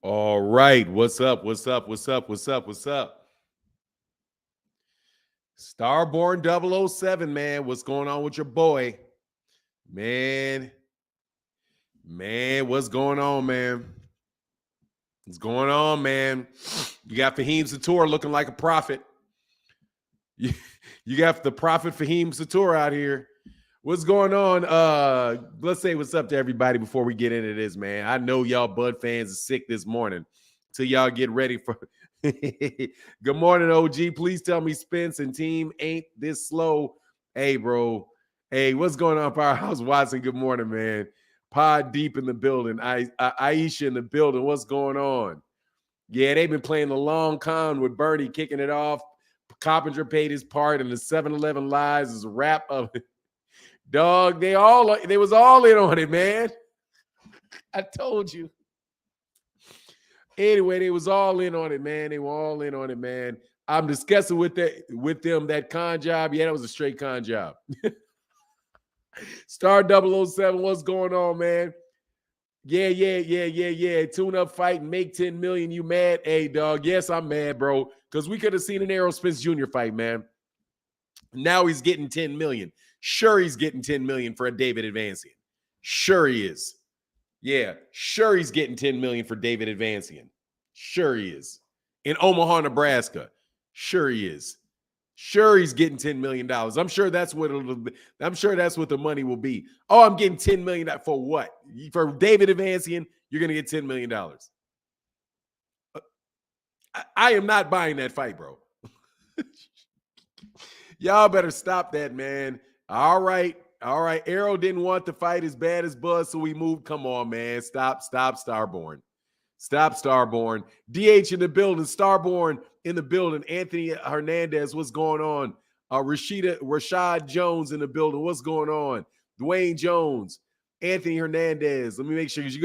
All right. What's up? What's up? What's up? What's up? What's up? Starborn 007, man. What's going on with your boy? Man, what's going on, man? What's going on, man? You got Fahim Sator looking like a prophet. You, you got the prophet Fahim Sator out here. What's going on? Let's say what's up to everybody before we get into this, man. I know y'all Bud fans are sick this morning. Till y'all get ready for good morning, OG. Please tell me Spence and team ain't this slow. Hey, bro. Hey, what's going on, Powerhouse Watson? Good morning, man. Pod deep in the building. Aisha in the building. What's going on? Yeah, they've been playing the long con with Bernie kicking it off. Coppinger paid his part, and the 7-Eleven lies is a wrap of it. Dog, they was all in on it, man. I told you. Anyway, they was all in on it, man. They were all in on it, man. I'm discussing with them that con job. Yeah, that was a straight con job. Star 007, what's going on, man? Yeah. Tune up fight and make 10 million. You mad? Hey, dog. Yes, I'm mad, bro. Because we could have seen an Errol Spence Jr. fight, man. Now he's getting 10 million. Sure, he's getting 10 million for a David Advancian. Sure he is. Yeah, sure he's getting 10 million for David Advancian. Sure he is. In Omaha, Nebraska. Sure he is. Sure he's getting $10 million. I'm sure that's what the money will be. Oh, I'm getting $10 million for what? For David Advancian, you're going to get $10 million. I am not buying that fight, bro. Y'all better stop that, man. All right. Errol didn't want the fight as bad as Buzz, so we moved. Come on, man. Stop, Starborn. Stop, Starborn. DH in the building. Starborn in the building. Anthony Hernandez, what's going on? Rashad Jones in the building. What's going on? Dwayne Jones. Anthony Hernandez. Let me make sure, because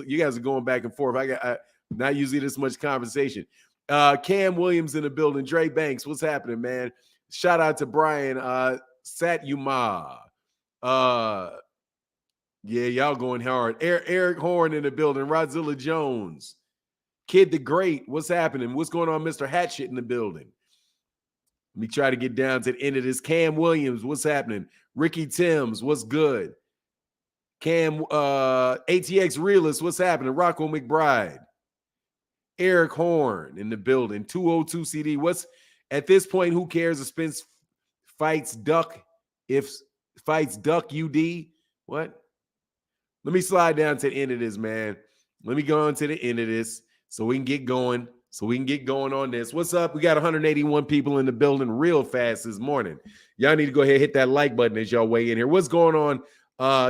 you guys are going back and forth. I not usually this much conversation. Cam Williams in the building. Dre Banks, what's happening, man? Shout out to Brian Satyuma. Yeah, y'all going hard. Eric Horn in the building. Rodzilla Jones. Kid the Great, what's happening? What's going on, Mr. Hatshit in the building? Let me try to get down to the end of this. Cam Williams, what's happening? Ricky Timms, what's good? Cam ATX Realist, what's happening? Rocco McBride. Eric Horn in the building. 202 CD. What's at this point? Who cares if Spence fights Duck? If fights Duck UD? What? Let me slide down to the end of this, man. Let me go on to the end of this so we can get going. On this. What's up? We got 181 people in the building real fast this morning. Y'all need to go ahead and hit that like button as y'all weigh in here. What's going on?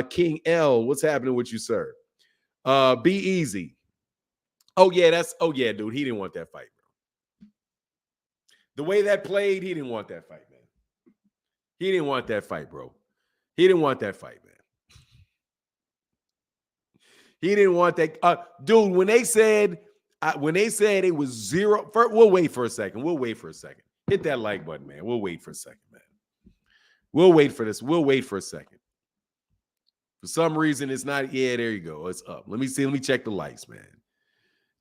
King L, what's happening with you, sir? Be easy. Oh, yeah, dude. He didn't want that fight, bro. The way that played, he didn't want that fight, man. He didn't want that fight, bro. He didn't want that fight, man. He didn't want that. Dude, when they said it was zero, we'll wait for a second. Hit that like button, man. We'll wait for a second, man. We'll wait for this. We'll wait for a second. For some reason, it's not. Yeah, there you go. It's up. Let me see. Let me check the likes, man.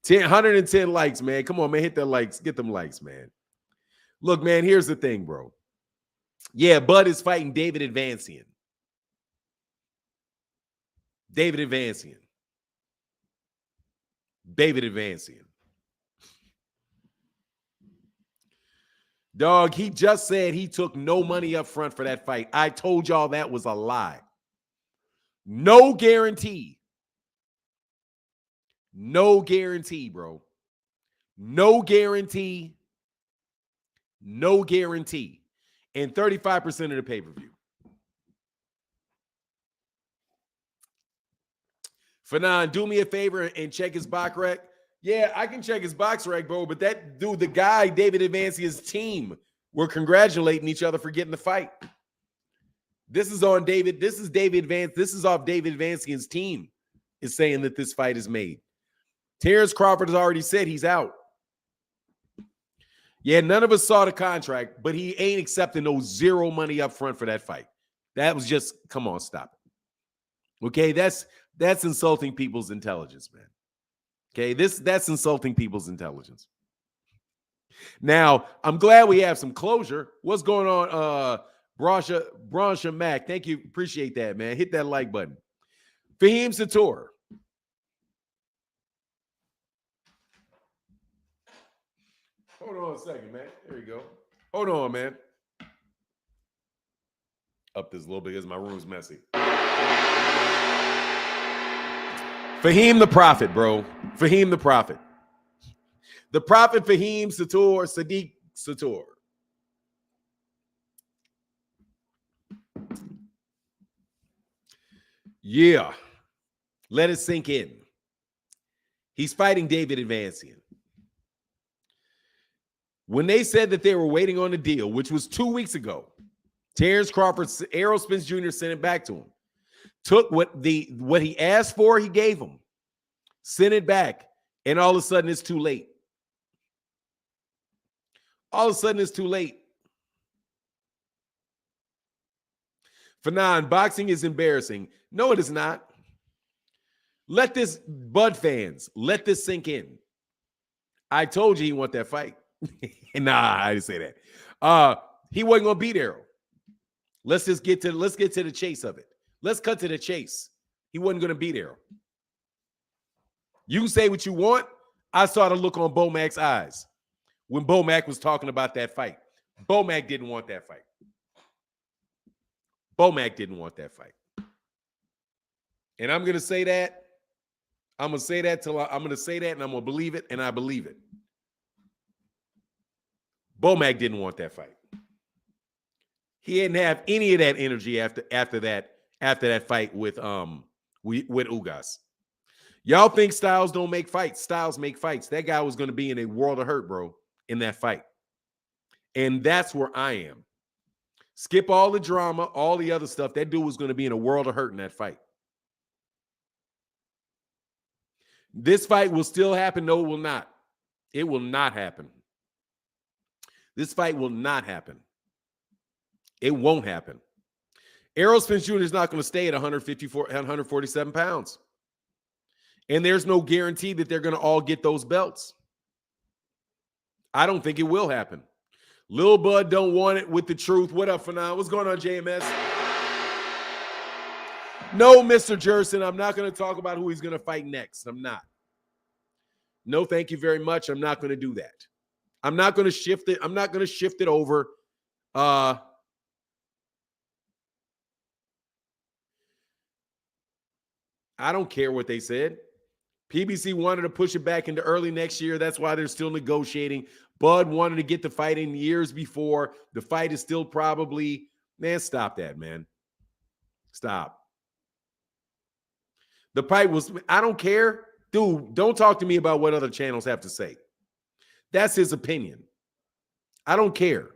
110 likes, man. Come on, man. Hit that likes. Get them likes, man. Look, man, here's the thing, bro. Yeah, Bud is fighting David Advancian. David Advancian. Dog, he just said he took no money up front for that fight. I told y'all that was a lie. No guarantee. No guarantee, bro. No guarantee. No guarantee. And 35% of the pay-per-view. Fanon, do me a favor and check his box rec. Yeah, I can check his box rec, bro. But that dude, the guy, David Advancian's team, were congratulating each other for getting the fight. This is on David. This is David Vance. This is off David Advancian's team is saying that this fight is made. Terence Crawford has already said he's out. Yeah, none of us saw the contract, but he ain't accepting no zero money up front for that fight. That was just, come on, stop it. Okay, that's insulting people's intelligence, man. Okay, that's insulting people's intelligence. Now, I'm glad we have some closure. What's going on? Bronsha Mac. Thank you. Appreciate that, man. Hit that like button. Fahim Sator. Hold on a second, man. There you go. Hold on, man. Up this a little bit because my room's messy. Fahim the Prophet, bro. Fahim the Prophet. The Prophet Fahim Sator, Sadiq Sator. Yeah. Let it sink in. He's fighting David Advancian. When they said that they were waiting on the deal, which was 2 weeks ago, Terence Crawford, Errol Spence Jr. sent it back to him. Took what he asked for, he gave him. Sent it back, and all of a sudden it's too late. All of a sudden it's too late. Fanon, boxing is embarrassing. No, it is not. Let this, Bud fans, let this sink in. I told you he want that fight. Nah, I didn't say that. He wasn't gonna beat Errol. Let's get to the chase of it. Let's cut to the chase. He wasn't gonna beat Errol. You can say what you want. I saw the look on Bomac's eyes when Bomac was talking about that fight. Bomac didn't want that fight. Bomac didn't want that fight. And I'm gonna say that. I'm gonna say that and I'm gonna believe it, and I believe it. Bomac didn't want that fight. He didn't have any of that energy after that fight with Ugas. Y'all think Styles don't make fights? Styles make fights. That guy was going to be in a world of hurt, bro, in that fight. And that's where I am. Skip all the drama, all the other stuff. That dude was going to be in a world of hurt in that fight. This fight will still happen. No, it will not. It will not happen. This fight will not happen. It won't happen. Errol Spence Jr. is not going to stay at 147 pounds. And there's no guarantee that they're going to all get those belts. I don't think it will happen. Lil Bud don't want it with the truth. What up, Fanon? What's going on, JMS? No, Mr. Jerson, I'm not going to talk about who he's going to fight next. I'm not. No, thank you very much. I'm not going to do that. I'm not going to shift it. I'm not going to shift it over. I don't care what they said. PBC wanted to push it back into early next year. That's why they're still negotiating. Bud wanted to get the fight in years before. The fight is still probably, man, stop that, man. Stop. The fight was, I don't care. Dude, don't talk to me about what other channels have to say. That's his opinion. I don't care.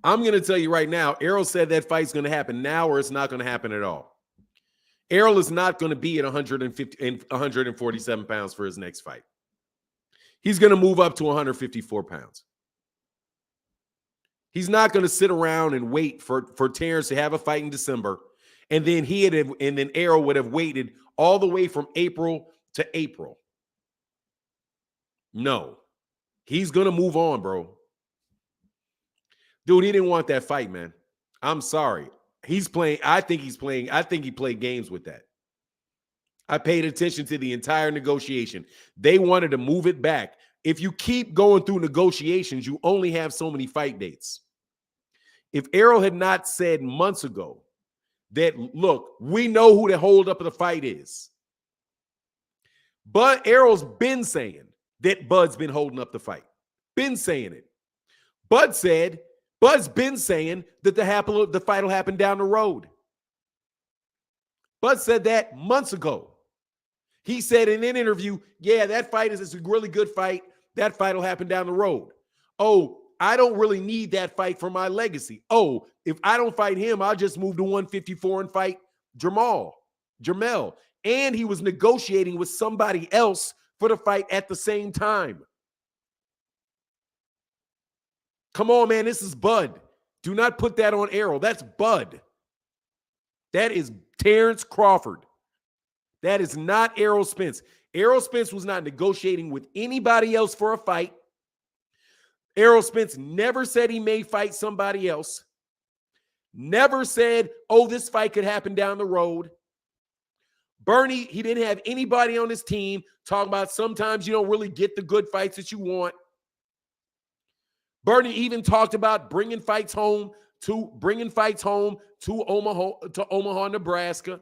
I'm going to tell you right now, Errol said that fight's going to happen now or it's not going to happen at all. Errol is not going to be at 147 pounds for his next fight. He's going to move up to 154 pounds. He's not going to sit around and wait for Terence to have a fight in December, and then Errol would have waited all the way from April to April. No. He's going to move on, bro. Dude, he didn't want that fight, man. I'm sorry. He's playing. I think he played games with that. I paid attention to the entire negotiation. They wanted to move it back. If you keep going through negotiations, you only have so many fight dates. If Errol had not said months ago that, look, we know who the holdup of the fight is. But Errol's been saying that Bud's been holding up the fight. Been saying it. Bud's been saying that the fight will happen down the road. Bud said that months ago. He said in an interview, yeah, that fight is a really good fight. That fight will happen down the road. Oh, I don't really need that fight for my legacy. Oh, if I don't fight him, I'll just move to 154 and fight Jermell. And he was negotiating with somebody else for the fight at the same time. Come on, man. This is Bud. Do not put that on Errol. That's Bud. That is Terence Crawford. That is not Errol Spence. Errol Spence was not negotiating with anybody else for a fight. Errol Spence never said he may fight somebody else. Never said, oh, this fight could happen down the road. Bernie, he didn't have anybody on his team talking about sometimes you don't really get the good fights that you want. Bernie even talked about bringing fights home to Omaha, Nebraska.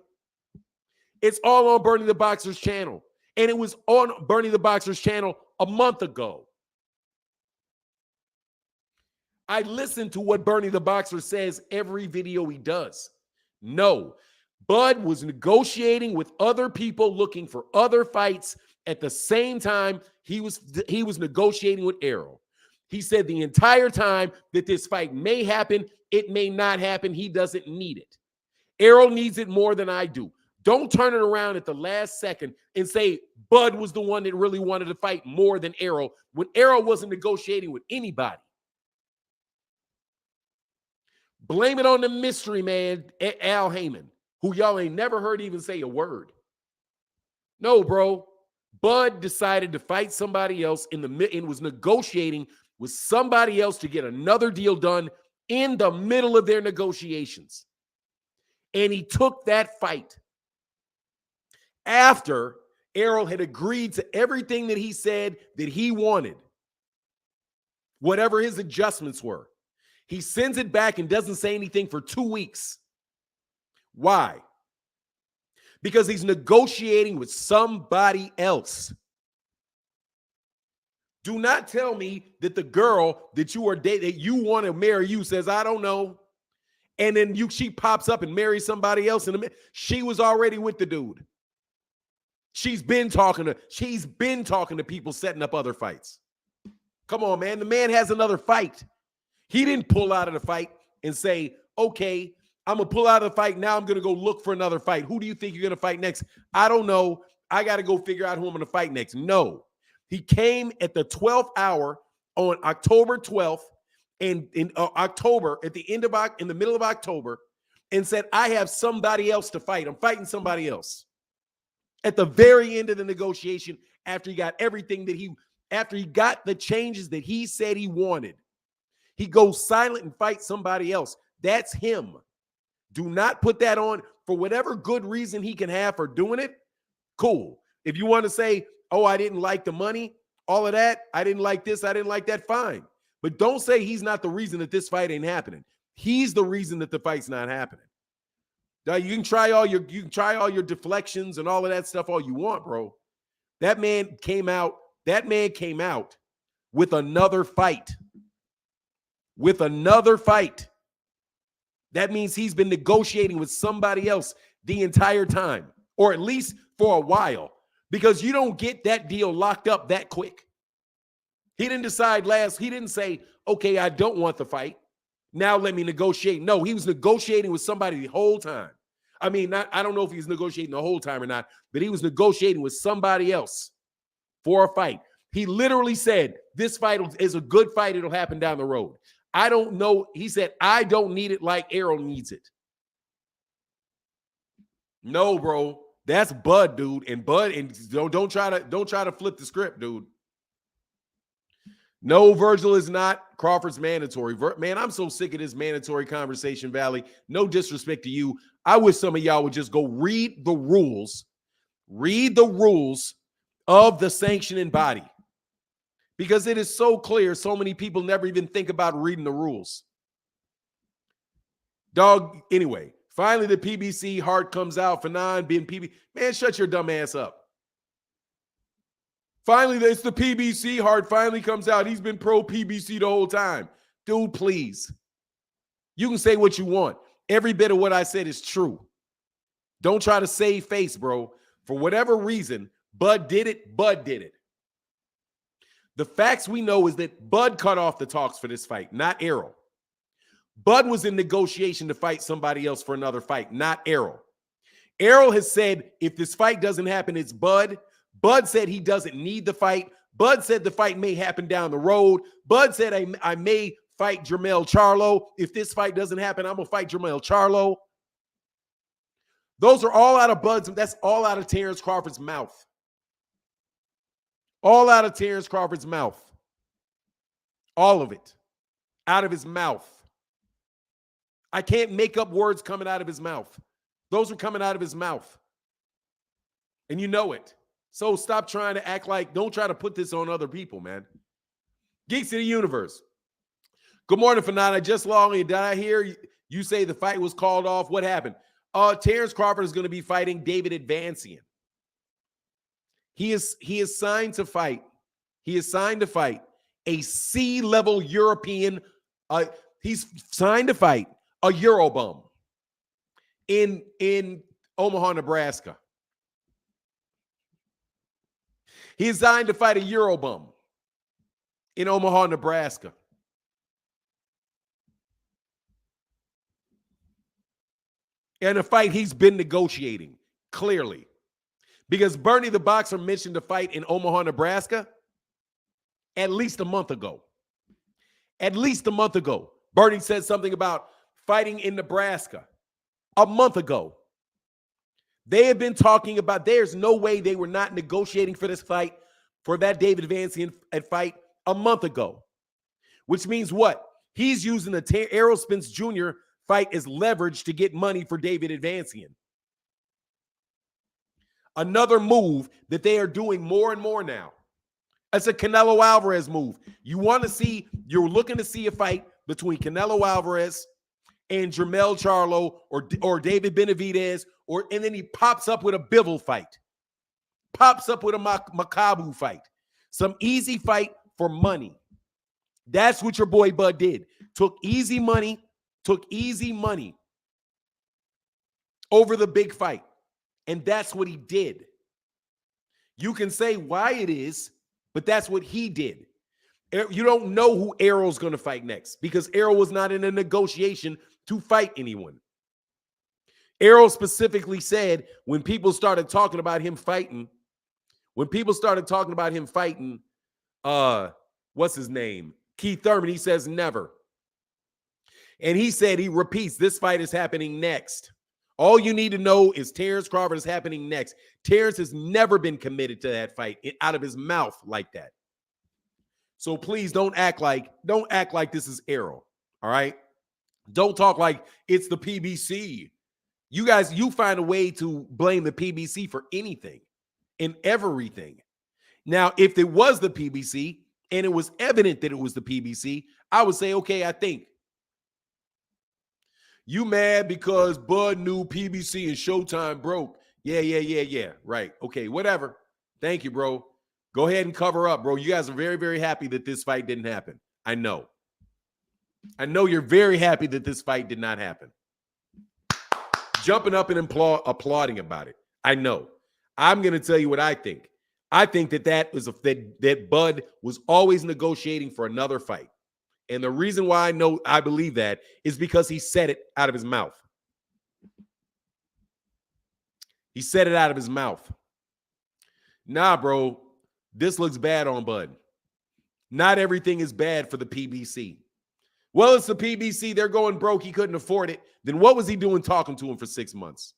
It's all on Bernie the Boxer's channel. And it was on Bernie the Boxer's channel a month ago. I listen to what Bernie the Boxer says every video he does. No, Bud was negotiating with other people looking for other fights at the same time he was negotiating with Errol. He said the entire time that this fight may happen, it may not happen. He doesn't need it. Errol needs it more than I do. Don't turn it around at the last second and say Bud was the one that really wanted to fight more than Errol when Errol wasn't negotiating with anybody. Blame it on the mystery man, Al Heyman, who y'all ain't never heard even say a word. No, bro. Bud decided to fight somebody else and was negotiating with somebody else to get another deal done in the middle of their negotiations. And he took that fight after Errol had agreed to everything that he said that he wanted, whatever his adjustments were. He sends it back and doesn't say anything for 2 weeks. Why? Because he's negotiating with somebody else. Do not tell me that the girl that you are dating, that you want to marry you, says, I don't know. And then she pops up and marries somebody else in a minute. She was already with the dude. She's been talking to people setting up other fights. Come on, man. The man has another fight. He didn't pull out of the fight and say, okay, I'm going to pull out of the fight. Now I'm going to go look for another fight. Who do you think you're going to fight next? I don't know. I got to go figure out who I'm going to fight next. No. He came at the 12th hour on October 12th and in October, in the middle of October, and said, I have somebody else to fight. I'm fighting somebody else. At the very end of the negotiation, after he got after he got the changes that he said he wanted, he goes silent and fights somebody else. That's him. Do not put that on for whatever good reason he can have for doing it. Cool. If you want to say, oh, I didn't like the money, all of that, I didn't like this, I didn't like that, fine. But don't say he's not the reason that this fight ain't happening. He's the reason that the fight's not happening. Now, you can try all your deflections and all of that stuff all you want, bro. That man came out with another fight. With another fight. That means he's been negotiating with somebody else the entire time, or at least for a while, because you don't get that deal locked up that quick. He didn't say, okay, I don't want the fight. Now let me negotiate. No, he was negotiating with somebody the whole time. I don't know if he's negotiating the whole time or not, but he was negotiating with somebody else for a fight. He literally said, this fight is a good fight. It'll happen down the road. I don't know. He said, I don't need it like Errol needs it. No, bro. That's Bud, dude. And Bud, and don't try to flip the script, dude. No, Virgil is not. Crawford's mandatory. Man, I'm so sick of this mandatory conversation, Valley. No disrespect to you. I wish some of y'all would just go read the rules. Read the rules of the sanctioning body. Because it is so clear, so many people never even think about reading the rules. Dog, anyway, finally the PBC heart comes out. Fanon being PBC. Man, shut your dumb ass up. Finally, it's the PBC heart finally comes out. He's been pro PBC the whole time. Dude, please. You can say what you want. Every bit of what I said is true. Don't try to save face, bro. For whatever reason, Bud did it. Bud did it. The facts we know is that Bud cut off the talks for this fight, not Errol. Bud was in negotiation to fight somebody else for another fight, not Errol. Errol has said if this fight doesn't happen, it's Bud. Bud said he doesn't need the fight. Bud said the fight may happen down the road. Bud said I may fight Jermell Charlo. If this fight doesn't happen, I'm going to fight Jermell Charlo. Those are all out of Bud's. That's all out of Terence Crawford's mouth. All out of Terence Crawford's mouth. All of it. Out of his mouth. I can't make up words coming out of his mouth. Those are coming out of his mouth. And you know it. So stop trying to act like, don't try to put this on other people, man. Geeks of the Universe. Good morning, Fanan. I just logged in. Did I hear you say the fight was called off? What happened? Terence Crawford is going to be fighting David Advansian. He is signed to fight. He is signed to fight a C-level European. He's signed to fight a Eurobum in Omaha, Nebraska. He's signed to fight a Eurobum in Omaha, Nebraska. And a fight he's been negotiating, clearly. Because Bernie the Boxer mentioned a fight in Omaha, Nebraska at least a month ago. At least a month ago. Bernie said something about fighting in Nebraska a month ago. They have been talking about, there's no way they were not negotiating for this fight, for that David Advansian fight a month ago. Which means what? He's using the Errol Spence Jr. fight as leverage to get money for David Advansian. Another move that they are doing more and more now. It's a Canelo Alvarez move. You're looking to see a fight between Canelo Alvarez and Jermell Charlo or David Benavidez, and then he pops up with a Bivol fight. Pops up with a Makabu fight. Some easy fight for money. That's what your boy Bud did. Took easy money over the big fight. And that's what he did. You can say why it is, but that's what he did. You don't know who Errol's going to fight next because Errol was not in a negotiation to fight anyone. Errol specifically said when people started talking about him fighting, what's his name? Keith Thurman, he says never. And he said, he repeats, this fight is happening next. All you need to know is Terence Crawford is happening next. Terence has never been committed to that fight out of his mouth like that. So please don't act like this is Errol. All right? Don't talk like it's the PBC. You guys, you find a way to blame the PBC for anything and everything. Now, if it was the PBC and it was evident that it was the PBC, I would say, okay, I think. You mad because Bud knew PBC and Showtime broke. Yeah. Right. Okay, whatever. Thank you, bro. Go ahead and cover up, bro. You guys are very, very happy that this fight didn't happen. I know you're very happy that this fight did not happen. Jumping up and applauding about it. I know. I'm going to tell you what I think. I think that Bud was always negotiating for another fight. And the reason why I believe that is because he said it out of his mouth. He said it out of his mouth. Nah, bro, this looks bad on Bud. Not everything is bad for the PBC. Well, it's the PBC. They're going broke. He couldn't afford it. Then what was he doing talking to him for 6 months?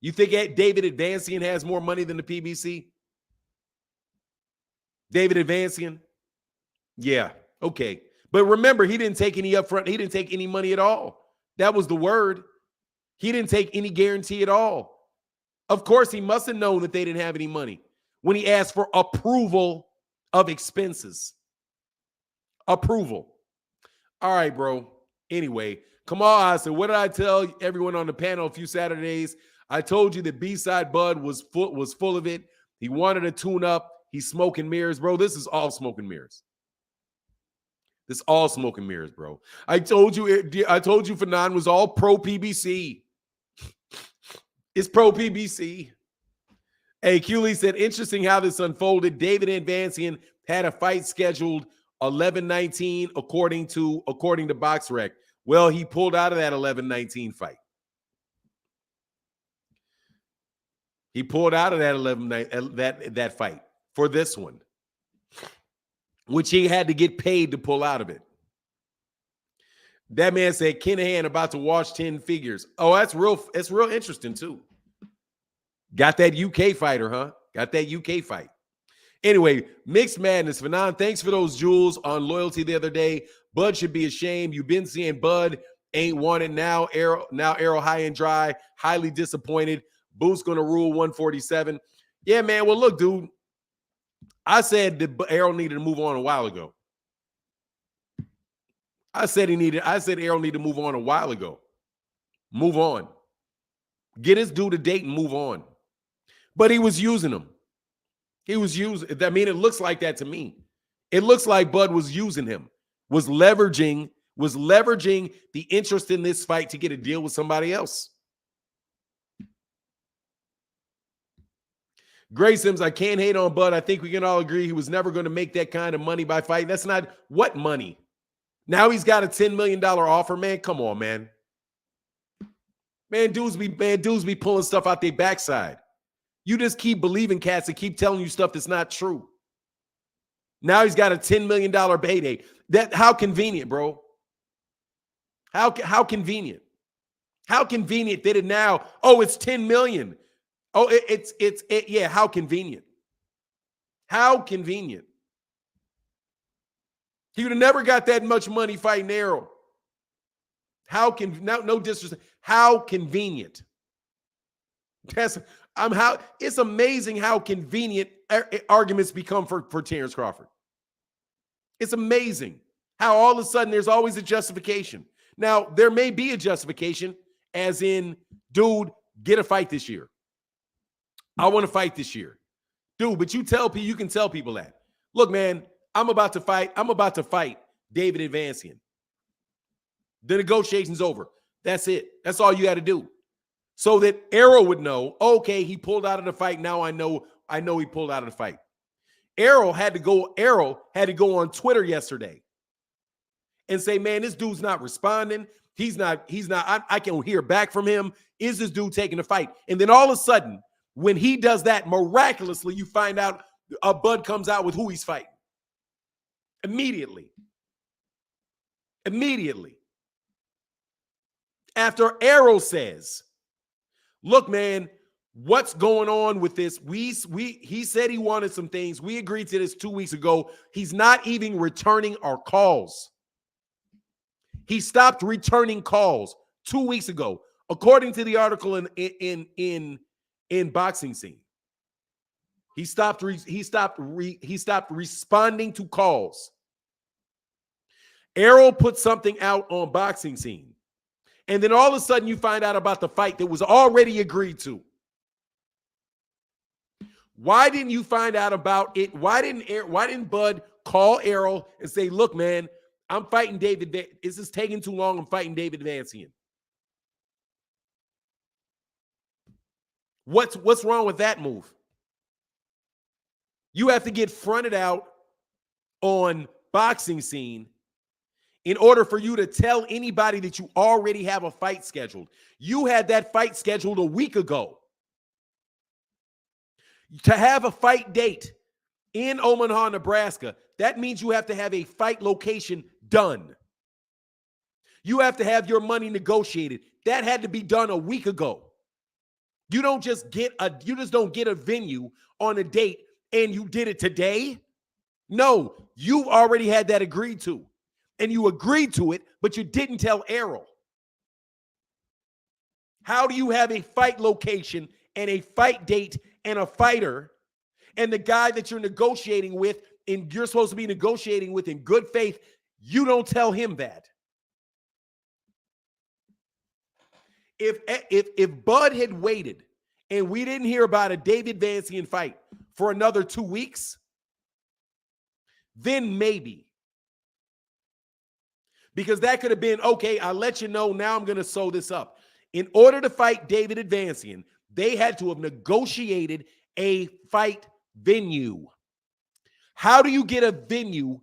You think David Advansian has more money than the PBC? David Advansian? Yeah. Okay. But remember, he didn't take any upfront. He didn't take any money at all. That was the word. He didn't take any guarantee at all. Of course, he must have known that they didn't have any money when he asked for approval of expenses. Approval. All right, bro. Anyway, come on. I said, what did I tell everyone on the panel a few Saturdays? I told you that B-side Bud was full of it. He wanted to tune up. He's smoking mirrors, bro. This is all smoke and mirrors. This all smoke and mirrors, bro. I told you Fanan was all pro PBC. It's pro PBC. Hey, Cooley said, interesting how this unfolded. David Advansian had a fight scheduled 11-19 according to BoxRec. Well, he pulled out of that 11-19 fight. He pulled out of that that fight for this one, which he had to get paid to pull out of it. That man said Kinahan about to wash 10 figures. Oh, that's real. It's real interesting too. Got that UK fighter, huh? Got that UK fight. Anyway, Mixed Madness. Fanon, thanks for those jewels on loyalty the other day. Bud should be ashamed. You've been seeing Bud ain't wanted now. Errol high and dry. Highly disappointed. Booth's gonna rule 147. Yeah, man. Well, look, dude. I said that Errol needed to move on a while ago. I said Errol needed to move on a while ago. Move on. Get his dude a date and move on. But he was using him. He was using, I mean, it looks like that to me. It looks like Bud was using him, was leveraging the interest in this fight to get a deal with somebody else. Gray Sims, I can't hate on Bud. I think we can all agree he was never going to make that kind of money by fighting. That's not what money. Now he's got a $10 million offer, man. Come on, man. Dudes be pulling stuff out their backside. You just keep believing cats and keep telling you stuff that's not true. Now he's got a $10 million payday. How convenient, bro. How convenient. How convenient that it now, oh, it's 10 million. Oh, yeah, how convenient. How convenient. He would have never got that much money fighting Errol. No disrespect. How convenient. It's amazing how convenient arguments become for Terence Crawford. It's amazing how all of a sudden there's always a justification. Now, there may be a justification, as in, dude, get a fight this year. I want to fight this year. Dude, but you can tell people that. Look, man, I'm about to fight David Advancian. The negotiation's over. That's it. That's all you got to do. So that Errol would know, okay, he pulled out of the fight. Now I know he pulled out of the fight. Errol had to go on Twitter yesterday and say, man, this dude's not responding. He's not, I can hear back from him. Is this dude taking the fight? And then all of a sudden, when he does that, miraculously, you find out a Bud comes out with who he's fighting. Immediately. After Errol says, look, man, what's going on with this? He said he wanted some things. We agreed to this 2 weeks ago. He's not even returning our calls. He stopped returning calls 2 weeks ago, according to the article in Boxing Scene. He stopped responding to calls. Errol put something out on Boxing Scene. And then all of a sudden you find out about the fight that was already agreed to. Why didn't you find out about it? Why didn't Bud call Errol and say, look, man, I'm fighting David. This is taking too long. I'm fighting David Advancian. What's wrong with that move? You have to get fronted out on Boxing Scene in order for you to tell anybody that you already have a fight scheduled. You had that fight scheduled a week ago. To have a fight date in Omaha, Nebraska, that means you have to have a fight location done. You have to have your money negotiated. That had to be done a week ago. You just don't get a venue on a date and you did it today. No, you already had that agreed to. And you agreed to it, but you didn't tell Errol. How do you have a fight location and a fight date and a fighter, and the guy that you're negotiating with, and you're supposed to be negotiating with in good faith, you don't tell him that? If Bud had waited and we didn't hear about a David Advancian fight for another 2 weeks, then maybe. Because that could have been, okay, I'll let you know, now I'm going to sew this up. In order to fight David Advancian, they had to have negotiated a fight venue. How do you get a venue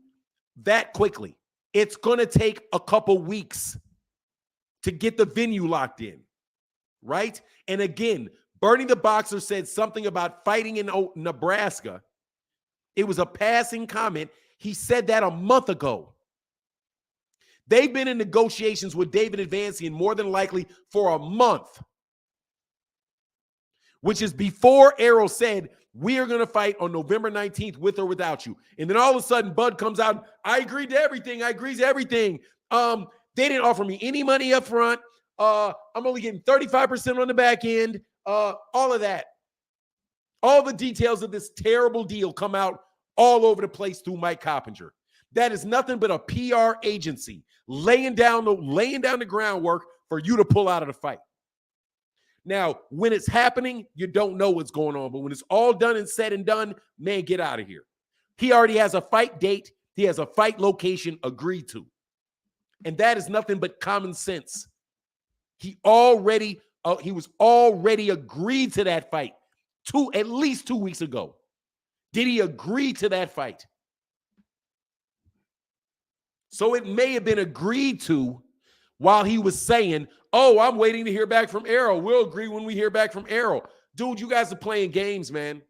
that quickly? It's going to take a couple weeks to get the venue locked in, right? And again, Bernie the Boxer said something about fighting in Nebraska. It was a passing comment. He said that a month ago. They've been in negotiations with David Advancian more than likely for a month, which is before Errol said, we are going to fight on November 19th with or without you. And then all of a sudden, Bud comes out, I agreed to everything. I agreed to everything. They didn't offer me any money up front. I'm only getting 35% on the back end. All of that. All the details of this terrible deal come out all over the place through Mike Coppinger. That is nothing but a PR agency laying down the groundwork for you to pull out of the fight. Now, when it's happening, you don't know what's going on. But when it's all done and said and done, man, get out of here. He already has a fight date. He has a fight location agreed to. And that is nothing but common sense. He was already agreed to that fight at least 2 weeks ago. Did he agree to that fight? So it may have been agreed to while he was saying, oh, I'm waiting to hear back from Errol. We'll agree when we hear back from Errol. Dude, you guys are playing games, man.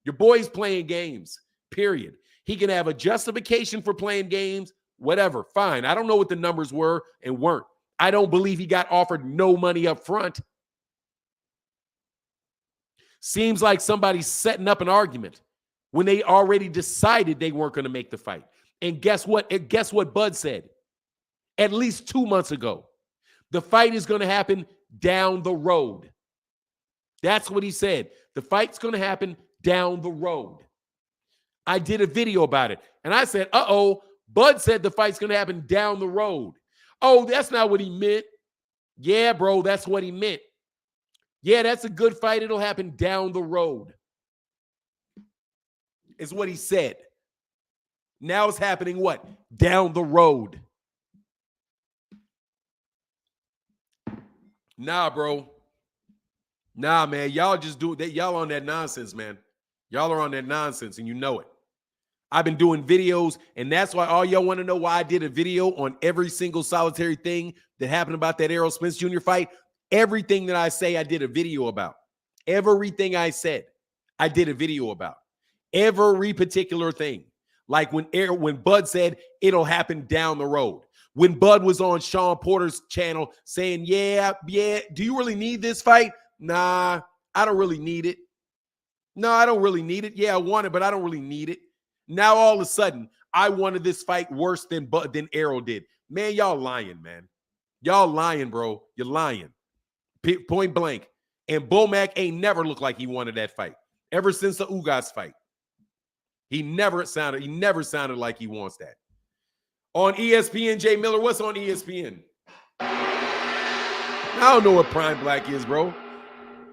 Your boy's playing games, period. He can have a justification for playing games, whatever, fine. I don't know what the numbers were and weren't. I don't believe he got offered no money up front. Seems like somebody's setting up an argument when they already decided they weren't going to make the fight. And guess what? Guess what Bud said at least 2 months ago? The fight is going to happen down the road. That's what he said. The fight's going to happen down the road. I did a video about it. And I said, uh-oh, Bud said the fight's going to happen down the road. Oh, that's not what he meant. Yeah, bro, that's what he meant. Yeah, that's a good fight. It'll happen down the road. Is what he said. Now it's happening what? Down the road. Nah, bro. Nah, man. Y'all just do it. Y'all on that nonsense, man. Y'all are on that nonsense, and you know it. I've been doing videos, and that's why all y'all want to know why I did a video on every single solitary thing that happened about that Errol Spence Jr. fight. Everything that I say, I did a video about. Everything I said, I did a video about. Every particular thing. Like when Bud said it'll happen down the road. When Bud was on Sean Porter's channel saying, yeah, do you really need this fight? Nah, I don't really need it. No, I don't really need it. Yeah, I want it, but I don't really need it. Now all of a sudden, I wanted this fight worse than Errol did. Man, y'all lying, man. Y'all lying, bro. You're lying. Point blank. And Bomac ain't never looked like he wanted that fight. Ever since the Ugas fight. He never sounded like he wants that. On ESPN, Jay Miller, what's on ESPN? I don't know what Prime Black is, bro.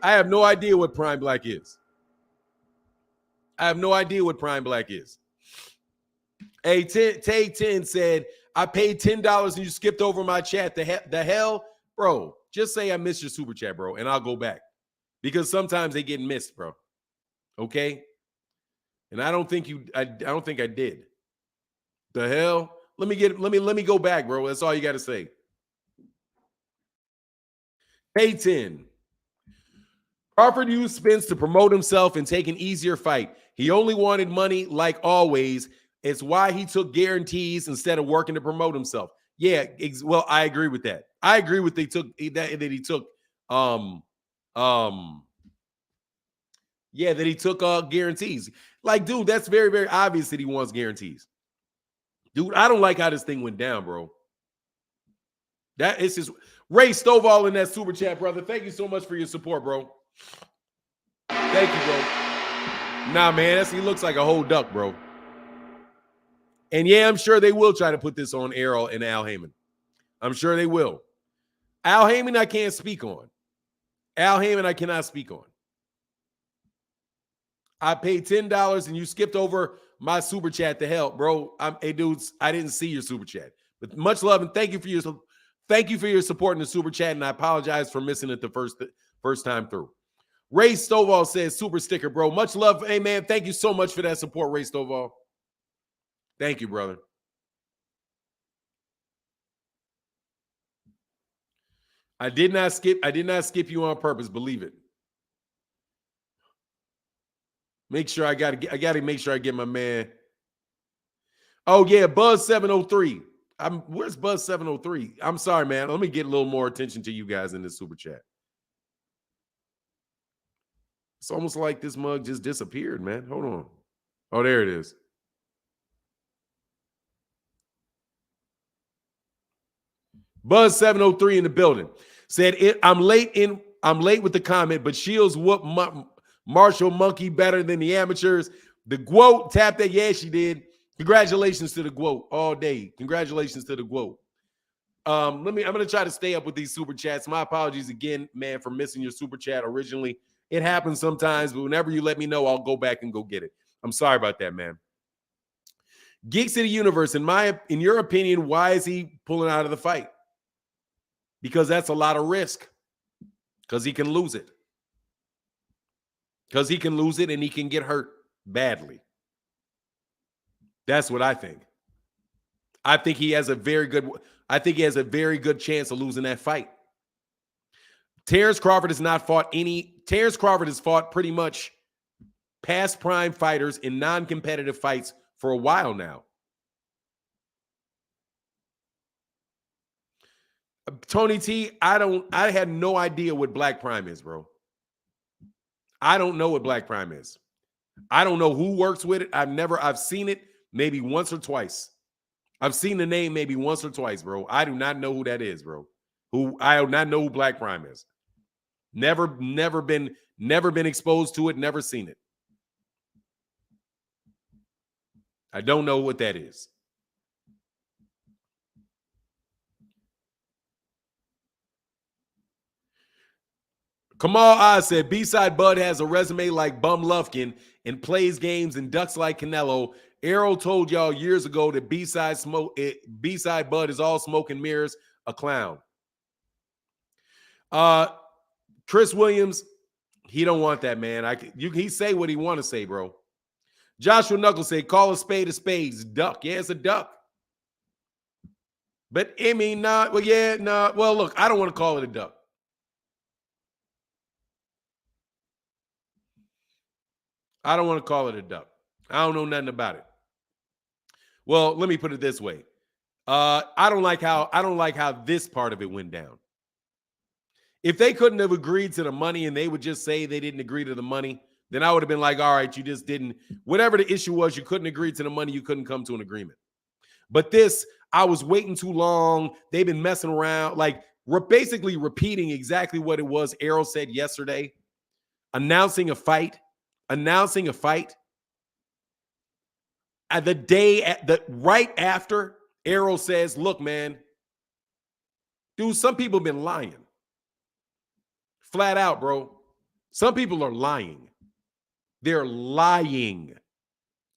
I have no idea what Prime Black is. I have no idea what Prime Black is. Hey, Tay 10 said, I paid $10 and you skipped over my chat. The hell? Bro, just say I missed your super chat, bro, and I'll go back. Because sometimes they get missed, bro. Okay? And I don't think I did. The hell? Let me go back, bro. That's all you got to say. Pay 10. Crawford used Spence to promote himself and take an easier fight. He only wanted money like always. It's why he took guarantees instead of working to promote himself. Yeah, well, I agree with that. I agree with that he took guarantees. Like, dude, that's very, very obvious that he wants guarantees. Dude, I don't like how this thing went down, bro. That is just Ray Stovall in that super chat, brother. Thank you so much for your support, bro. Thank you, bro. Nah, man, he looks like a whole duck, bro. And yeah, I'm sure they will try to put this on Errol and Al Heyman. I'm sure they will. Al Heyman, I can't speak on. Al Heyman, I cannot speak on. I paid $10 and you skipped over my super chat to help, bro. Hey, dudes, I didn't see your super chat. But much love and thank you for your support in the super chat. And I apologize for missing it the first time through. Ray Stovall says super sticker, bro. Much love. Hey, man, thank you so much for that support, Ray Stovall. Thank you, brother. I did not skip you on purpose, believe it. Make sure I gotta make sure I get my man. Oh, yeah, Buzz 703. Where's Buzz 703? I'm sorry, man. Let me get a little more attention to you guys in this super chat. It's almost like this mug just disappeared, man. Hold on. Oh, there it is. Buzz 703 in the building said, I'm late with the comment, but Shields whooped Marshall Monkey better than the amateurs. The GWOAT tapped that. Yeah, she did. Congratulations to the GWOAT all day. Congratulations to the GWOAT. I'm going to try to stay up with these super chats. My apologies again, man, for missing your super chat originally. It happens sometimes, but whenever you let me know, I'll go back and go get it. I'm sorry about that, man. Geeks of the Universe, in your opinion, why is he pulling out of the fight? Because that's a lot of risk. Because he can lose it. Because he can lose it and he can get hurt badly. That's what I think. I think he has a very good chance of losing that fight. Terence Crawford has not fought Terence Crawford has fought pretty much past prime fighters in non-competitive fights for a while now. Tony T, I had no idea what Black Prime is, bro. I don't know what Black Prime is. I don't know who works with it. I've seen it maybe once or twice. I've seen the name maybe once or twice, bro. I do not know who that is, bro. I do not know who Black Prime is. Never been exposed to it, never seen it. I don't know what that is. Kamal Oz said, B-side Bud has a resume like Bum Lufkin and plays games and ducks like Canelo. Errol told y'all years ago that B-side Bud is all smoke and mirrors, a clown. Chris Williams, he don't want that, man. He say what he want to say, bro. Joshua Knuckles said, call a spade. It's duck. Yeah, it's a duck. But I mean, not. Well, yeah, no. Well, look, I don't want to call it a duck. I don't want to call it a duck. I don't know nothing about it. Well, let me put it this way. I don't like how this part of it went down. If they couldn't have agreed to the money and they would just say they didn't agree to the money, then I would have been like, all right, you just didn't. Whatever the issue was, you couldn't agree to the money. You couldn't come to an agreement. But this, I was waiting too long. They've been messing around. Like, we're basically repeating exactly what it was Errol said yesterday. Announcing a fight. At right after Errol says, look, man, dude, some people have been lying. Flat out, bro. Some people are lying. They're lying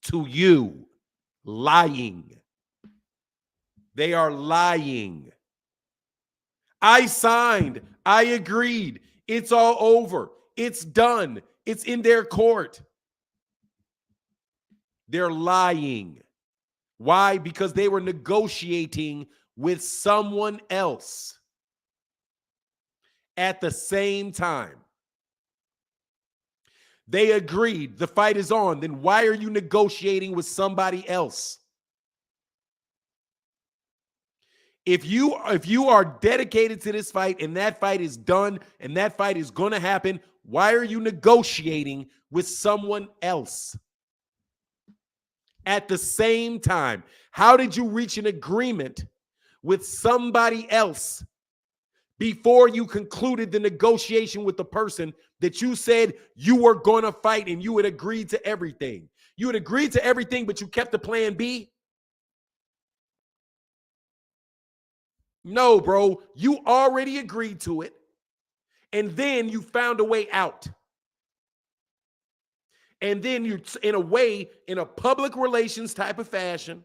to you. Lying. They are lying. I signed. I agreed. It's all over. It's done. It's in their court. They're lying. Why? Because they were negotiating with someone else at the same time. They agreed. The fight is on. Then why are you negotiating with somebody else? If you are dedicated to this fight and that fight is done and that fight is going to happen, why are you negotiating with someone else at the same time? How did you reach an agreement with somebody else before you concluded the negotiation with the person that you said you were going to fight and you had agreed to everything? You had agreed to everything, but you kept the plan B? No, bro. You already agreed to it, and then you found a way out. And then you, in a public relations type of fashion,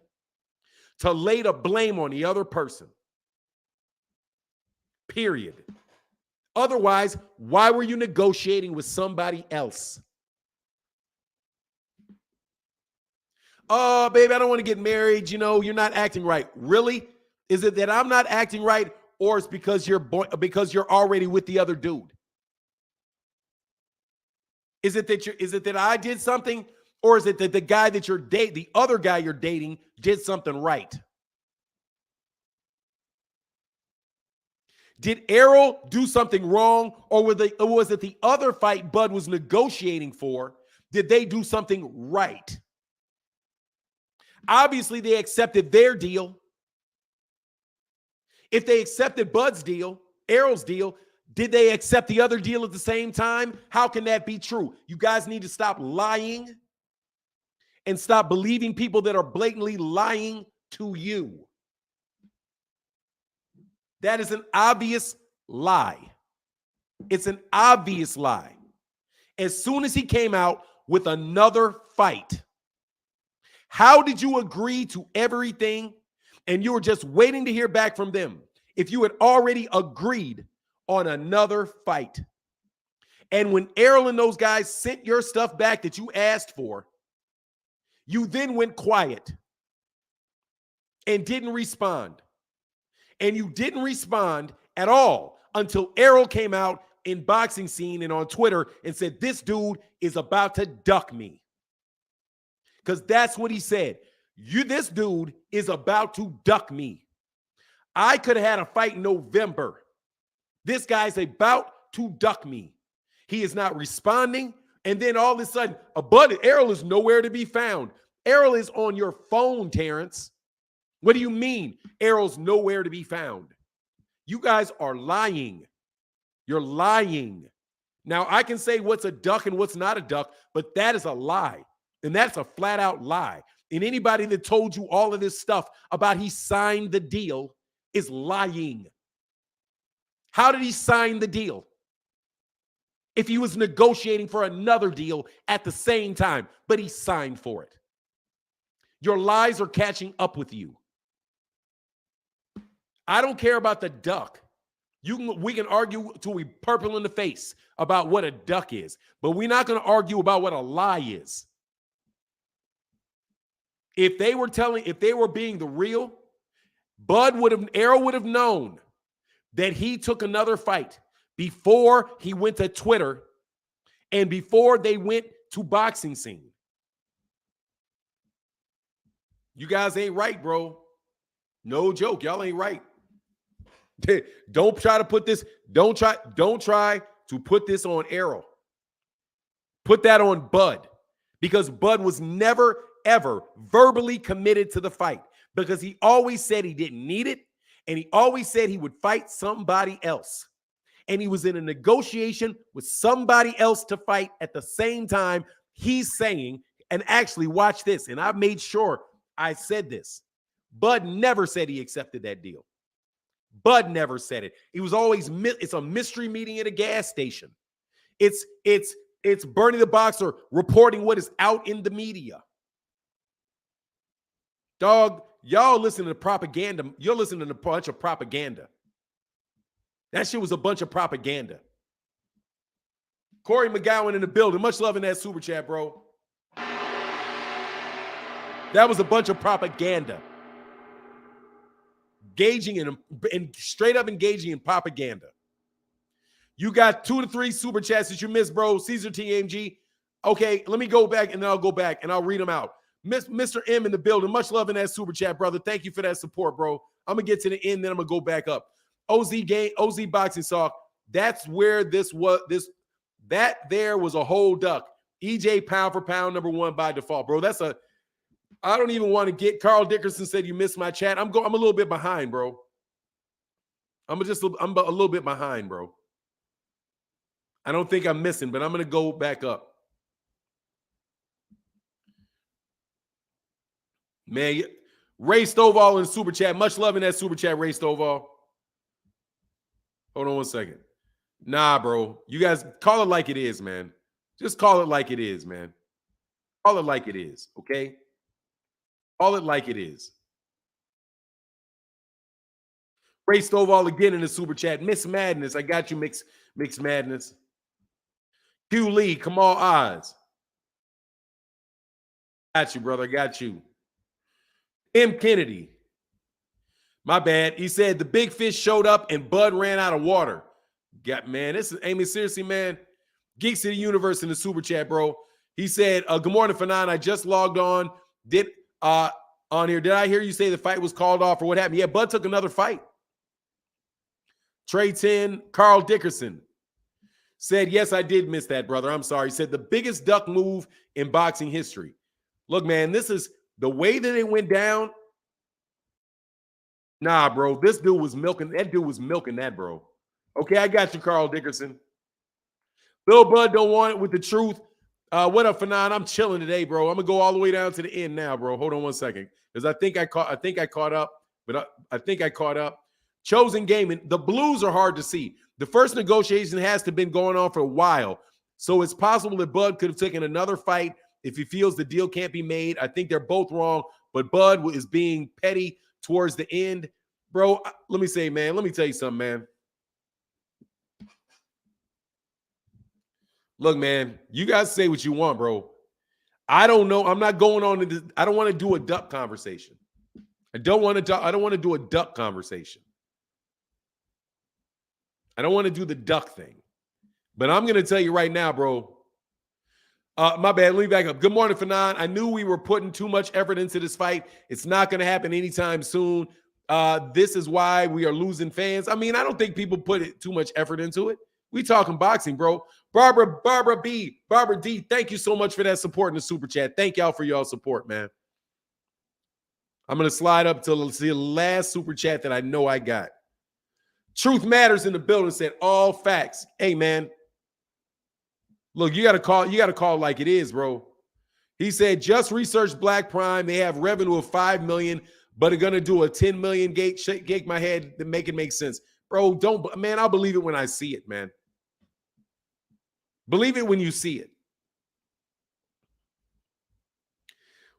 to lay the blame on the other person. Period. Otherwise, why were you negotiating with somebody else? Oh, baby, I don't want to get married. You know, you're not acting right. Really? Is it that I'm not acting right, or it's because you're already with the other dude? Is it that I did something, or is it that the guy that the other guy you're dating did something right? Did Errol do something wrong, or was it the other fight Bud was negotiating for? Did they do something right? Obviously, they accepted their deal. If they accepted Bud's deal, Errol's deal, did they accept the other deal at the same time? How can that be true? You guys need to stop lying and stop believing people that are blatantly lying to you. That is an obvious lie. It's an obvious lie. As soon as he came out with another fight, how did you agree to everything and you were just waiting to hear back from them if you had already agreed on another fight? And when Errol and those guys sent your stuff back that you asked for, you then went quiet and didn't respond. And you didn't respond at all until Errol came out in Boxing Scene and on Twitter and said, this dude is about to duck me. Because that's what he said. This dude is about to duck me. I could have had a fight in November. This guy's about to duck me. He is not responding. And then all of a sudden, Errol is nowhere to be found. Errol is on your phone, Terence. What do you mean Errol's nowhere to be found? You guys are lying. You're lying. Now, I can say what's a duck and what's not a duck, but that is a lie. And that's a flat out lie. And anybody that told you all of this stuff about he signed the deal is lying. How did he sign the deal? If he was negotiating for another deal at the same time, but he signed for it. Your lies are catching up with you. I don't care about the duck. We can argue till we purple in the face about what a duck is, but we're not going to argue about what a lie is. If they were being the real, Errol would have known that he took another fight before he went to Twitter and before they went to Boxing Scene. You guys ain't right, bro. No joke. Y'all ain't right. Don't try to put this, don't try to put this on Errol. Put that on Bud, because Bud was never, ever verbally committed to the fight, because he always said he didn't need it, and he always said he would fight somebody else. And he was in a negotiation with somebody else to fight at the same time. He's saying, and actually watch this, and I made sure I said this, Bud never said he accepted that deal. Bud never said it. He was always, it's a mystery meeting at a gas station. It's Bernie the Boxer reporting what is out in the media. Dog, y'all listening to propaganda. You're listening to a bunch of propaganda. That shit was a bunch of propaganda. Corey McGowan in the building. Much love in that super chat, bro. That was a bunch of propaganda. Engaging and straight up engaging in propaganda. You got 2 to 3 super chats that you missed, bro. Caesar TMG. Okay, let me go back and then I'll go back and I'll read them out. Mr. M in the building. Much love in that super chat, brother. Thank you for that support, bro. I'm going to get to the end, then I'm going to go back up. OZ Boxing Talk. That's where that there was a whole duck. EJ pound for pound #1 by default, bro. I don't even want to get. Carl Dickerson said you missed my chat. I'm a little bit behind, bro. I'm a little bit behind, bro. I don't think I'm missing, but I'm going to go back up. Man, Ray Stovall in super chat. Much love in that super chat, Ray Stovall. Hold on one second. Nah, bro. You guys call it like it is, man. Just call it like it is, man. Call it like it is, okay? Call it like it is. Ray Stovall again in the super chat. Miss Madness. I got you, Mix Madness. Q Lee, Kamal Oz. Got you, brother. Got you. M. Kennedy. My bad. He said the big fish showed up and Bud ran out of water. Man, this is Amy. Seriously, man. Geeks of the Universe in the super chat, bro. He said, good morning, Fanon. I just logged on. On here. Did I hear you say the fight was called off or what happened? Yeah, Bud took another fight. Trey 10, Carl Dickerson said, yes, I did miss that, brother. I'm sorry. He said the biggest duck move in boxing history. Look, man, this is the way that it went down. Nah, bro, this dude was milking. That dude was milking that, bro. Okay, I got you, Carl Dickerson. Bill Bud don't want it with the truth. What up, Fanon? I'm chilling today, bro. I'm gonna go all the way down to the end now, bro. Hold on one second, because I think I caught up, but I think I caught up. Chosen Gaming. The Blues are hard to see. The first negotiation has to have been going on for a while, so it's possible that Bud could have taken another fight if he feels the deal can't be made. I think they're both wrong, but Bud is being petty towards the end, bro. Let me say, man. Let me tell you something, man. Look, man, you guys say what you want, bro. I don't know. I'm not going on to this. I don't want to do a duck conversation. I don't want to do a duck conversation. I don't want to do the duck thing. But I'm going to tell you right now, bro. My bad. Let me back up. Good morning, Fanon. I knew we were putting too much effort into this fight. It's not going to happen anytime soon. This is why we are losing fans. I mean, I don't think people put too much effort into it. We talking boxing, bro. Barbara D, thank you so much for that support in the super chat. Thank y'all for y'all support, man. I'm going to slide up to the last super chat that I know I got. Truth Matters in the building said all facts. Hey, man. Look, you got to call like it is, bro. He said, just research Black Prime. They have revenue of $5 million, but are going to do a $10 million gate. Shake my head to make it make sense. Bro, man, I'll believe it when I see it, man. Believe it when you see it.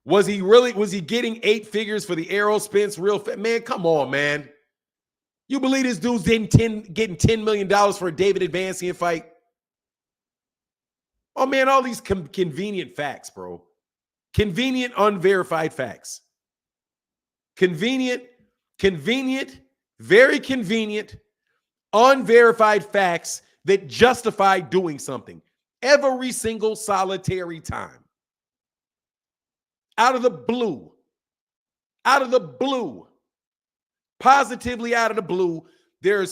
Was he getting 8 figures for the Errol Spence real man? Come on, man. You believe this dude's getting $10 million for a David Advancian fight? Oh, man, all these convenient facts, bro. Convenient, unverified facts. Convenient, very convenient, unverified facts that justify doing something every single solitary time. Out of the blue, positively out of the blue, there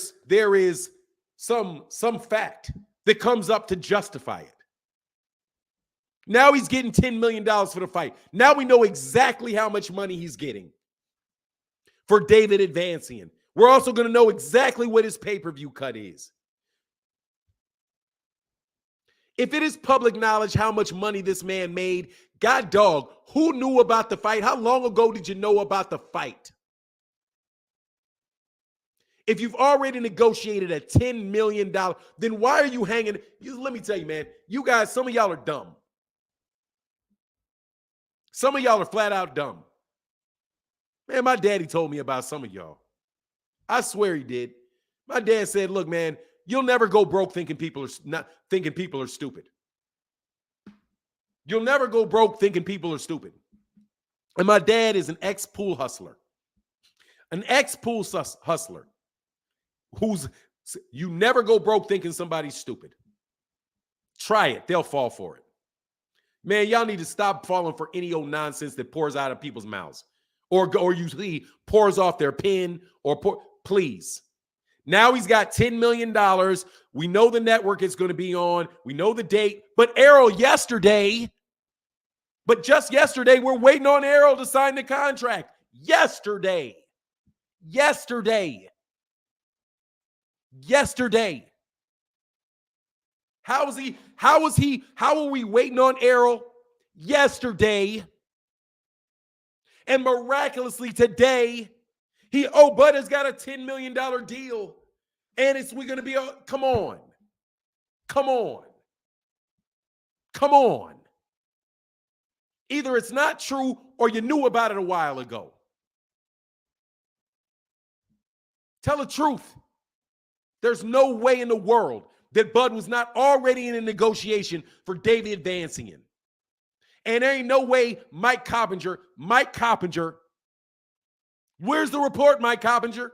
is some fact that comes up to justify it. Now he's getting $10 million for the fight. Now we know exactly how much money he's getting for David Advancian. We're also going to know exactly what his pay-per-view cut is. If it is public knowledge how much money this man made, God dog, who knew about the fight? How long ago did you know about the fight? If you've already negotiated a $10 million, then why are you hanging? Let me tell you, man, you guys, some of y'all are dumb. Some of y'all are flat out dumb. Man, my daddy told me about some of y'all. I swear he did. My dad said, look, man, you'll never go broke thinking people are stupid. You'll never go broke thinking people are stupid. And my dad is an ex-pool hustler. An ex-pool hustler. You never go broke thinking somebody's stupid. Try it. They'll fall for it. Man, y'all need to stop falling for any old nonsense that pours out of people's mouths. Or you see pours off their pen please. Now he's got $10 million. We know the network it's going to be on. We know the date. But Errol just yesterday, we're waiting on Errol to sign the contract. Yesterday. How are we waiting on Errol? Yesterday. And miraculously today, Bud has got a $10 million deal. And we're going to be, come on. Either it's not true or you knew about it a while ago. Tell the truth. There's no way in the world that Bud was not already in a negotiation for David Advancian. And there ain't no way Mike Coppinger, where's the report, Mike Coppinger?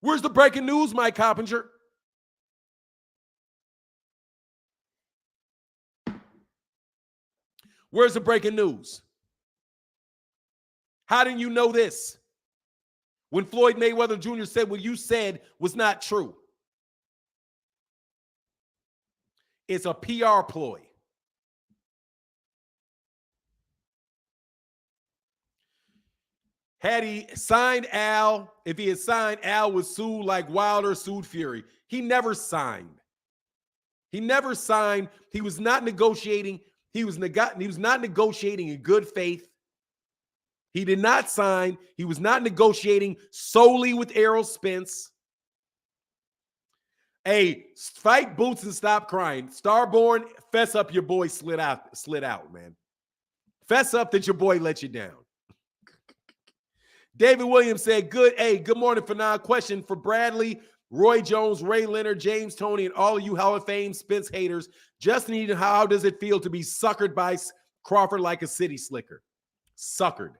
Where's the breaking news, Mike Coppinger? Where's the breaking news? How didn't you know this? when Floyd Mayweather Jr. said what you said was not true. It's a PR ploy. Had he signed Al, if he had signed, Al would sue like Wilder sued Fury. He never signed. He never signed. He was not negotiating. He was not negotiating in good faith. He did not sign. He was not negotiating solely with Errol Spence. Hey, fight boots and stop crying. Starborn, fess up your boy slid out, man. Fess up that your boy let you down. David Williams said, good morning, Fanon. Question for Bradley, Roy Jones, Ray Leonard, James Toney, and all of you Hall of Fame Spence haters. Just needed, how does it feel to be suckered by Crawford like a city slicker? Suckered.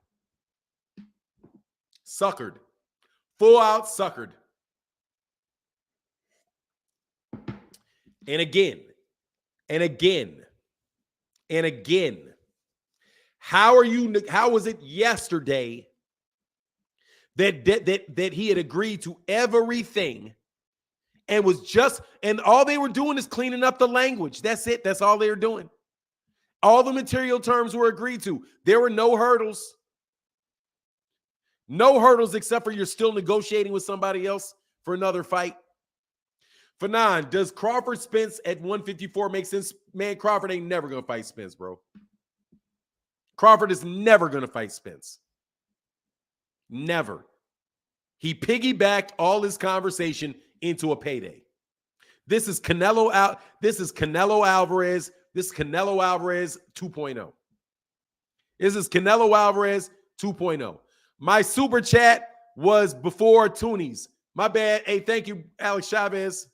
Suckered. Full out suckered. And again, and again, and again. How was it yesterday that he had agreed to everything and all they were doing is cleaning up the language? That's it. That's all they were doing. All the material terms were agreed to. There were no hurdles. No hurdles except for you're still negotiating with somebody else for another fight. Fanon, does Crawford Spence at 154 make sense? Man, Crawford ain't never going to fight Spence, bro. Crawford is never going to fight Spence. Never. He piggybacked all his conversation into a payday. This is Canelo Alvarez. This is Canelo Alvarez 2.0. This is Canelo Alvarez 2.0. My super chat was before Toonies. My bad. Hey, thank you, Alex Chavez.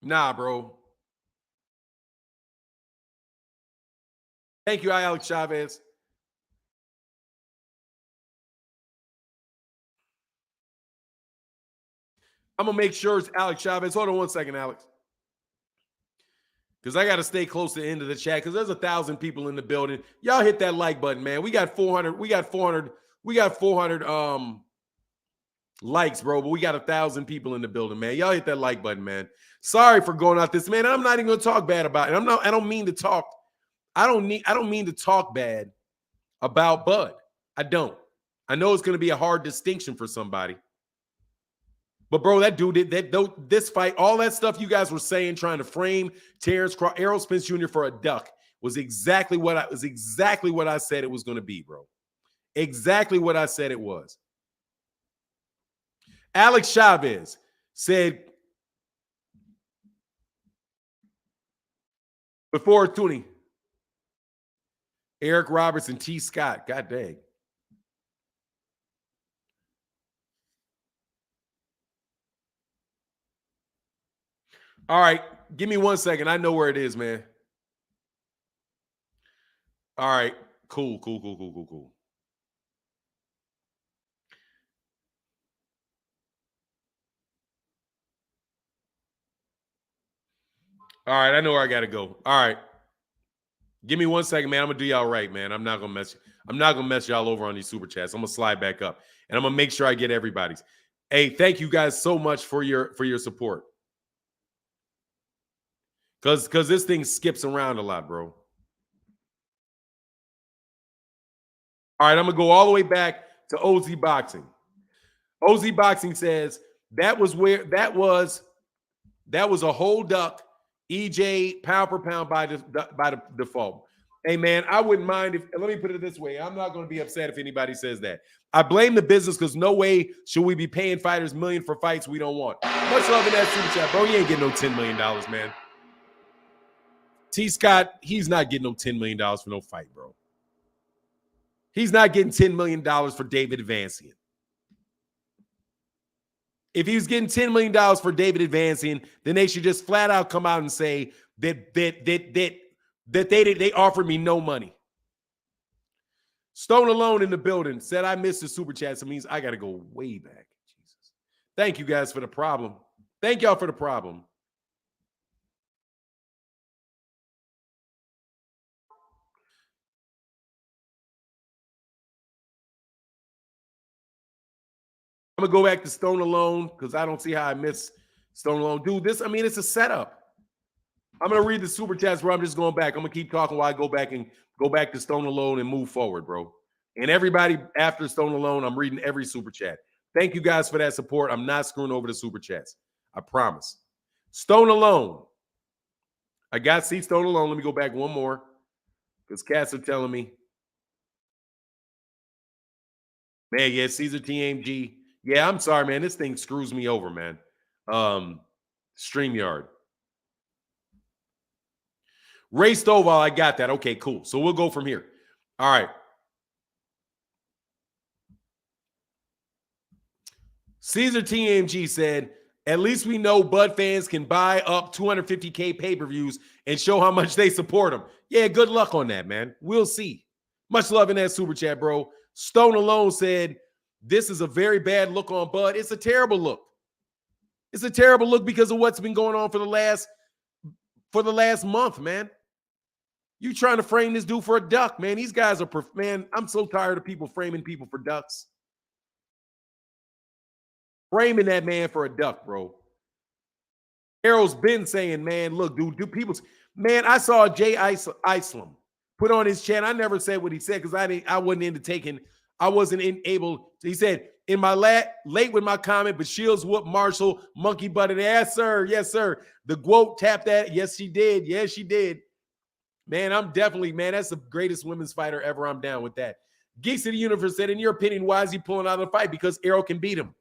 Nah, bro. Thank you, Alex Chavez. I'm going to make sure it's Alex Chavez. Hold on one second, Alex. Because I got to stay close to the end of the chat because there's 1,000 people in the building. Y'all hit that like button, man. We got 400 likes, bro, but we got 1,000 people in the building, man. Y'all hit that like button, man. Sorry for going out this, man. I'm not even going to talk bad about it. I don't mean to talk bad about Bud. I don't. I know it's going to be a hard distinction for somebody. But bro, that dude this fight, all that stuff you guys were saying, trying to frame Terence Errol Spence Jr. for a duck was exactly what I said it was going to be, bro. Exactly what I said it was. Alex Chavez said before Tooney, Eric Roberts and T. Scott. God dang. All right. Give me 1 second. I know where it is, man. All right. Cool. All right. I know where I got to go. All right. Give me 1 second, man. I'm going to do y'all right, man. I'm not going to mess y'all over on these super chats. I'm going to slide back up and I'm going to make sure I get everybody's. Hey, thank you guys so much for your support. Because this thing skips around a lot, bro. All right, I'm going to go all the way back to OZ Boxing. OZ Boxing says that was a whole duck, EJ pound per pound by the default. Hey, man, I wouldn't mind if, let me put it this way. I'm not going to be upset if anybody says that. I blame the business because no way should we be paying fighters $1 million for fights we don't want. Much love in that super chat, bro. You ain't getting no $10 million, man. T. Scott, he's not getting no $10 million for no fight, bro. He's not getting $10 million for David Advancian. If he was getting $10 million for David Advancian, then they should just flat out come out and say that they offered me no money. Stone Alone in the building said I missed the super chat. So it means I got to go way back. Jesus. Thank you guys for the problem. Thank y'all for the problem. I'm going to go back to Stone Alone because I don't see how I miss Stone Alone. Dude, this, I mean, it's a setup. I'm going to read the super chats, bro. I'm just going back. I'm going to keep talking while I go back to Stone Alone and move forward, bro. And everybody after Stone Alone, I'm reading every super chat. Thank you guys for that support. I'm not screwing over the super chats. I promise. Stone Alone. I got see Stone Alone. Let me go back one more because cats are telling me. Man, yeah, Caesar TMG. Yeah, I'm sorry, man. This thing screws me over, man. StreamYard. Ray Stovall, I got that. Okay, cool. So we'll go from here. All right. Caesar TMG said, at least we know Bud fans can buy up 250K pay-per-views and show how much they support them. Yeah, good luck on that, man. We'll see. Much love in that super chat, bro. Stone Alone said, this is a very bad look on Bud. It's a terrible look. It's a terrible look because of what's been going on for the last month, man. You trying to frame this dude for a duck, man. These guys are, man, I'm so tired of people framing people for ducks. Framing that man for a duck, bro. Errol's been saying, man, look, dude, do people's, man, I saw Jay Islam put on his chat. I never said what he said because I wasn't into taking, I wasn't able to, he said, in my late with my comment, but Shields whooped Marshall, monkey butted. Yes, sir. Yes, sir. The GWOAT tapped that. Yes, she did. Yes, she did. Man, I'm definitely, man, that's the greatest women's fighter ever. I'm down with that. Geeks of the Universe said, in your opinion, why is he pulling out of the fight? Because Errol can beat him.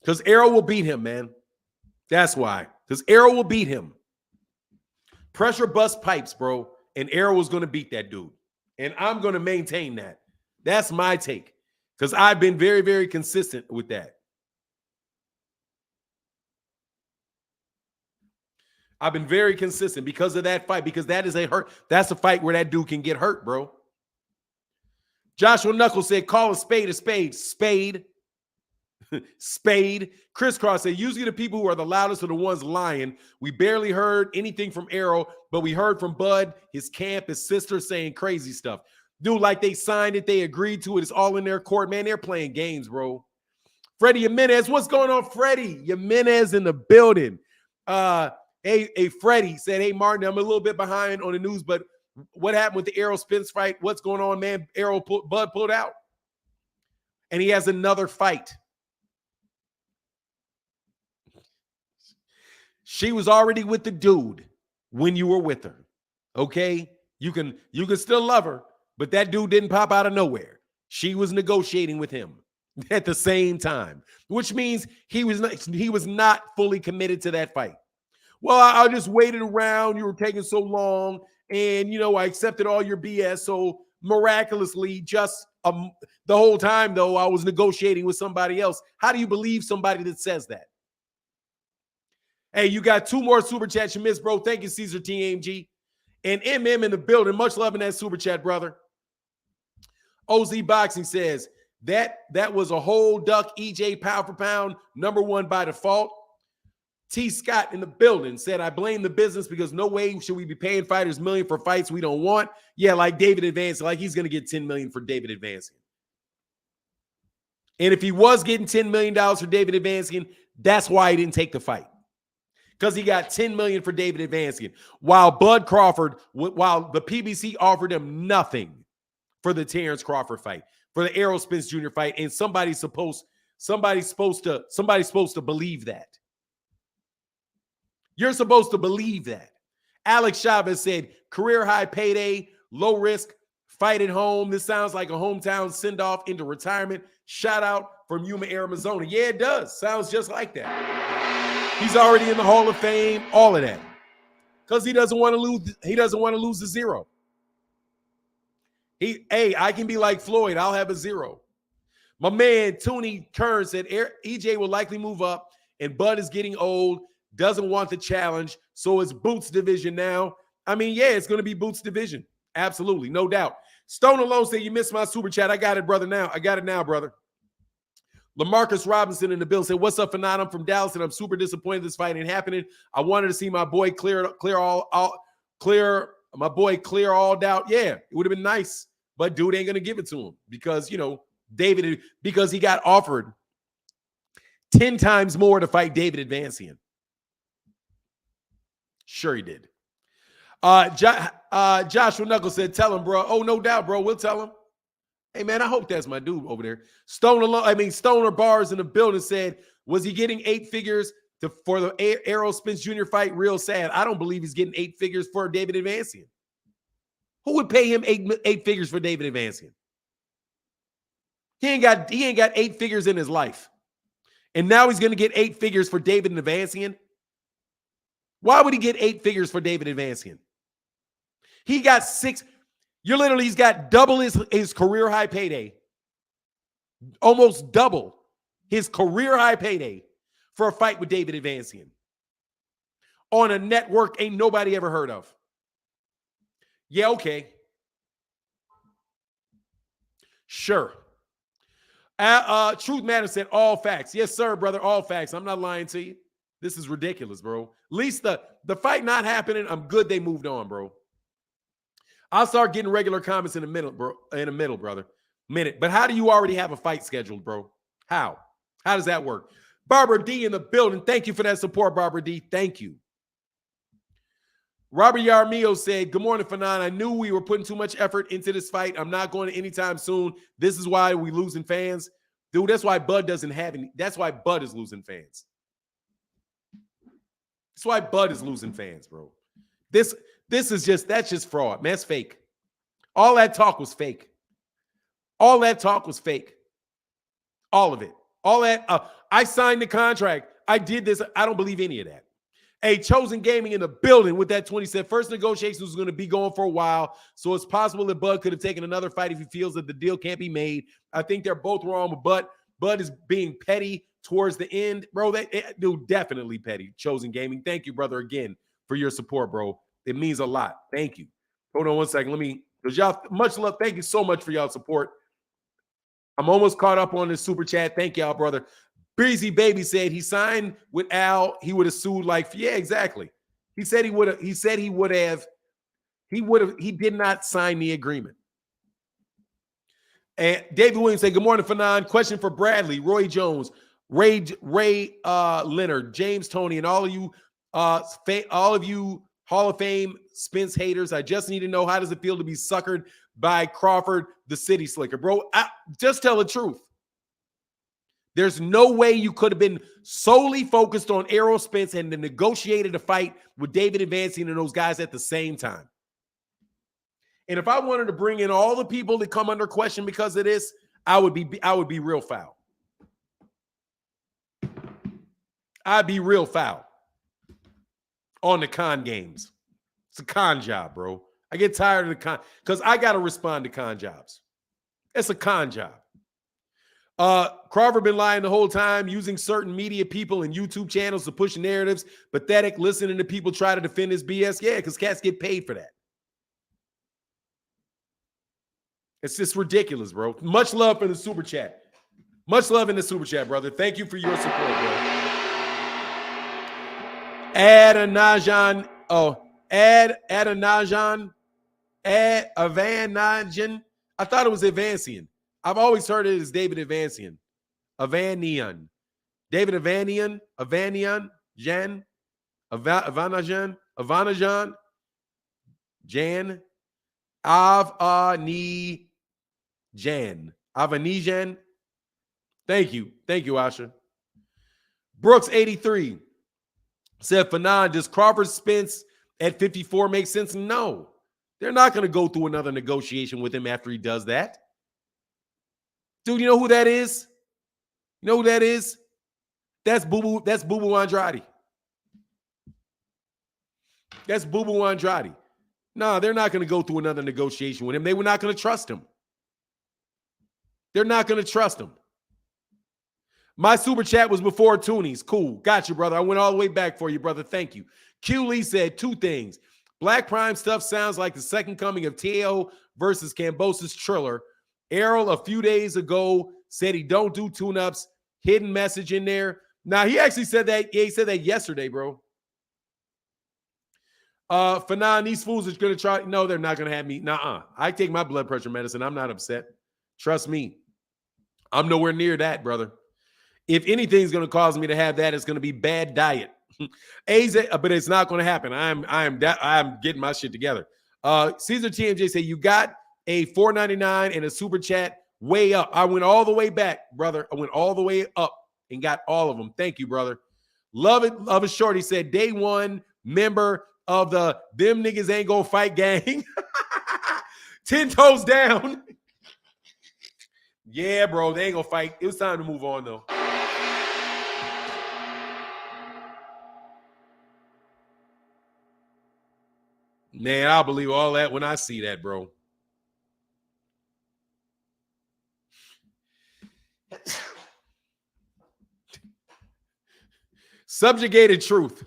Because Errol will beat him, man. That's why. Because Errol will beat him. Pressure bust pipes, bro. And Errol was going to beat that dude. And I'm going to maintain that. That's my take. Because I've been very, very consistent with that. I've been very consistent because of that fight. Because that is a hurt. That's a fight where that dude can get hurt, bro. Joshua Knuckles said, call a spade a spade. Spade. Spade. Chris Cross said, usually the people who are the loudest are the ones lying. We barely heard anything from Errol, but we heard from Bud, his camp, his sister saying crazy stuff. Dude, like they signed it, they agreed to it. It's all in their court. Man, they're playing games, bro. Freddie Jimenez, what's going on, Freddie? Jimenez in the building. Hey, Freddie said, hey, Martin, I'm a little bit behind on the news, but what happened with the Errol Spence fight? What's going on, man? Bud pulled out. And he has another fight. She was already with the dude when you were with her. Okay? You can still love her, but that dude didn't pop out of nowhere. She was negotiating with him at the same time, which means he was not fully committed to that fight. Well, I just waited around. You were taking so long, and I accepted all your BS. So miraculously, just the whole time though, I was negotiating with somebody else. How do you believe somebody that says that? Hey, you got 2 more super chats you missed, bro. Thank you, Caesar TMG. And MM in the building. Much love in that super chat, brother. OZ Boxing says, that was a whole duck, EJ pound for pound, #1 by default. T. Scott in the building said, I blame the business because no way should we be paying fighters $1 million for fights we don't want. Yeah, like David advancing, like he's going to get $10 million for David advancing. And if he was getting $10 million for David advancing, that's why he didn't take the fight. Because he got $10 million for David advancing. While Bud Crawford, while the PBC offered him nothing for the Terence Crawford fight, for the Errol Spence Jr. fight, and somebody's supposed to believe that. You're supposed to believe that. Alex Chavez said, career high payday, low risk, fight at home. This sounds like a hometown send-off into retirement. Shout out from Yuma, Arizona. Yeah, it does. Sounds just like that. He's already in the Hall of Fame, all of that. Because he doesn't want to lose. He doesn't want to lose the 0. I can be like Floyd. I'll have a 0. My man, Tooney Kern said, EJ will likely move up, and Bud is getting old, doesn't want the challenge, so it's Boots division now. I mean, yeah, it's going to be Boots division. Absolutely, no doubt. Stone Alone said, you missed my super chat. I got it, brother, now. I got it now, brother. LaMarcus Robinson in the bill said, what's up, Fanon? I'm from Dallas, and I'm super disappointed this fight ain't happening. I wanted to see my boy clear all doubt. Yeah, it would have been nice, but dude ain't going to give it to him because, David, because he got offered 10 times more to fight David Advancian. Sure he did. Joshua Knuckles said, tell him, bro. Oh, no doubt, bro. We'll tell him. Hey, man, I hope that's my dude over there. Stoner Bars in the building said, was he getting 8 figures for the Errol Spence Jr. fight? Real sad. I don't believe he's getting 8 figures for David Advancian. Who would pay him eight figures for David Advancian? He ain't got 8 figures in his life. And now he's going to get 8 figures for David Advancian. Why would he get 8 figures for David Advancian? He got 6. He's got double his career high payday. Almost double his career high payday for a fight with David Advancian. On a network ain't nobody ever heard of. Yeah, okay. Sure. Truth Matters said all facts. Yes, sir, brother, all facts. I'm not lying to you. This is ridiculous, bro. At least the fight not happening, I'm good they moved on, bro. I'll start getting regular comments in a minute, bro. Brother. But how do you already have a fight scheduled, bro? How? How does that work? Barbara D in the building. Thank you for that support, Barbara D. Thank you. Robert Yarmio said, good morning, Fanon. I knew we were putting too much effort into this fight. I'm not going to anytime soon. This is why we losing fans. Dude, that's why Bud doesn't have any. That's why Bud is losing fans. That's why Bud is losing fans, bro. That's just fraud, man. It's fake. All that talk was fake. All that talk was fake. All of it. All that. I signed the contract. I did this. I don't believe any of that. A Chosen Gaming in the building with that 20 said first negotiations was going to be going for a while, so it's possible that Bud could have taken another fight if he feels that the deal can't be made. I think they're both wrong, but Bud is being petty towards the end, bro. Dude, definitely petty. Chosen Gaming, thank you, brother, again for your support, bro. It means a lot. Thank you. Hold on one second. Because y'all, much love. Thank you so much for y'all support. I'm almost caught up on this super chat. Thank y'all, brother. Breezy Baby said he signed with Al. He would have sued yeah, exactly. He said he would have. He said he would have. He did not sign the agreement. And David Williams said, good morning, Fanon. Question for Bradley, Roy Jones, Ray Leonard, James Tony, and all of you Hall of Fame Spence haters. I just need to know, how does it feel to be suckered by Crawford, the city slicker? Bro, just tell the truth. There's no way you could have been solely focused on Errol Spence and then negotiated a fight with David Advancian and those guys at the same time. And if I wanted to bring in all the people that come under question because of this, I would be real foul. I'd be real foul on the con games. It's a con job, bro. I get tired of the con because I got to respond to con jobs. It's a con job. Crawford been lying the whole time, using certain media people and YouTube channels to push narratives. Pathetic, listening to people try to defend his BS. Yeah, because cats get paid for that. It's just ridiculous, bro. Much love for the super chat. Much love in the super chat, brother. Thank you for your support, bro. Adanajan. Avanajan. I thought it was Advancian. I've always heard it as David Advancian. Avanian. David Avanian. Avanian. Jan. Avanajan. Avanajan. Jan. Avanijan. Avanijan. Thank you. Thank you, Asha. Brooks 83 said, Fanon, does Crawford Spence at 54 make sense? No. They're not going to go through another negotiation with him after he does that. Dude, you know who that is? You know who that is? That's Boo-Boo. That's Boo-Boo Andrade. That's Boo-Boo Andrade. No, they're not going to go through another negotiation with him. They were not going to trust him. They're not going to trust him. My super chat was before Toonies. Cool. Got you, brother. I went all the way back for you, brother. Thank you. Q Lee said 2 things. Black Prime stuff sounds like the second coming of Teo versus Cambosis Triller. Errol a few days ago said he don't do tune-ups. Hidden message in there. Now, he actually said that. Yeah, he said that yesterday, bro. Fanon, these fools are going to try. No, they're not going to have me. Nuh-uh. I take my blood pressure medicine. I'm not upset. Trust me. I'm nowhere near that, brother. If anything's going to cause me to have that, it's going to be bad diet. But it's not going to happen. I'm getting my shit together. Caesar TMJ say you got a $4.99 and a super chat way up. I went all the way back, brother. I went all the way up and got all of them. Thank you, brother. Love it. Love it. Shorty said day one member of the them niggas ain't gonna fight gang. 10 toes down. Yeah, bro. They ain't gonna fight. It was time to move on though. Man, I'll believe all that when I see that, bro. Subjugated truth.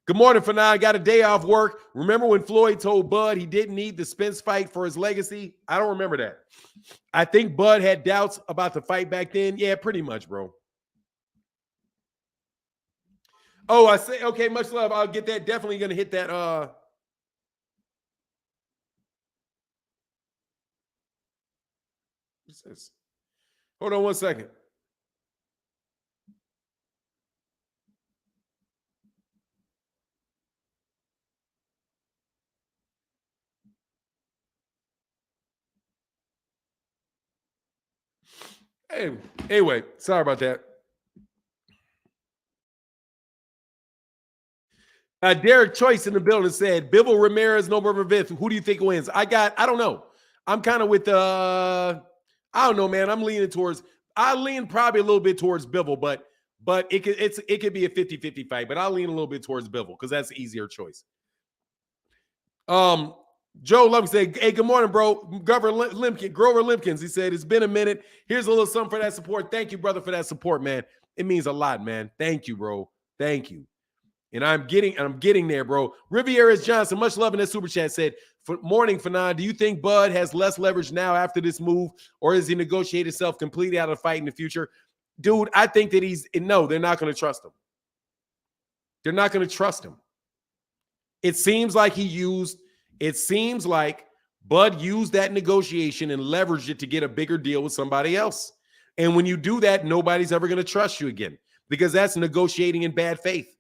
Good morning, Fanon. Got a day off work. Remember when Floyd told Bud he didn't need the Spence fight for his legacy? I don't remember that. I think Bud had doubts about the fight back then. Yeah, pretty much, bro. Oh, I say, okay, much love. I'll get that. Definitely going to hit that. What's this? Hold on one second. Hey, anyway, sorry about that. Derek Choice in the building said, Bivol Ramirez, no River Vith. Who do you think wins? I don't know. I'm kind of with I don't know, man. I lean probably a little bit towards Bivol, but it could be a 50-50 fight, but I'll lean a little bit towards Bivol because that's the easier choice. Joe Love said, hey, good morning, bro. Grover Limpkins. He said, it's been a minute. Here's a little something for that support. Thank you, brother, for that support, man. It means a lot, man. Thank you, bro. Thank you. And I'm getting there, bro. Rivieras Johnson, much love in that super chat, said, morning, Fanon, do you think Bud has less leverage now after this move, or is he negotiate himself completely out of the fight in the future? Dude, I think that they're not going to trust him. They're not going to trust him. It seems like Bud used that negotiation and leveraged it to get a bigger deal with somebody else. And when you do that, nobody's ever going to trust you again because that's negotiating in bad faith.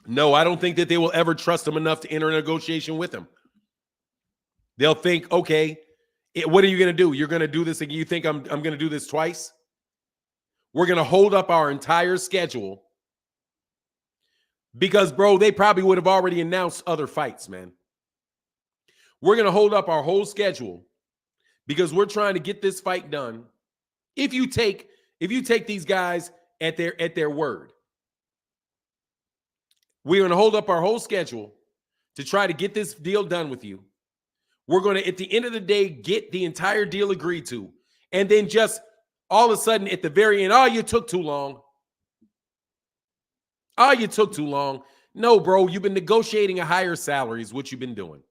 No, I don't think that they will ever trust him enough to enter a negotiation with him. They'll think, okay, what are you going to do? You're going to do this again? You think I'm going to do this twice? We're going to hold up our entire schedule because, bro, they probably would have already announced other fights, man. We're going to hold up our whole schedule because we're trying to get this fight done. If you take these guys at their word, we're going to hold up our whole schedule to try to get this deal done with you. We're going to, at the end of the day, get the entire deal agreed to. And then just all of a sudden at the very end, you took too long. You took too long. No, bro, you've been negotiating a higher salary is what you've been doing.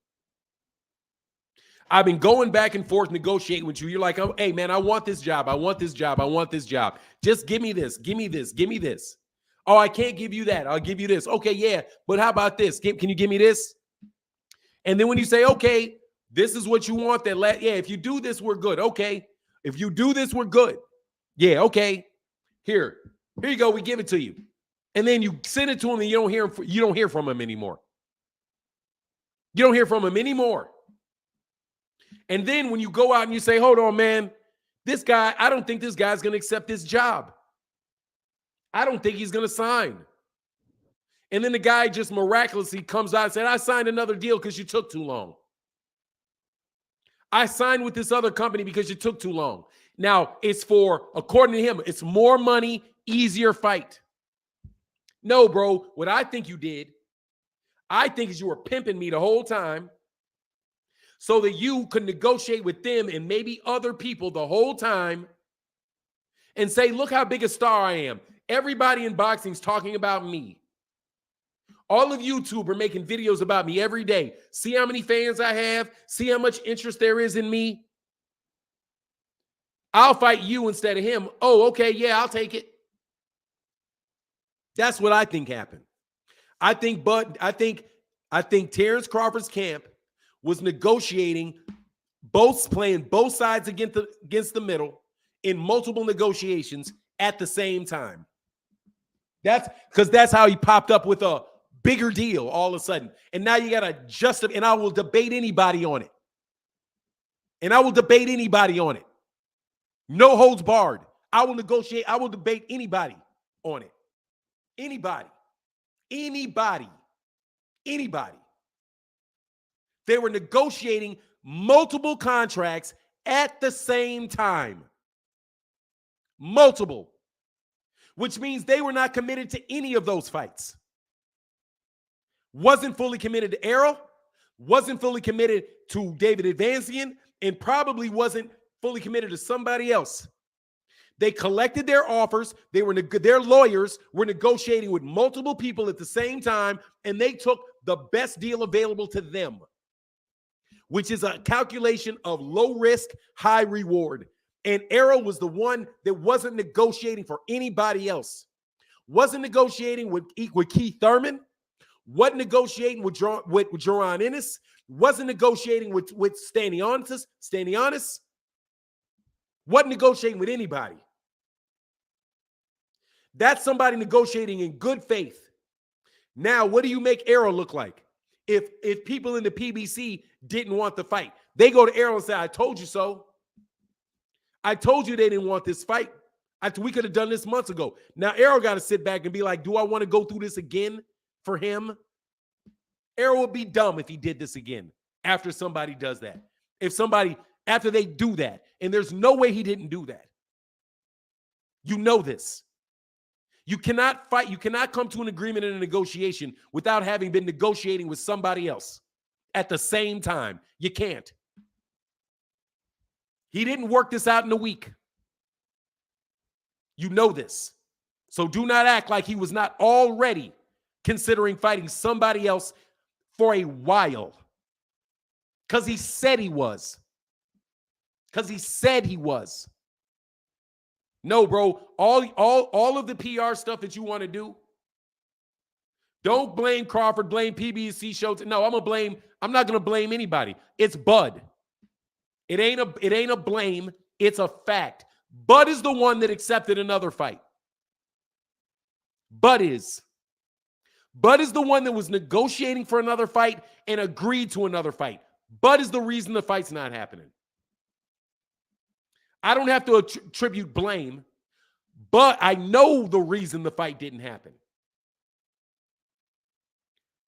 I've been going back and forth negotiating with you. You're like, oh, hey, man, I want this job. I want this job. I want this job. Just give me this. Give me this. Give me this. Oh, I can't give you that. I'll give you this. Okay, yeah, but how about this? Can you give me this? And then when you say, okay, this is what you want, if you do this, we're good. Okay. If you do this, we're good. Yeah, okay. Here you go. We give it to you. And then you send it to him and you don't hear from him anymore. You don't hear from him anymore. And then when you go out and you say, hold on, man, this guy, I don't think this guy's going to accept this job. I don't think he's going to sign. And then the guy just miraculously comes out and said, I signed another deal because you took too long. I signed with this other company because you took too long. Now, it's according to him, it's more money, easier fight. No, bro, what I think you did, I think is you were pimping me the whole time so that you could negotiate with them and maybe other people the whole time and say, look how big a star I am. Everybody in boxing is talking about me. All of YouTube are making videos about me every day. See how many fans I have? See how much interest there is in me? I'll fight you instead of him. Oh, okay, yeah, I'll take it. That's what I think happened. I think Terence Crawford's camp was negotiating playing both sides against the middle in multiple negotiations at the same time. That's how he popped up with a bigger deal all of a sudden. And now you got to justify, and I will debate anybody on it. No holds barred. I will negotiate. I will debate anybody on it. Anybody. They were negotiating multiple contracts at the same time. Multiple. Which means they were not committed to any of those fights. Wasn't fully committed to Errol, wasn't fully committed to David Advanzian, and probably wasn't fully committed to somebody else. They collected their offers. Their lawyers were negotiating with multiple people at the same time, and they took the best deal available to them, which is a calculation of low risk, high reward. And Errol was the one that wasn't negotiating for anybody else. Wasn't negotiating with Keith Thurman. Wasn't negotiating with Jaron Ennis. Wasn't negotiating with Stanionis. Wasn't negotiating with anybody. That's somebody negotiating in good faith. Now, what do you make Errol look like? If people in the PBC didn't want the fight, they go to Errol and say, I told you so. I told you they didn't want this fight. We could have done this months ago. Now, Errol got to sit back and be like, do I want to go through this again for him? Errol would be dumb if he did this again after somebody does that. After they do that, and there's no way he didn't do that. You know this. You cannot fight. You cannot come to an agreement in a negotiation without having been negotiating with somebody else at the same time. You can't. He didn't work this out in a week. You know this. So do not act like he was not already considering fighting somebody else for a while. Because he said he was. No, bro. All of the PR stuff that you want to do, don't blame Crawford, blame PBC shows. No, I'm not gonna blame anybody. It's Bud. It ain't a blame, it's a fact. Bud is the one that accepted another fight. Bud is the one that was negotiating for another fight and agreed to another fight. Bud is the reason the fight's not happening. I don't have to attribute blame, but I know the reason the fight didn't happen.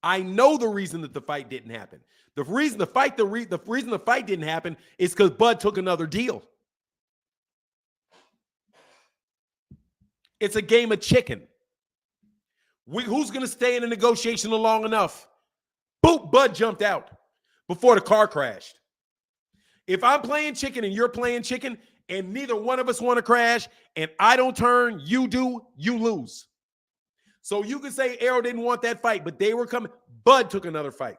I know the reason that the fight didn't happen. The reason the fight didn't happen is because Bud took another deal. It's a game of chicken. Who's going to stay in the negotiation long enough? Boop, Bud jumped out before the car crashed. If I'm playing chicken and you're playing chicken and neither one of us want to crash and I don't turn, you do, you lose. So you can say Errol didn't want that fight, but they were coming. Bud took another fight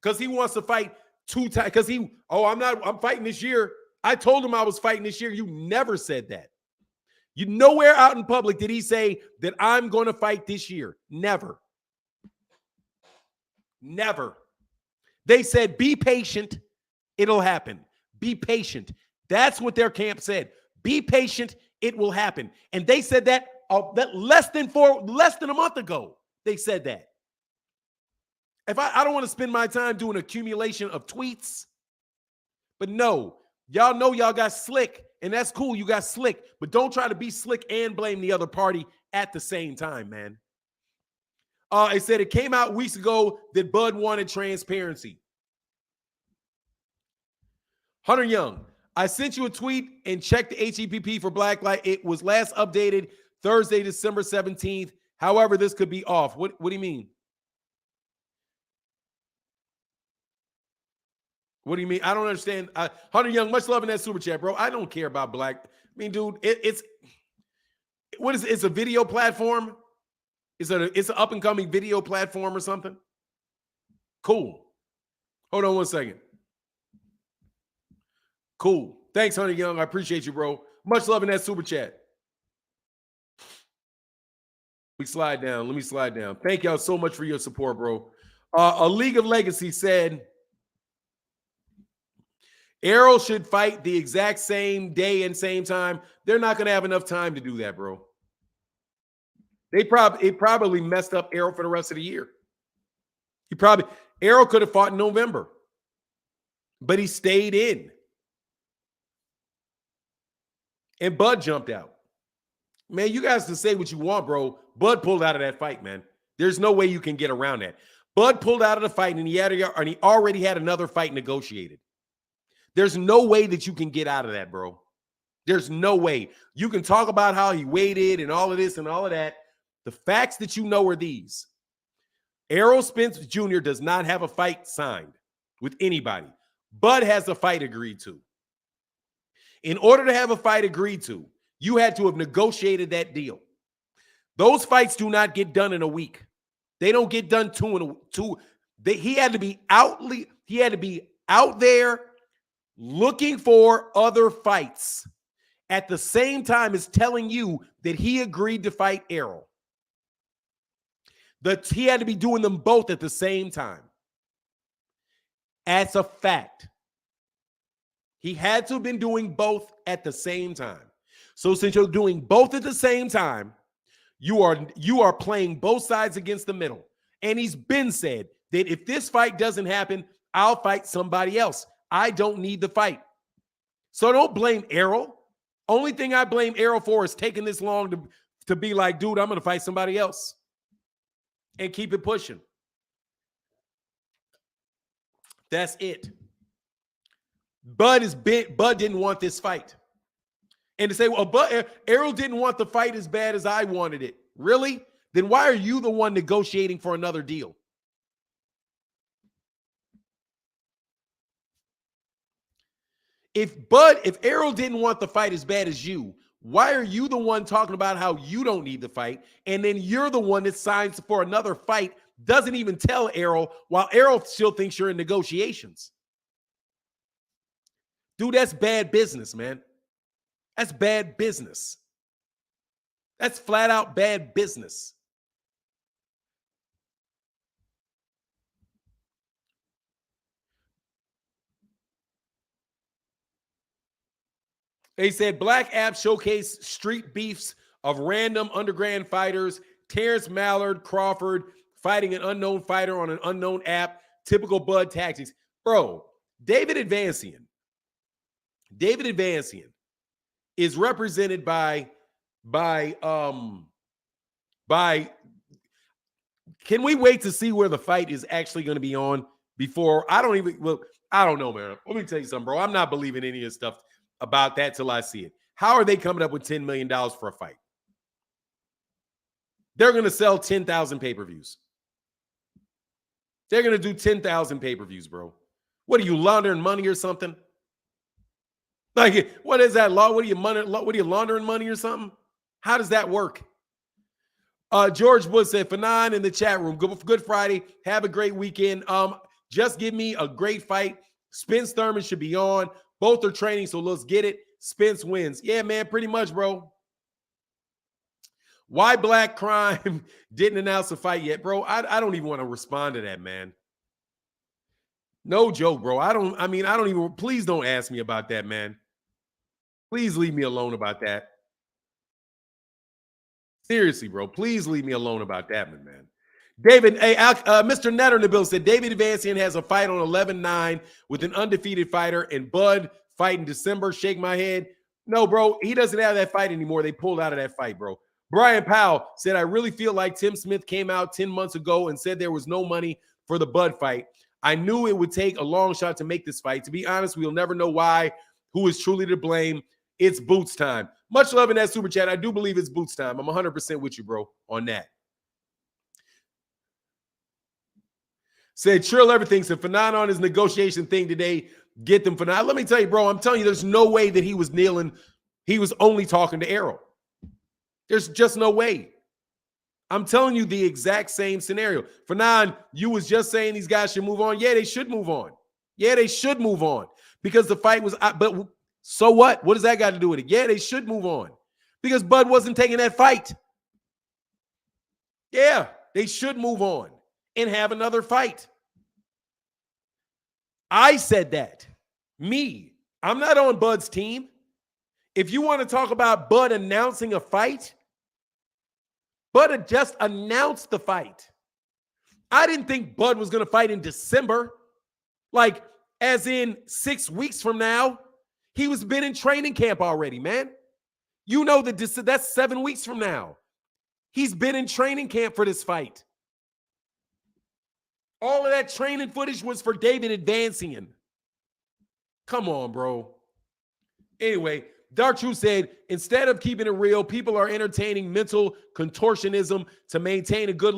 because he wants to fight 2 times. Because I'm fighting this year. I told him I was fighting this year. You never said that. You nowhere out in public did he say that I'm going to fight this year. Never. Never. They said, be patient. It'll happen. Be patient. That's what their camp said. Be patient. It will happen. And they said that less than a month ago. They said that. If I don't want to spend my time doing accumulation of tweets, but no, y'all know y'all got slick, and that's cool. You got slick, but don't try to be slick and blame the other party at the same time, man. It said it came out weeks ago that Bud wanted transparency. Hunter Young, I sent you a tweet and checked the HEPP for Blacklight. It was last updated Thursday, December 17th. However, this could be off. What do you mean? What do you mean? I don't understand. Hunter Young, much love in that super chat, bro. I don't care about black. I mean, dude, it's a video platform? It's an up and coming video platform or something? Cool. Hold on one second. Cool. Thanks, Hunter Young. I appreciate you, bro. Much love in that super chat. me slide down. Let me slide down. Thank y'all so much for your support, bro. A League of Legacy said Errol should fight the exact same day and same time. They're not going to have enough time to do that, bro. It probably messed up Errol for the rest of the year. Errol could have fought in November, but he stayed in. And Bud jumped out. Man, you guys can say what you want, bro. Bud pulled out of that fight, man. There's no way you can get around that. Bud pulled out of the fight, and he already had another fight negotiated. There's no way that you can get out of that, bro. There's no way. You can talk about how he waited and all of this and all of that. The facts that you know are these. Errol Spence Jr. does not have a fight signed with anybody. Bud has a fight agreed to. In order to have a fight agreed to, you had to have negotiated that deal. Those fights do not get done in a week. They don't get done two. He had to be out there looking for other fights at the same time as telling you that he agreed to fight Errol. He had to be doing them both at the same time. As a fact. He had to have been doing both at the same time. So since you're doing both at the same time, you are playing both sides against the middle. And he's been said that if this fight doesn't happen, I'll fight somebody else. I don't need the fight. So don't blame Errol. Only thing I blame Errol for is taking this long to be like, dude, I'm going to fight somebody else. And keep it pushing. That's it. Bud didn't want this fight. And to say, well, Errol didn't want the fight as bad as I wanted it. Really? Then why are you the one negotiating for another deal? If Errol didn't want the fight as bad as you, why are you the one talking about how you don't need the fight? And then you're the one that signs for another fight, doesn't even tell Errol, while Errol still thinks you're in negotiations. Dude, that's bad business, man. That's bad business. That's flat out bad business. They said black apps showcase street beefs of random underground fighters. Terence Mallard, Crawford fighting an unknown fighter on an unknown app. Typical Bud tactics. Bro, David Advancian is represented by can we wait to see where the fight is actually going to be on before? I don't know, man. Let me tell you something, bro. I'm not believing any of this stuff about that till I see it. How are they coming up with $10 million for a fight? They're going to sell 10,000 pay-per-views. They're going to do 10,000 pay-per-views, bro. What are you, laundering money or something? Like, what is that law? What are you laundering money or something? How does that work? George Wood said, Fanon in the chat room, good Friday. Have a great weekend. Just give me a great fight. Spence Thurman should be on. Both are training, so let's get it. Spence wins. Yeah, man, pretty much, bro. Why Black Crime didn't announce a fight yet, bro? I don't even want to respond to that, man. No joke, bro. Please don't ask me about that, man. Please leave me alone about that. Seriously, bro. Please leave me alone about that, man. David, Mr. Netter in the bill said David Advancian has a fight on 11-9 with an undefeated fighter, and Bud fight in December. Shake my head. No, bro. He doesn't have that fight anymore. They pulled out of that fight, bro. Brian Powell said, I really feel like Tim Smith came out 10 months ago and said there was no money for the Bud fight. I knew it would take a long shot to make this fight. To be honest, we'll never know who is truly to blame. It's Boots time. Much love in that super chat. I do believe it's Boots time. I'm 100% with you, bro, on that. Said Trill everything. Said Fanon on his negotiation thing today. Get them Fanon. Let me tell you, bro, I'm telling you, there's no way that he was kneeling. He was only talking to Errol. There's just no way. I'm telling you the exact same scenario. Fanon, you was just saying these guys should move on. Yeah, they should move on. Yeah, they should move on because the fight was, but so what? What does that got to do with it? Yeah, they should move on because Bud wasn't taking that fight. Yeah, they should move on and have another fight. I said that. Me. I'm not on Bud's team. If you want to talk about Bud announcing a fight, Bud had just announced the fight. I didn't think Bud was going to fight in December. Like, as in 6 weeks from now. He was been in training camp already, man. You know that that's 7 weeks from now. He's been in training camp for this fight. All of that training footage was for David advancing. Come on, bro. Anyway, Dark Truth said, instead of keeping it real, people are entertaining mental contortionism to maintain a good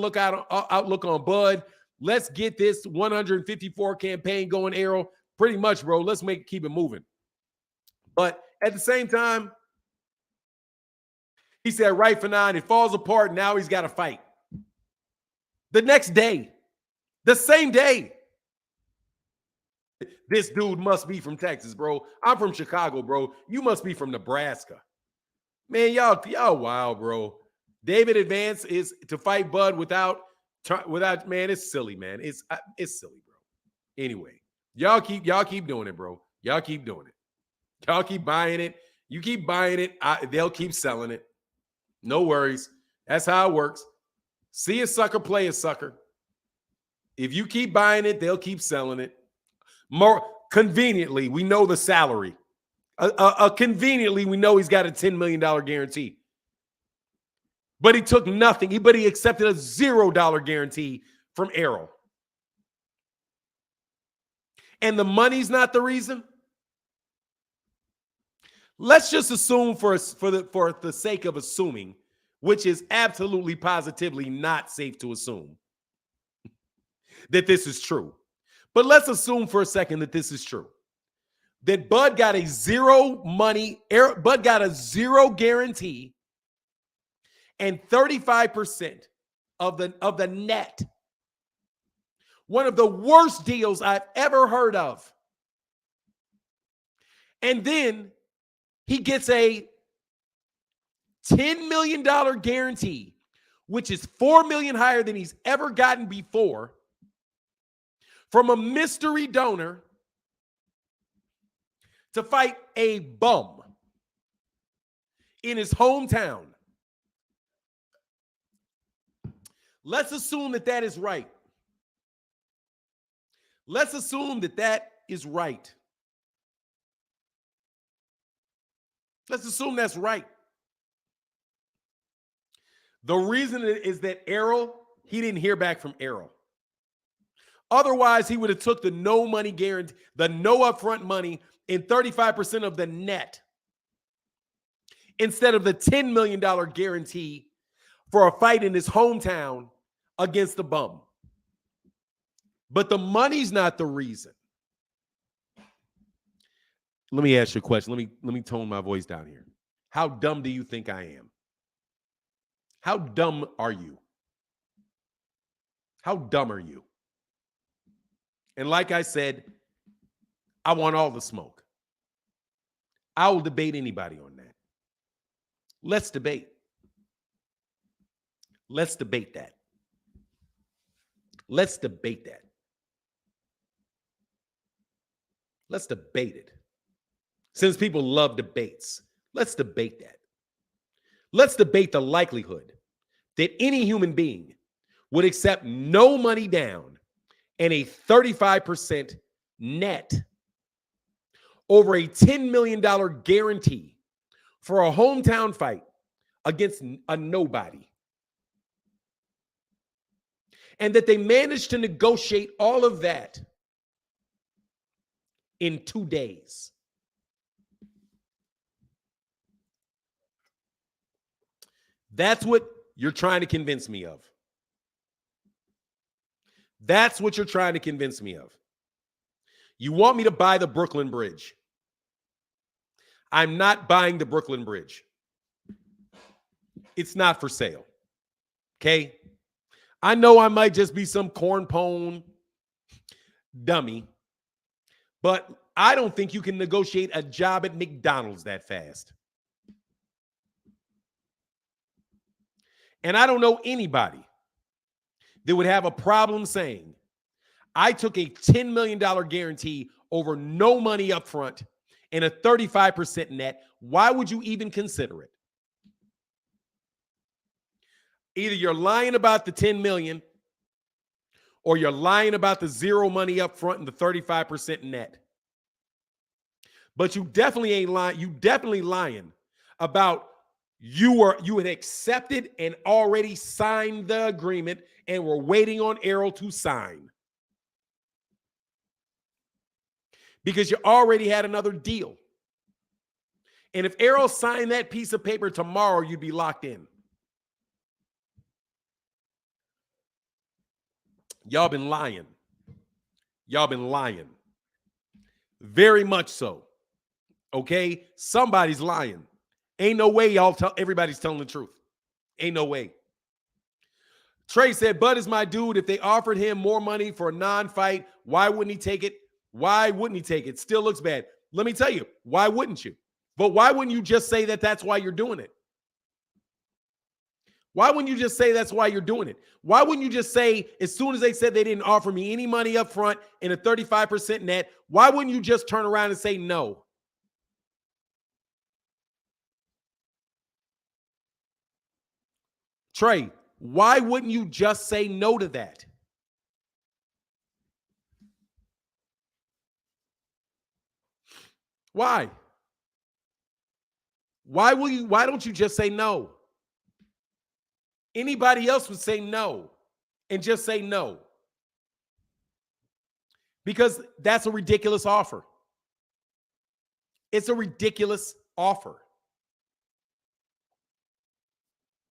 outlook on Bud. Let's get this 154 campaign going, Errol. Pretty much, bro. Let's keep it moving. But at the same time, he said, right for 9, it falls apart. Now he's got to fight. The next day, the same day. This dude must be from Texas, bro. I'm from Chicago, bro. You must be from Nebraska. Man, y'all wild, bro. David Advance is to fight Bud without, man, it's silly, man. It's silly, bro. Anyway, y'all keep doing it, bro. Y'all keep doing it. Y'all keep buying it. You keep buying it. They'll keep selling it. No worries. That's how it works. See a sucker, play a sucker. If you keep buying it, they'll keep selling it. More conveniently, we know the salary. Conveniently, we know he's got a $10 million guarantee. But he took nothing. But he accepted a $0 guarantee from Errol. And the money's not the reason. Let's just assume for the sake of assuming, which is absolutely positively not safe to assume, that this is true. But let's assume for a second that this is true. That Bud got a Bud got a $0 guarantee and 35% of the net. One of the worst deals I've ever heard of. And then he gets a $10 million guarantee, which is $4 million higher than he's ever gotten before, from a mystery donor to fight a bum in his hometown. Let's assume that that is right. Let's assume that that is right. Let's assume that's right. The reason is that Errol, he didn't hear back from Errol. Otherwise, he would have took the no money guarantee, the no upfront money, and 35% of the net instead of the $10 million guarantee for a fight in his hometown against the bum. But the money's not the reason. Let me ask you a question. Let me tone my voice down here. How dumb do you think I am? How dumb are you? How dumb are you? And like I said, I want all the smoke. I will debate anybody on that. Let's debate. Let's debate that. Let's debate that. Let's debate it. Since people love debates, let's debate that. Let's debate the likelihood that any human being would accept no money down and a 35% net over a $10 million guarantee for a hometown fight against a nobody. And that they managed to negotiate all of that in 2 days. That's what you're trying to convince me of. That's what you're trying to convince me of. You want me to buy the Brooklyn Bridge. I'm not buying the Brooklyn Bridge. It's not for sale. Okay? I know I might just be some cornpone dummy, but I don't think you can negotiate a job at McDonald's that fast. And I don't know anybody that would have a problem saying, I took a $10 million guarantee over no money up front and a 35% net. Why would you even consider it? Either you're lying about the 10 million or you're lying about the zero money up front and the 35% net. But you definitely ain't lying. You definitely lying about you had accepted and already signed the agreement and were waiting on Errol to sign. Because you already had another deal. And if Errol signed that piece of paper tomorrow, you'd be locked in. Y'all been lying. Y'all been lying. Very much so. Okay? Somebody's lying. Ain't no way everybody's telling the truth. Ain't no way. Trey said, Bud is my dude. If they offered him more money for a non-fight, why wouldn't he take it? Why wouldn't he take it? Still looks bad. Let me tell you, why wouldn't you? But why wouldn't you just say that that's why you're doing it? Why wouldn't you just say that's why you're doing it? Why wouldn't you just say, as soon as they said they didn't offer me any money up front and a 35% net, why wouldn't you just turn around and say no? Trey, why wouldn't you just say no to that? Why? Why don't you just say no? Anybody else would say no and just say no. Because that's a ridiculous offer. It's a ridiculous offer.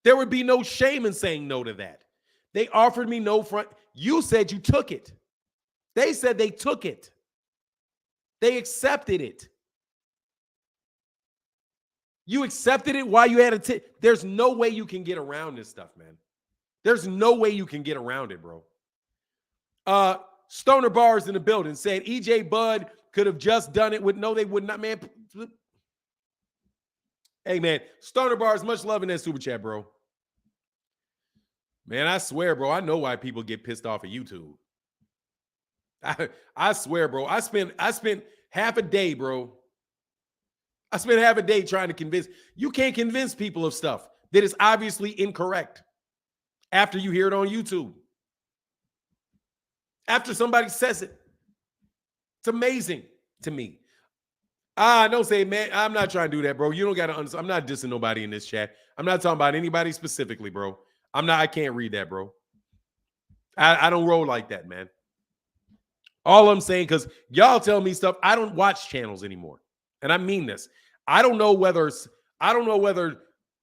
There would be no shame in saying no to that. They offered me no front. You said you took it. They said they took it. They accepted it. You accepted it while you had a tip. There's no way you can get around this stuff, man. There's no way you can get around it, bro. Stoner Bars in the building said EJ Bud could have just done it with no, they would not, man. Hey, man, Stoner Bars, much love in that super chat, bro. Man, I swear, bro, I know why people get pissed off at YouTube. I swear, bro. I spent half a day, bro. I spent half a day trying to convince. You can't convince people of stuff that is obviously incorrect after you hear it on YouTube. After somebody says it. It's amazing to me. Don't say, man, I'm not trying to do that, bro. You don't got to understand. I'm not dissing nobody in this chat. I'm not talking about anybody specifically, bro. I can't read that, bro. I don't roll like that, man. All I'm saying, because y'all tell me stuff, I don't watch channels anymore. And I mean this. I don't know whether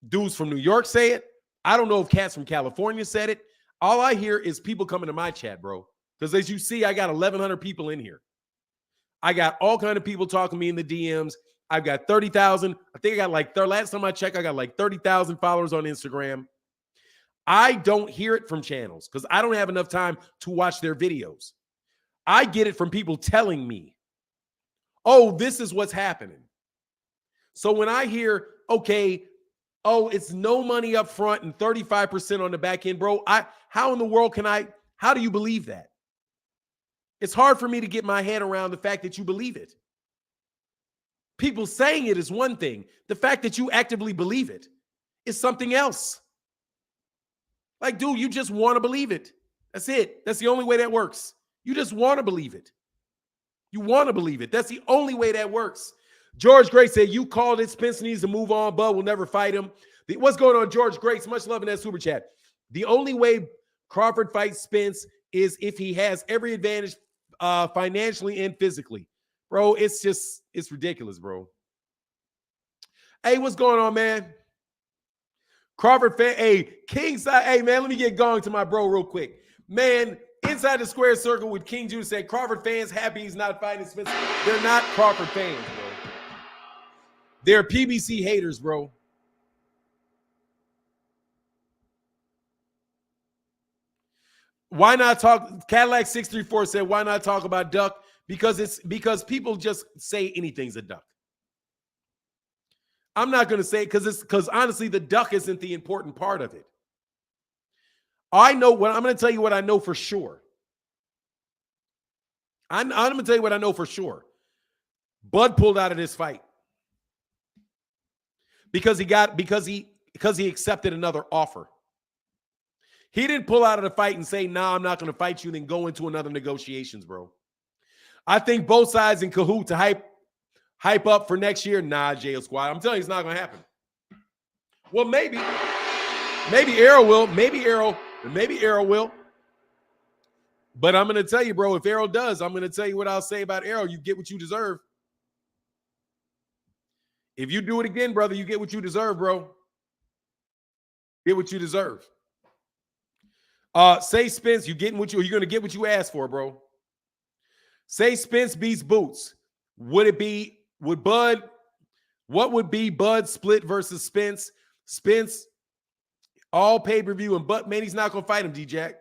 dudes from New York say it. I don't know if cats from California said it. All I hear is people coming to my chat, bro. Because as you see, I got 1,100 people in here. I got all kind of people talking to me in the DMs. I've got 30,000. I think I got like, last time I checked, I got like 30,000 followers on Instagram. I don't hear it from channels because I don't have enough time to watch their videos. I get it from people telling me, oh, this is what's happening. So when I hear, okay, oh, it's no money up front and 35% on the back end, bro, how in the world how do you believe that? It's hard for me to get my head around the fact that you believe it. People saying it is one thing. The fact that you actively believe it is something else. Like, dude, you just want to believe it. That's it. That's the only way that works. You just want to believe it. You want to believe it. That's the only way that works. George Gray said, you called it. Spence needs to move on. Bud will never fight him. What's going on, George Grace? Much love in that super chat. The only way Crawford fights Spence is if he has every advantage financially and physically. Bro, it's ridiculous, bro. Hey, what's going on, man? Crawford fan, hey, Kingside, hey, man, let me get going to my bro real quick. Man, inside the square circle with King Jude said, Crawford fans happy he's not fighting Spence. They're not Crawford fans, bro. They're PBC haters, bro. Why not talk? Cadillac 634 said, why not talk about Duck? Because people just say anything's a duck. I'm not going to say it because honestly, the duck isn't the important part of it. I know what I'm going to tell you what I know for sure. I'm going to tell you what I know for sure. Bud pulled out of this fight because he accepted another offer. He didn't pull out of the fight and say, "Nah, I'm not going to fight you," then go into another negotiations, bro. I think both sides in cahoot to hype up for next year. Nah, jail squad. I'm telling you, it's not going to happen. Well, maybe Errol will. Maybe Errol will. But I'm going to tell you, bro, if Errol does, I'm going to tell you what I'll say about Errol. You get what you deserve. If you do it again, brother, you get what you deserve, bro. Get what you deserve. Say Spence, you're going to get what you asked for, bro. Say Spence beats Boots. What would be Bud split versus Spence? Spence, all pay-per-view, and Bud, man, he's not going to fight him, D-Jack.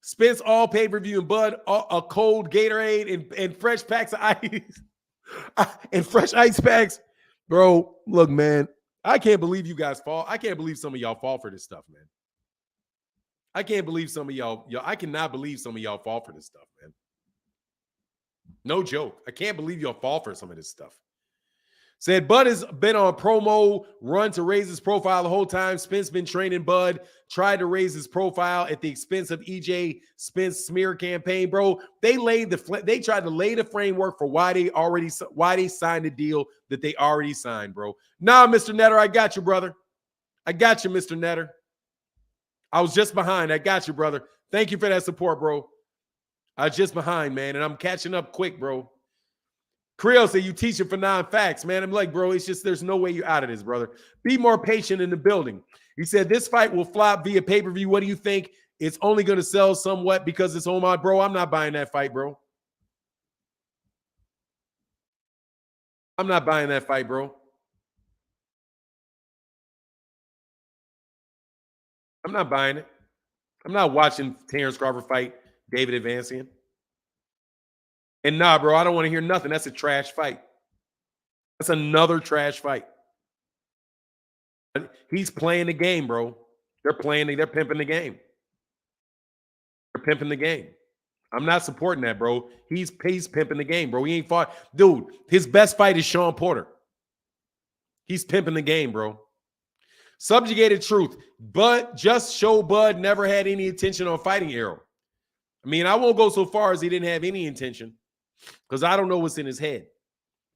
Spence, all pay-per-view, and Bud, a cold Gatorade and fresh packs of ice. And fresh ice packs. Bro, look, man, I can't believe you guys fall. I can't believe some of y'all fall for this stuff, man. I can't believe some of y'all. I cannot believe some of y'all fall for this stuff, man. No joke. I can't believe y'all fall for some of this stuff. Said Bud has been on a promo run to raise his profile the whole time. Spence been training Bud, tried to raise his profile at the expense of EJ Spence smear campaign, bro. They tried to lay the framework for why they signed the deal that they already signed, bro. Nah, Mr. Netter, I got you, brother. I got you, Mr. Netter. I was just behind. I got you, brother. Thank you for that support, bro. I was just behind, man, and I'm catching up quick, bro. Creel said you teaching for non-facts, man. I'm like, bro, it's just there's no way you're out of this, brother. Be more patient in the building. He said this fight will flop via pay-per-view. What do you think? It's only going to sell somewhat because it's on my bro. I'm not buying that fight, bro. I'm not buying that fight, bro. I'm not buying it. I'm not watching Terence Crawford fight David Advancian. And nah, bro, I don't want to hear nothing. That's a trash fight. That's another trash fight. He's playing the game, bro. They're pimping the game. They're pimping the game. I'm not supporting that, bro. He's pimping the game, bro. He ain't fought. Dude, his best fight is Sean Porter. He's pimping the game, bro. Subjugated truth. But just show Bud never had any intention on fighting Errol. I mean, I won't go so far as he didn't have any intention because I don't know what's in his head.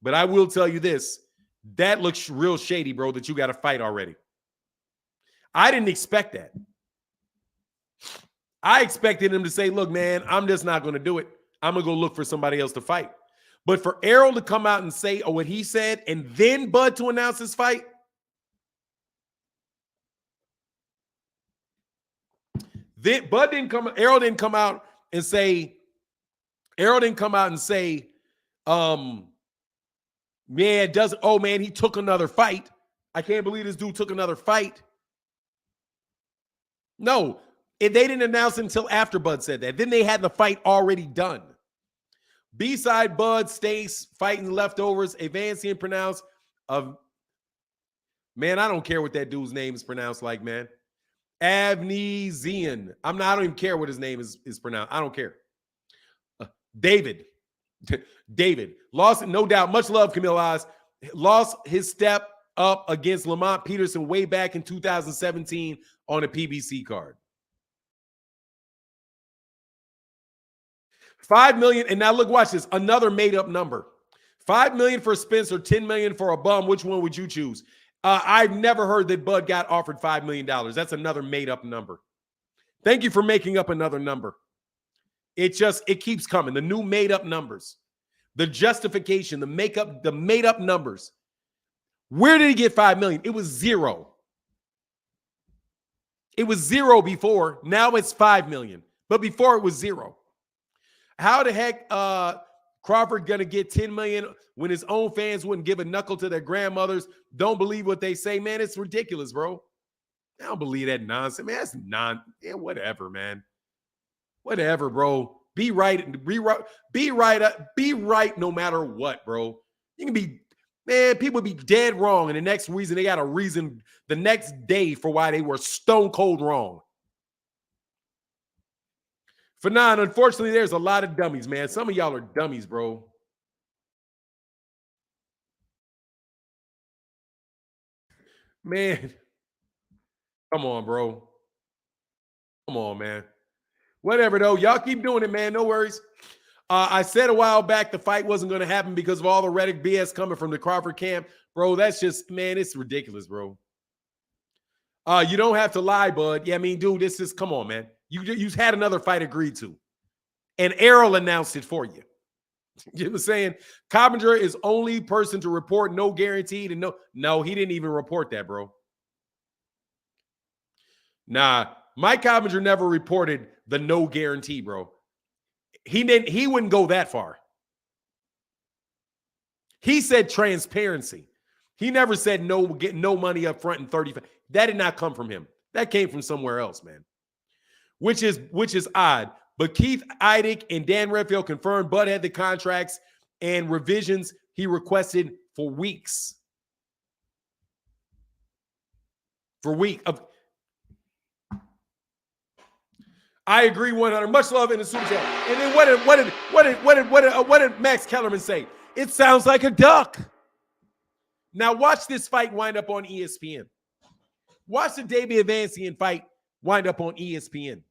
But I will tell you this. That looks real shady, bro, that you got to fight already. I didn't expect that. I expected him to say, look, man, I'm just not going to do it. I'm going to go look for somebody else to fight. But for Errol to come out and say what he said and then Bud to announce his fight, then Errol didn't come out and say, man, he took another fight. I can't believe this dude took another fight. No, they didn't announce it until after Bud said that. Then they had the fight already done. B-side Bud stays fighting leftovers. Advancian pronounced of man, I don't care what that dude's name is pronounced like, man. Avnesian. I don't even care what his name is pronounced. I don't care. David lost, no doubt. Much love, Camille Oz. Lost his step up against Lamont Peterson way back in 2017 on a PBC card. $5 million, and now look, watch this. Another made-up number. $5 million for Spence or $10 million for a bum. Which one would you choose? I've never heard that Bud got offered $5 million. That's another made-up number. Thank you for making up another number. It keeps coming. The new made-up numbers. The justification, the made-up numbers. Where did he get $5 million? It was zero. It was zero before. Now it's $5 million. But before it was zero. How the heck Crawford gonna get $10 million when his own fans wouldn't give a knuckle to their grandmothers? Don't believe what they say, man. It's ridiculous, bro. I don't believe that nonsense, man. That's whatever, man. Whatever, bro. Be right no matter what, bro. You can be, man, people be dead wrong, and the next reason they got a reason the next day for why they were stone cold wrong. For nine, unfortunately, there's a lot of dummies, man. Some of y'all are dummies, bro. Man, come on, bro. Come on, man. Whatever, though. Y'all keep doing it, man. No worries. I said a while back the fight wasn't going to happen because of all the Reddick BS coming from the Crawford camp. Bro, that's just, man, it's ridiculous, bro. You don't have to lie, bud. Yeah, I mean, dude, this is, come on, man. You had another fight agreed to. And Errol announced it for you. You know what I'm saying? Coppinger is only person to report no guaranteed and no, he didn't even report that, bro. Nah, Mike Coppinger never reported the no guarantee, bro. He wouldn't go that far. He said transparency. He never said no, get no money up front and 35. That did not come from him. That came from somewhere else, man. Which is odd. But Keith Eidick and Dan Redfield confirmed Bud had the contracts and revisions he requested for weeks. For weeks. I agree 100. Much love in the super chat. And then what did Max Kellerman say? It sounds like a duck. Now watch this fight wind up on ESPN. Watch the David Avancian fight wind up on ESPN.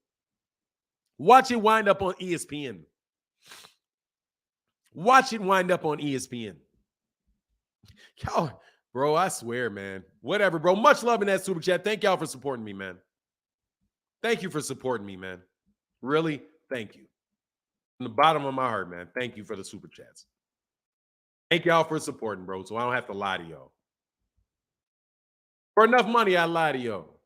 Watch it wind up on ESPN. Watch it wind up on ESPN. Y'all, bro, I swear, man. Whatever, bro. Much love in that super chat. Thank y'all for supporting me, man. Thank you for supporting me, man. Really, thank you. From the bottom of my heart, man. Thank you for the super chats. Thank y'all for supporting, bro, so I don't have to lie to y'all. For enough money, I lie to y'all.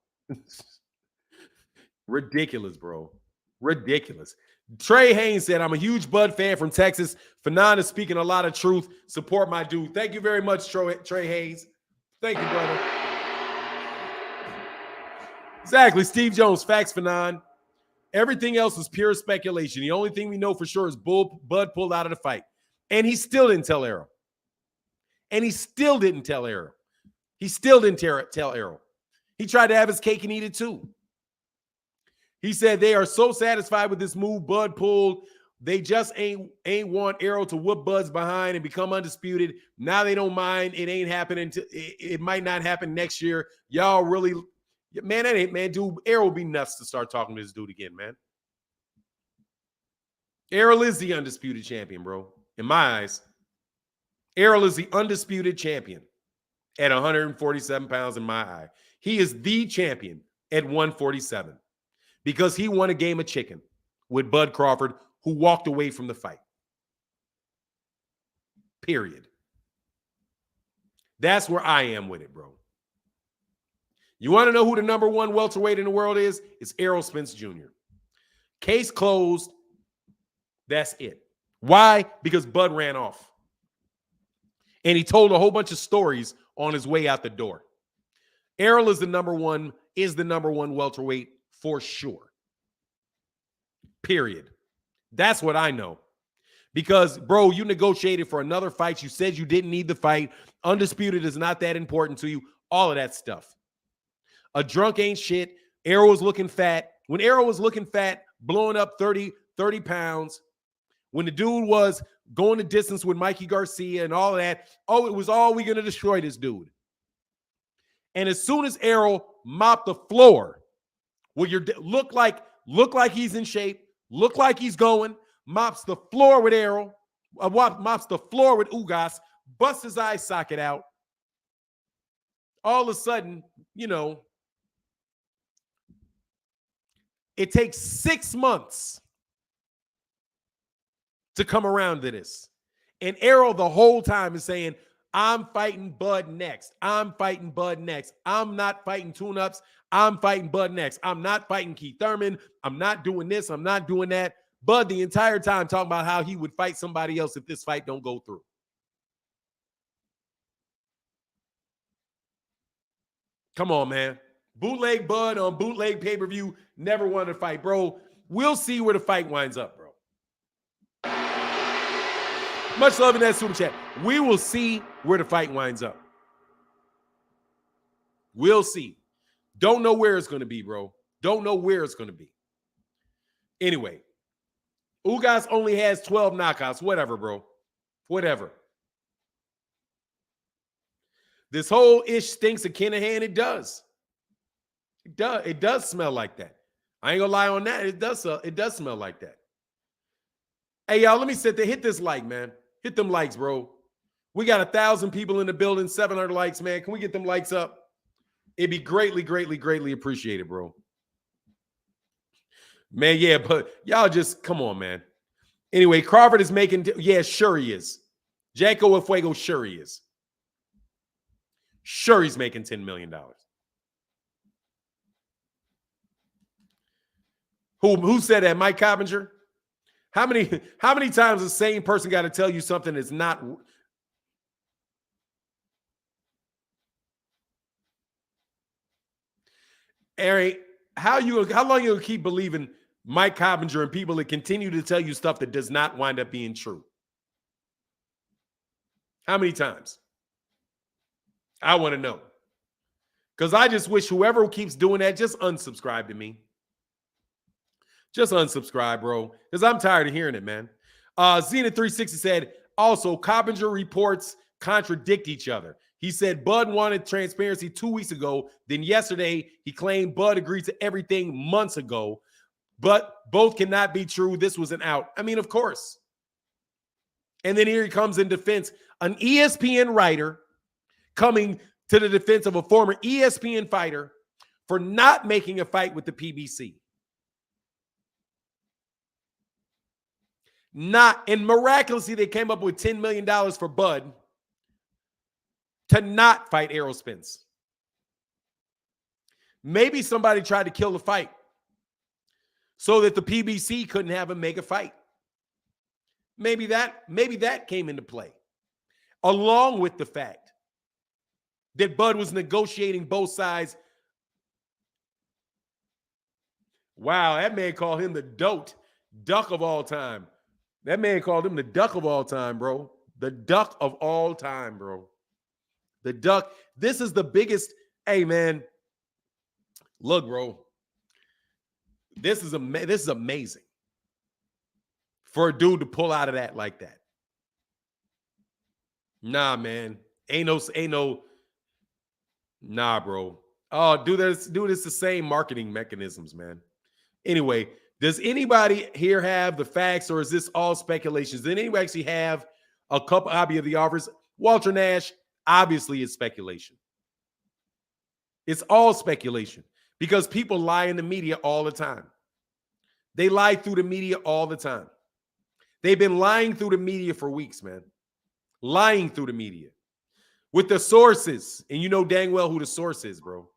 Ridiculous, bro. Ridiculous. Trey Haynes said, I'm a huge Bud fan from Texas. Fanon is speaking a lot of truth. Support my dude. Thank you very much, Trey Haynes. Thank you, brother. Exactly. Steve Jones, facts, Fanon. Everything else is pure speculation. The only thing we know for sure is Bud pulled out of the fight. And he still didn't tell Errol. He still didn't tell Errol. He tried to have his cake and eat it too. He said they are so satisfied with this move Bud pulled. They just ain't want Errol to whoop Bud's behind and become undisputed. Now they don't mind. It ain't happening. It might not happen next year. Y'all really, man, that ain't, man, dude. Errol will be nuts to start talking to this dude again, man. Errol is the undisputed champion, bro. In my eyes, Errol is the undisputed champion at 147 pounds in my eye. He is the champion at 147 because he won a game of chicken with Bud Crawford, who walked away from the fight. Period. That's where I am with it, bro. You want to know who the number one welterweight in the world is? It's Errol Spence Jr. Case closed. That's it. Why? Because Bud ran off. And he told a whole bunch of stories on his way out the door. Errol is the number one welterweight for sure. Period. That's what I know. Because, bro, you negotiated for another fight. You said you didn't need the fight. Undisputed is not that important to you. All of that stuff. A drunk ain't shit. Errol was looking fat. When Errol was looking fat, blowing up 30 pounds, when the dude was going the distance with Mikey Garcia and all of that, it was all we going to destroy this dude. And as soon as Errol mopped the floor, look like he's in shape, look like he's going, mops the floor with Errol, mops the floor with Ugas, busts his eye socket out. All of a sudden, it takes 6 months to come around to this. And Errol the whole time is saying, I'm fighting Bud next. I'm fighting Bud next. I'm not fighting tune-ups. I'm fighting Bud next. I'm not fighting Keith Thurman. I'm not doing this. I'm not doing that. Bud the entire time talking about how he would fight somebody else if this fight don't go through. Come on, man. Bootleg Bud on bootleg pay-per-view never wanted to fight, bro. We'll see where the fight winds up, bro. Much love in that super chat. We will see where the fight winds up. We'll see. Don't know where it's going to be, bro. Don't know where it's going to be. Anyway, Ugas only has 12 knockouts. Whatever, bro. Whatever. This whole ish stinks of Kinahan. It does. It does. It does smell like that. I ain't gonna lie on that. It does smell like that. Hey, y'all, let me sit there. Hit this like, man. Hit them likes, bro. We got 1,000 people in the building, 700 likes, man. Can we get them likes up? It'd be greatly, greatly, greatly appreciated, bro. Man, yeah, but y'all just, come on, man. Anyway, Crawford is making, yeah, sure he is. Janko Fuego, sure he is. Sure he's making $10 million. Who said that? Mike Coppinger? How many times the same person got to tell you something that's not? Eric, how long you gonna keep believing Mike Coppinger and people that continue to tell you stuff that does not wind up being true? How many times? I want to know. Because I just wish whoever keeps doing that, just unsubscribe to me. Just unsubscribe, bro. Because I'm tired of hearing it, man. Zenith360 said, also, Coppinger reports contradict each other. He said Bud wanted transparency 2 weeks ago. Then yesterday, he claimed Bud agreed to everything months ago. But both cannot be true. This was an out. I mean, of course. And then here he comes in defense. An ESPN writer coming to the defense of a former ESPN fighter for not making a fight with the PBC. And miraculously, they came up with $10 million for Bud to not fight Errol Spence. Maybe somebody tried to kill the fight so that the PBC couldn't have him make a fight. Maybe that came into play, along with the fact that Bud was negotiating both sides. Wow, that man called him the duck of all time. That man called him the duck of all time, bro. The duck of all time, bro. The duck. This is the biggest. Hey, man. Look, bro. This is amazing for a dude to pull out of that like that. Nah, man. Ain't no. Nah, bro. Oh, do this the same marketing mechanisms, man. Anyway, does anybody here have the facts, or is this all speculations? Did anybody actually have a copy of the offers? Walter Nash, obviously it's speculation. It's all speculation because people lie in the media all the time. They lie through the media all the time. They've been lying through the media for weeks, man. Lying through the media with the sources. And you know dang well who the source is, bro.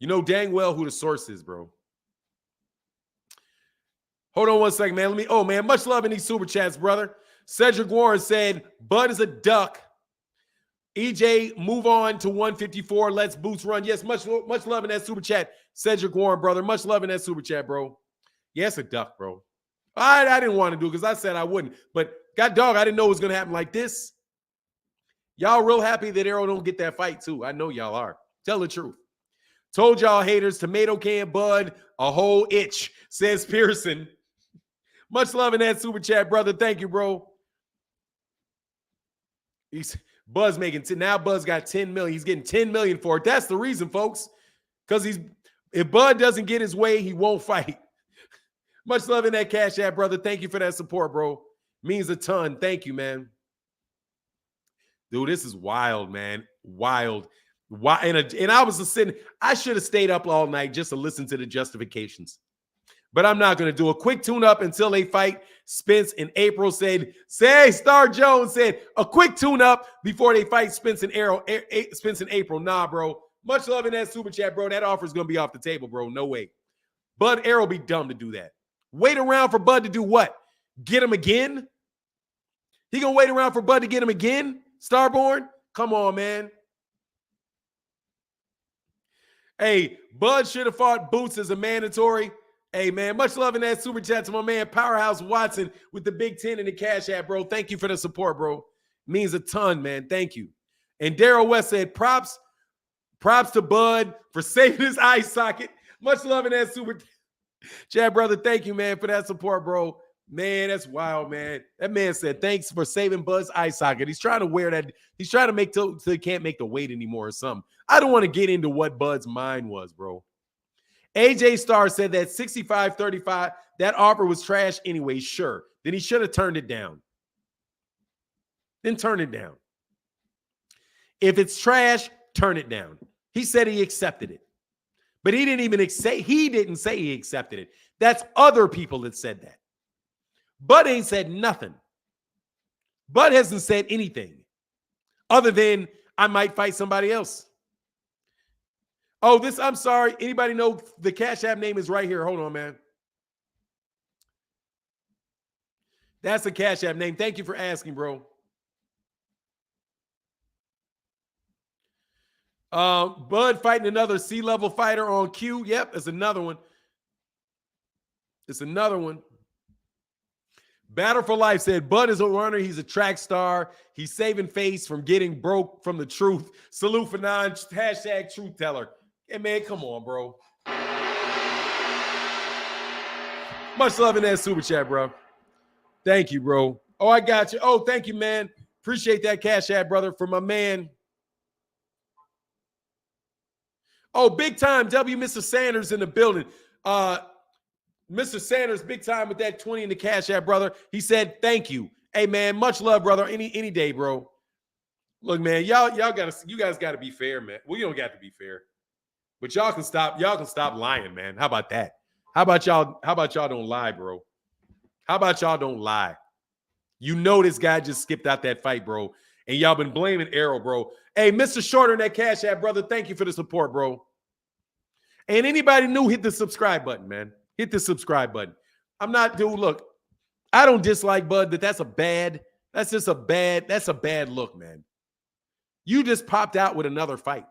You know dang well who the source is, bro. Hold on one second, man. Man, much love in these super chats, brother. Cedric Warren said, Bud is a duck. EJ, move on to 154. Let's Boots run. Yes, much love in that super chat. Cedric Warren, brother. Much love in that super chat, bro. Yeah, it's a duck, bro. I didn't want to do it because I said I wouldn't. But God dog, I didn't know it was going to happen like this. Y'all real happy that Errol don't get that fight, too. I know y'all are. Tell the truth. Told y'all haters, tomato can Bud, a whole itch, says Pearson. Much love in that super chat, brother. Thank you, bro. Buzz making now Buzz got 10 million. He's getting 10 million for it. That's the reason, folks. Because if Bud doesn't get his way, he won't fight. Much love in that Cash App, brother. Thank you for that support, bro. Means a ton. Thank you, man. Dude, this is wild, man. Wild. And I was just sitting, I should have stayed up all night just to listen to the justifications. But I'm not going to do a quick tune-up until they fight. Spence in April said, Star Jones said, a quick tune-up before they fight Spence and Errol. Spence in April. Nah, bro. Much love in that super chat, bro. That offer is going to be off the table, bro. No way. Bud Errol be dumb to do that. Wait around for Bud to do what? Get him again? He going to wait around for Bud to get him again? Starborn? Come on, man. Hey, Bud should have fought Boots as a mandatory. Hey, man, much love in that super chat to my man Powerhouse Watson with the Big 10 and the Cash App, bro. Thank you for the support, bro. Means a ton, man. Thank you. And Daryl West said, props to Bud for saving his eye socket. Much love in that super. Chad, brother, thank you, man, for that support, bro. Man, that's wild, man. That man said, thanks for saving Bud's eye socket. He's trying to wear that. He's trying to make till he can't make the weight anymore or something. I don't want to get into what Bud's mind was, bro. AJ Starr said that 65-35, that offer was trash anyway. Sure. Then he should have turned it down. Then turn it down. If it's trash, turn it down. He said he accepted it. But he didn't even say he accepted it. That's other people that said that. Bud ain't said nothing. Bud hasn't said anything other than I might fight somebody else. Oh, I'm sorry. Anybody know the Cash App name is right here. Hold on, man. That's the Cash App name. Thank you for asking, bro. Bud fighting another C-level fighter on Q. Yep, it's another one. It's another one. Battle for Life said, Bud is a runner. He's a track star. He's saving face from getting broke from the truth. Salute for nine. Hashtag truth teller. Hey, man, come on, bro. Much love in that super chat, bro. Thank you, bro. Oh, I got you. Oh, thank you, man. Appreciate that Cash App, brother, for my man. Oh, big time. Mr. Sanders in the building. Mr. Sanders, big time with that 20 in the Cash App, brother. He said, thank you. Hey, man, much love, brother. Any day, bro. Look, man, you guys gotta be fair, man. Well, you don't got to be fair. But y'all can stop lying, man. How about that? How about y'all don't lie, bro? How about y'all don't lie? You know this guy just skipped out that fight, bro. And y'all been blaming Errol, bro. Hey, Mr. Shorter in that Cash App, brother, thank you for the support, bro. And anybody new, hit the subscribe button, man. Hit the subscribe button. Look, I don't dislike Bud, but that's a bad look, man. You just popped out with another fight.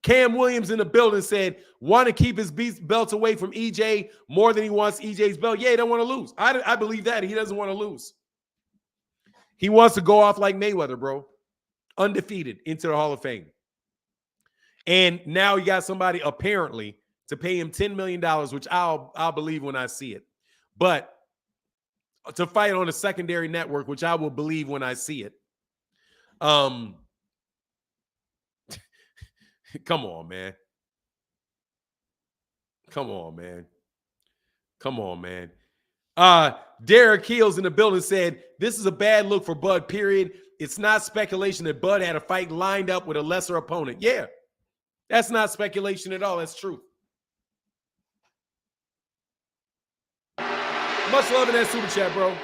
Cam Williams in the building said, want to keep his belts away from EJ more than he wants EJ's belt. Yeah, he don't want to lose. I believe that. He doesn't want to lose. He wants to go off like Mayweather, bro. Undefeated into the Hall of Fame. And now you got somebody apparently to pay him $10 million, which I'll believe when I see it. But to fight on a secondary network, which I will believe when I see it. Come on, man. Come on, man. Come on, man. Derek Keels in the building said, this is a bad look for Bud, period. It's not speculation that Bud had a fight lined up with a lesser opponent. Yeah, that's not speculation at all. That's true. Much love in that super chat, bro.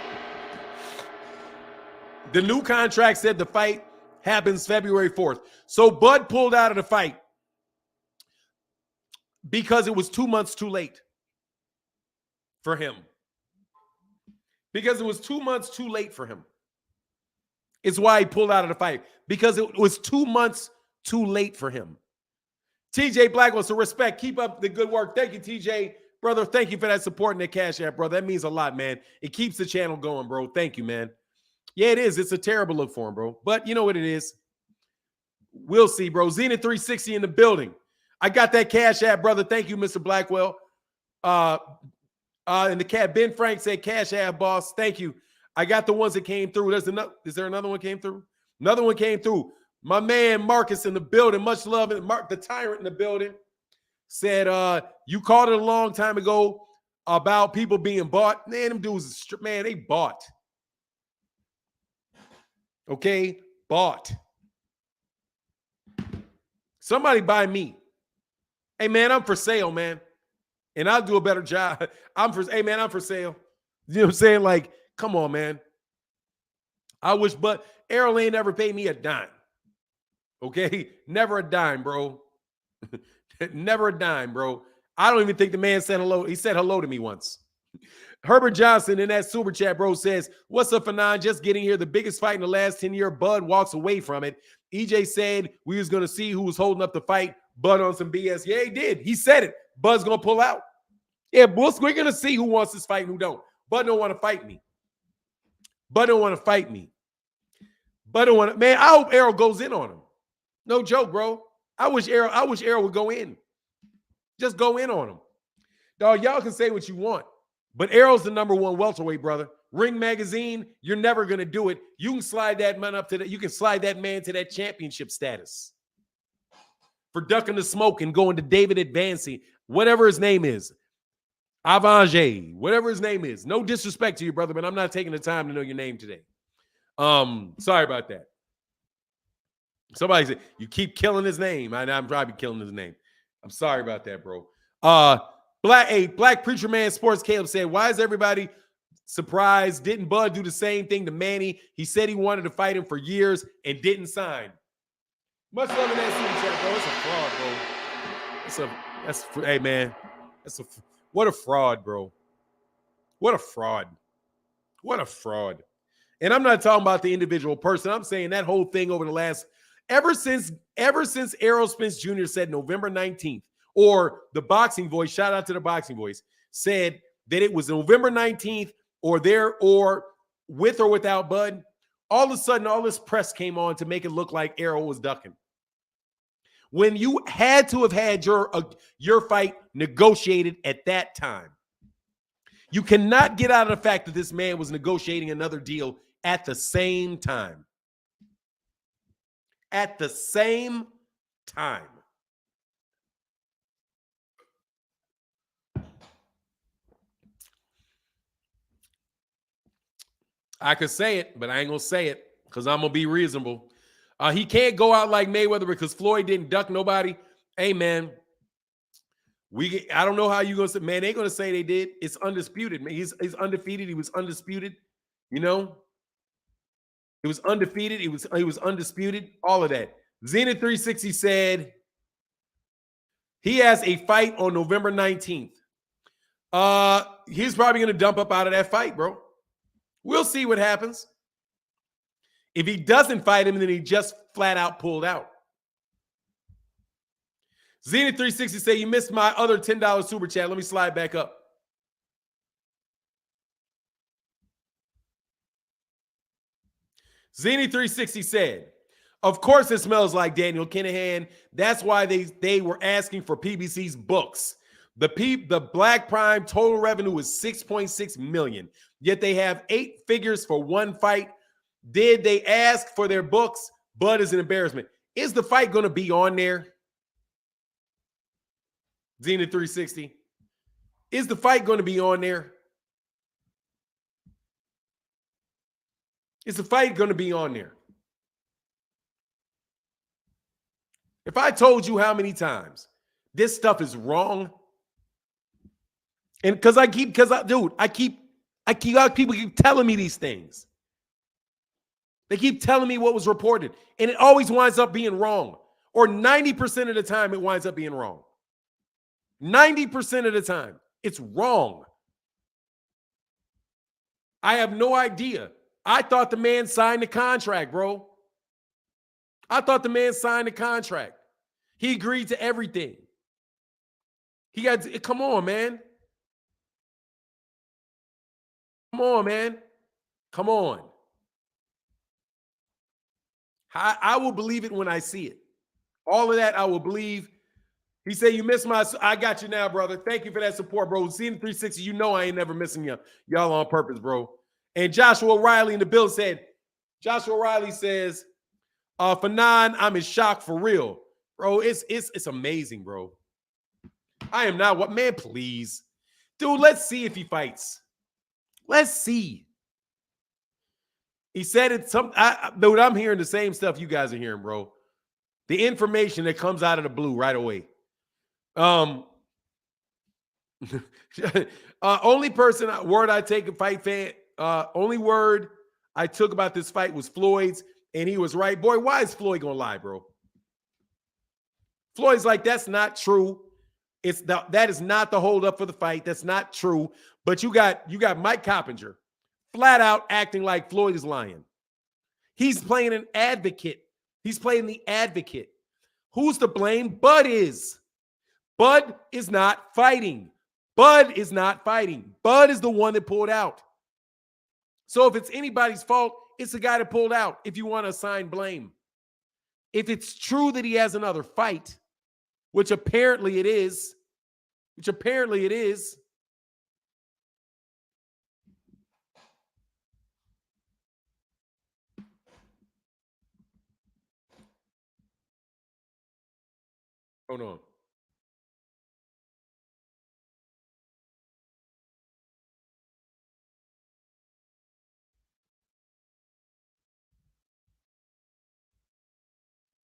The new contract said the fight happens February 4th. So Bud pulled out of the fight because it was 2 months too late for him. Because it was 2 months too late for him. It's why he pulled out of the fight. Because it was 2 months too late for him. TJ Blackwell, so respect. Keep up the good work. Thank you, TJ. Brother, thank you for that support in the Cash App, brother. That means a lot, man. It keeps the channel going, bro. Thank you, man. Yeah, it is. It's a terrible look for him, bro. But you know what it is. We'll see, bro. Zenith 360 in the building. I got that Cash App, brother. Thank you, Mr. Blackwell. And the cat Ben Frank said Cash App, boss. Thank you. I got the ones that came through. Is there another one came through? Another one came through. My man Marcus in the building. Much love. And Mark the Tyrant in the building said, you called it a long time ago about people being bought. Man, them dudes, man, they bought. Okay, bought. Somebody buy me. Hey, man, I'm for sale, man. And I'll do a better job. I'm for sale. You know what I'm saying? Like, come on, man. I wish, but Errol ain't never paid me a dime. Okay? Never a dime, bro. Never a dime, bro. I don't even think the man said hello. He said hello to me once. Herbert Johnson in that super chat, bro, says, what's up, Fanon? Just getting here. The biggest fight in the last 10 years. Bud walks away from it. EJ said we was going to see who was holding up the fight. Bud on some BS. Yeah, he did. He said it. Bud's going to pull out. Yeah, we're going to see who wants this fight and who don't. Bud don't want to fight me. Bud don't want to fight me. Bud don't want to. Man, I hope Errol goes in on him. No joke, bro. I wish Errol would go in. Just go in on him. Dog, y'all can say what you want, but Errol's the number one welterweight, brother. Ring Magazine, you're never gonna do it. You can slide that man up to that. You can slide that man to that championship status for ducking the smoke and going to David Advancey, whatever his name is, Avange, whatever his name is. No disrespect to you, brother, but I'm not taking the time to know your name today. Sorry about that. Somebody said you keep killing his name. I'm probably killing his name. I'm sorry about that, bro. Black Preacher Man Sports Caleb said, why is everybody surprised? Didn't Bud do the same thing to Manny? He said he wanted to fight him for years and didn't sign. Much love in that super chat, bro. It's a fraud, bro. Hey, man. What a fraud, bro. What a fraud. What a fraud. And I'm not talking about the individual person. I'm saying that whole thing over the last, ever since Errol Spence Jr. said November 19th, or the Boxing Voice, shout out to the Boxing Voice, said that it was November 19th or with or without Bud, all of a sudden all this press came on to make it look like Errol was ducking. When you had to have had your fight negotiated at that time. You cannot get out of the fact that this man was negotiating another deal at the same time. At the same time. I could say it, but I ain't going to say it because I'm going to be reasonable. He can't go out like Mayweather because Floyd didn't duck nobody. Hey, man. I don't know how you going to say, man, they're going to say they did. It's undisputed, man. He's undefeated. He was undisputed. You know? He was undefeated. He was undisputed. All of that. Zenith 360 said he has a fight on November 19th. He's probably going to dump up out of that fight, bro. We'll see what happens. If he doesn't fight him, then he just flat out pulled out. Zenith 360 say, you missed my other $10 super chat. Let me slide back up. Zenith 360 said, of course it smells like Daniel Kinahan. That's why they were asking for PBC's books. The Black Prime total revenue is $6.6 million. Yet they have 8 figures for one fight. Did they ask for their books? Bud is an embarrassment. Is the fight going to be on there? Zenith 360. Is the fight going to be on there? Is the fight going to be on there? If I told you how many times this stuff is wrong, and people keep telling me these things. They keep telling me what was reported, and it always winds up being wrong. Or 90% of the time, it winds up being wrong. 90% of the time, it's wrong. I have no idea. I thought the man signed the contract, bro. I thought the man signed the contract. He agreed to everything. Come on, man. Come on, man. Come on. I will believe it when I see it. All of that I will believe. He said, you missed I got you now, brother. Thank you for that support, bro. Seeing 360, you know I ain't never missing y'all on purpose, bro. And Joshua Riley in the bill said, Joshua Riley says, for 9, I'm in shock for real. Bro, it's amazing, bro. I am not man, please. Dude, let's see if he fights. Let's see. He said it. Dude, I'm hearing the same stuff you guys are hearing, bro. The information that comes out of the blue right away. Only word I take a fight fan. Only word I took about this fight was Floyd's, and he was right. Boy, why is Floyd gonna lie, bro? Floyd's like, that's not true. That is not the holdup for the fight. That's not true. But you got Mike Coppinger flat out acting like Floyd is lying. He's playing an advocate. He's playing the advocate. Who's to blame? Bud is. Bud is not fighting. Bud is not fighting. Bud is the one that pulled out. So if it's anybody's fault, it's the guy that pulled out, if you want to assign blame. If it's true that he has another fight, which apparently it is, which apparently it is. Hold on.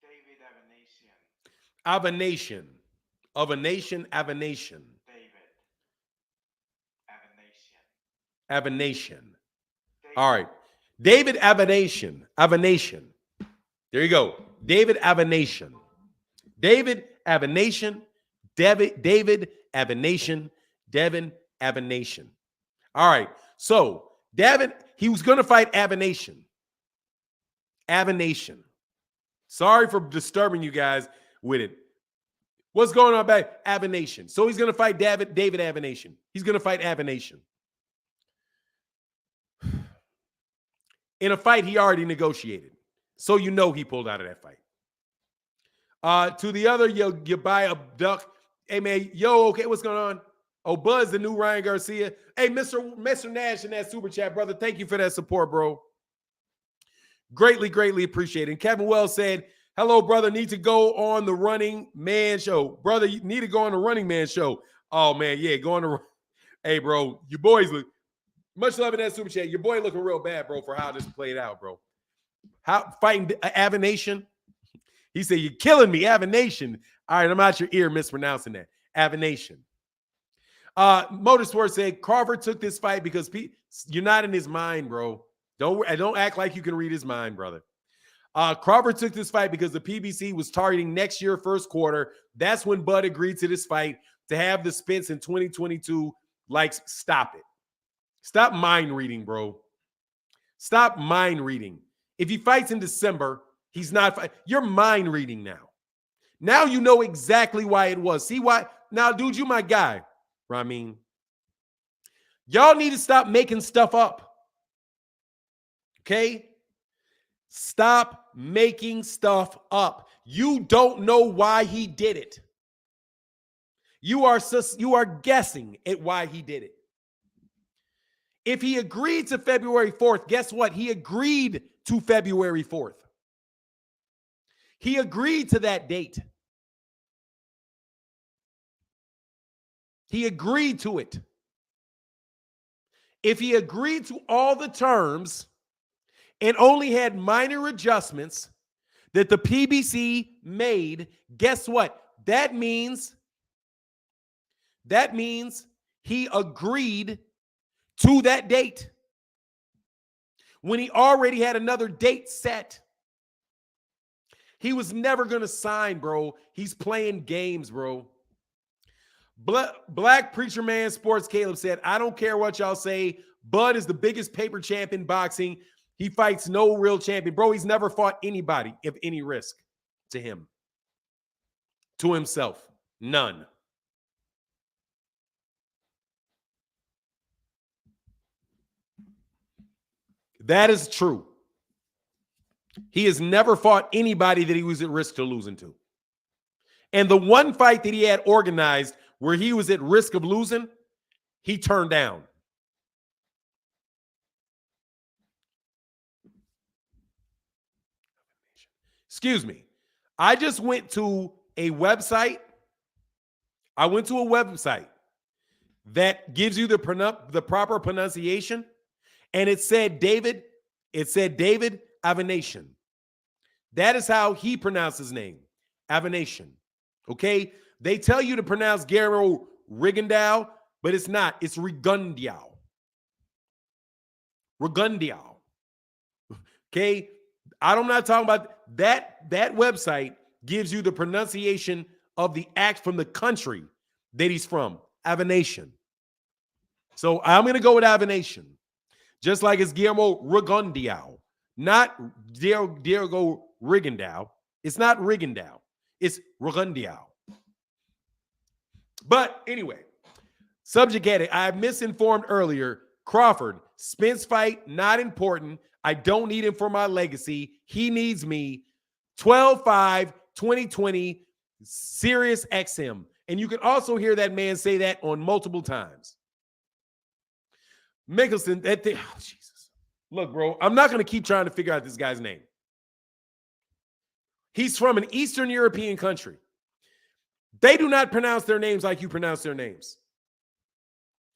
David Avanesian. Avanation. Of a nation, Avanation. David Avanesian. Avanation. David. All right. David Avanation. Avanation. There you go. David Avanation. David Avanation. David Avanation. Devin Avanation. All right. So, David, he was going to fight Avanation. Avanation. Sorry for disturbing you guys with it. What's going on back? Avanation. So he's going to fight David Avanation. He's going to fight Avanation. In a fight he already negotiated. So you know he pulled out of that fight. To the other, you buy a duck. Hey, man, yo, okay, what's going on? Oh, Buzz, the new Ryan Garcia. Hey, Mr. Nash in that super chat, brother. Thank you for that support, bro. Greatly, greatly appreciated. And Kevin Wells said, hello, brother. Need to go on the Running Man show. Brother, you need to go on the Running Man show. Oh, man, yeah, go on the. Hey, bro, your boys look. Much love in that super chat. Your boy looking real bad, bro, for how this played out, bro. How fighting Avanation? He said, you're killing me, Avanation. All right, I'm out your ear mispronouncing that. Avanation. Motorsport said, Crawford took this fight because you're not in his mind, bro. Don't act like you can read his mind, brother. Crawford took this fight because the PBC was targeting next year, first quarter. That's when Bud agreed to this fight to have the Spence in 2022. Like, stop it. Stop mind reading, bro. Stop mind reading. If he fights in December, he's not. You're mind reading now. Now you know exactly why it was. See why? Now, dude, you my guy. I mean, y'all need to stop making stuff up. Okay? Stop making stuff up. You don't know why he did it. You are guessing at why he did it. If he agreed to February 4th, guess what? He agreed to February 4th. He agreed to that date. He agreed to it. If he agreed to all the terms and only had minor adjustments that the PBC made, guess what? That means he agreed to that date when he already had another date set. He was never going to sign, bro. He's playing games, bro. Black Preacher Man Sports Caleb said, I don't care what y'all say. Bud is the biggest paper champ in boxing. He fights no real champion. Bro, he's never fought anybody of any risk to him. To himself. None. That is true. He has never fought anybody that he was at risk to losing to. And the one fight that he had organized where he was at risk of losing, he turned down. Excuse me. I just went to a website. I went to a website that gives you the proper pronunciation. And it said David Avanation. That is how he pronounced his name. Avanation. Okay? They tell you to pronounce Guerrero Rigondeaux, but it's not. It's Rigondeaux. Rigondeaux. Okay? I'm not talking about that. That website gives you the pronunciation of the act from the country that he's from. Avanation. So I'm going to go with Avanation. Just like it's Guillermo Rigondeaux, not Diego Rigondeaux. It's not Rigondeaux. It's Rigondeaux. But anyway, subject heading. I misinformed earlier. Crawford, Spence fight, not important. I don't need him for my legacy. He needs me. 12-5, 2020, Sirius XM. And you can also hear that man say that on multiple times. Mickelson, that thing, oh, Jesus. Look, bro, I'm not going to keep trying to figure out this guy's name. He's from an Eastern European country. They do not pronounce their names like you pronounce their names.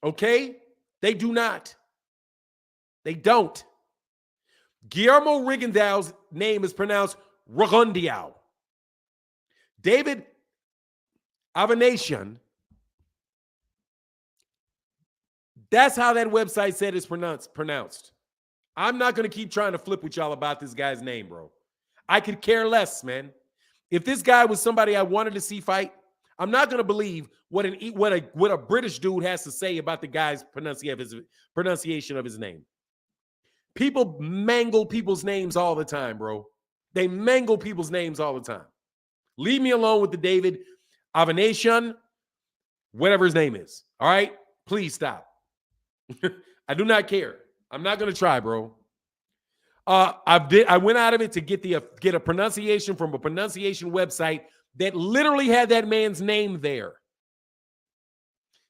Okay? They do not. They don't. Guillermo Rigondeaux's name is pronounced Rigondeaux. David Avanesian, that's how that website said it's pronounced. I'm not going to keep trying to flip with y'all about this guy's name, bro. I could care less, man. If this guy was somebody I wanted to see fight, I'm not going to believe what a British dude has to say about the guy's pronunciation of his name. People mangle people's names all the time, bro. They mangle people's names all the time. Leave me alone with the David Avanesian, whatever his name is. All right? Please stop. I do not care. I'm not going to try, bro. I went out of it to get a pronunciation from a pronunciation website that literally had that man's name there.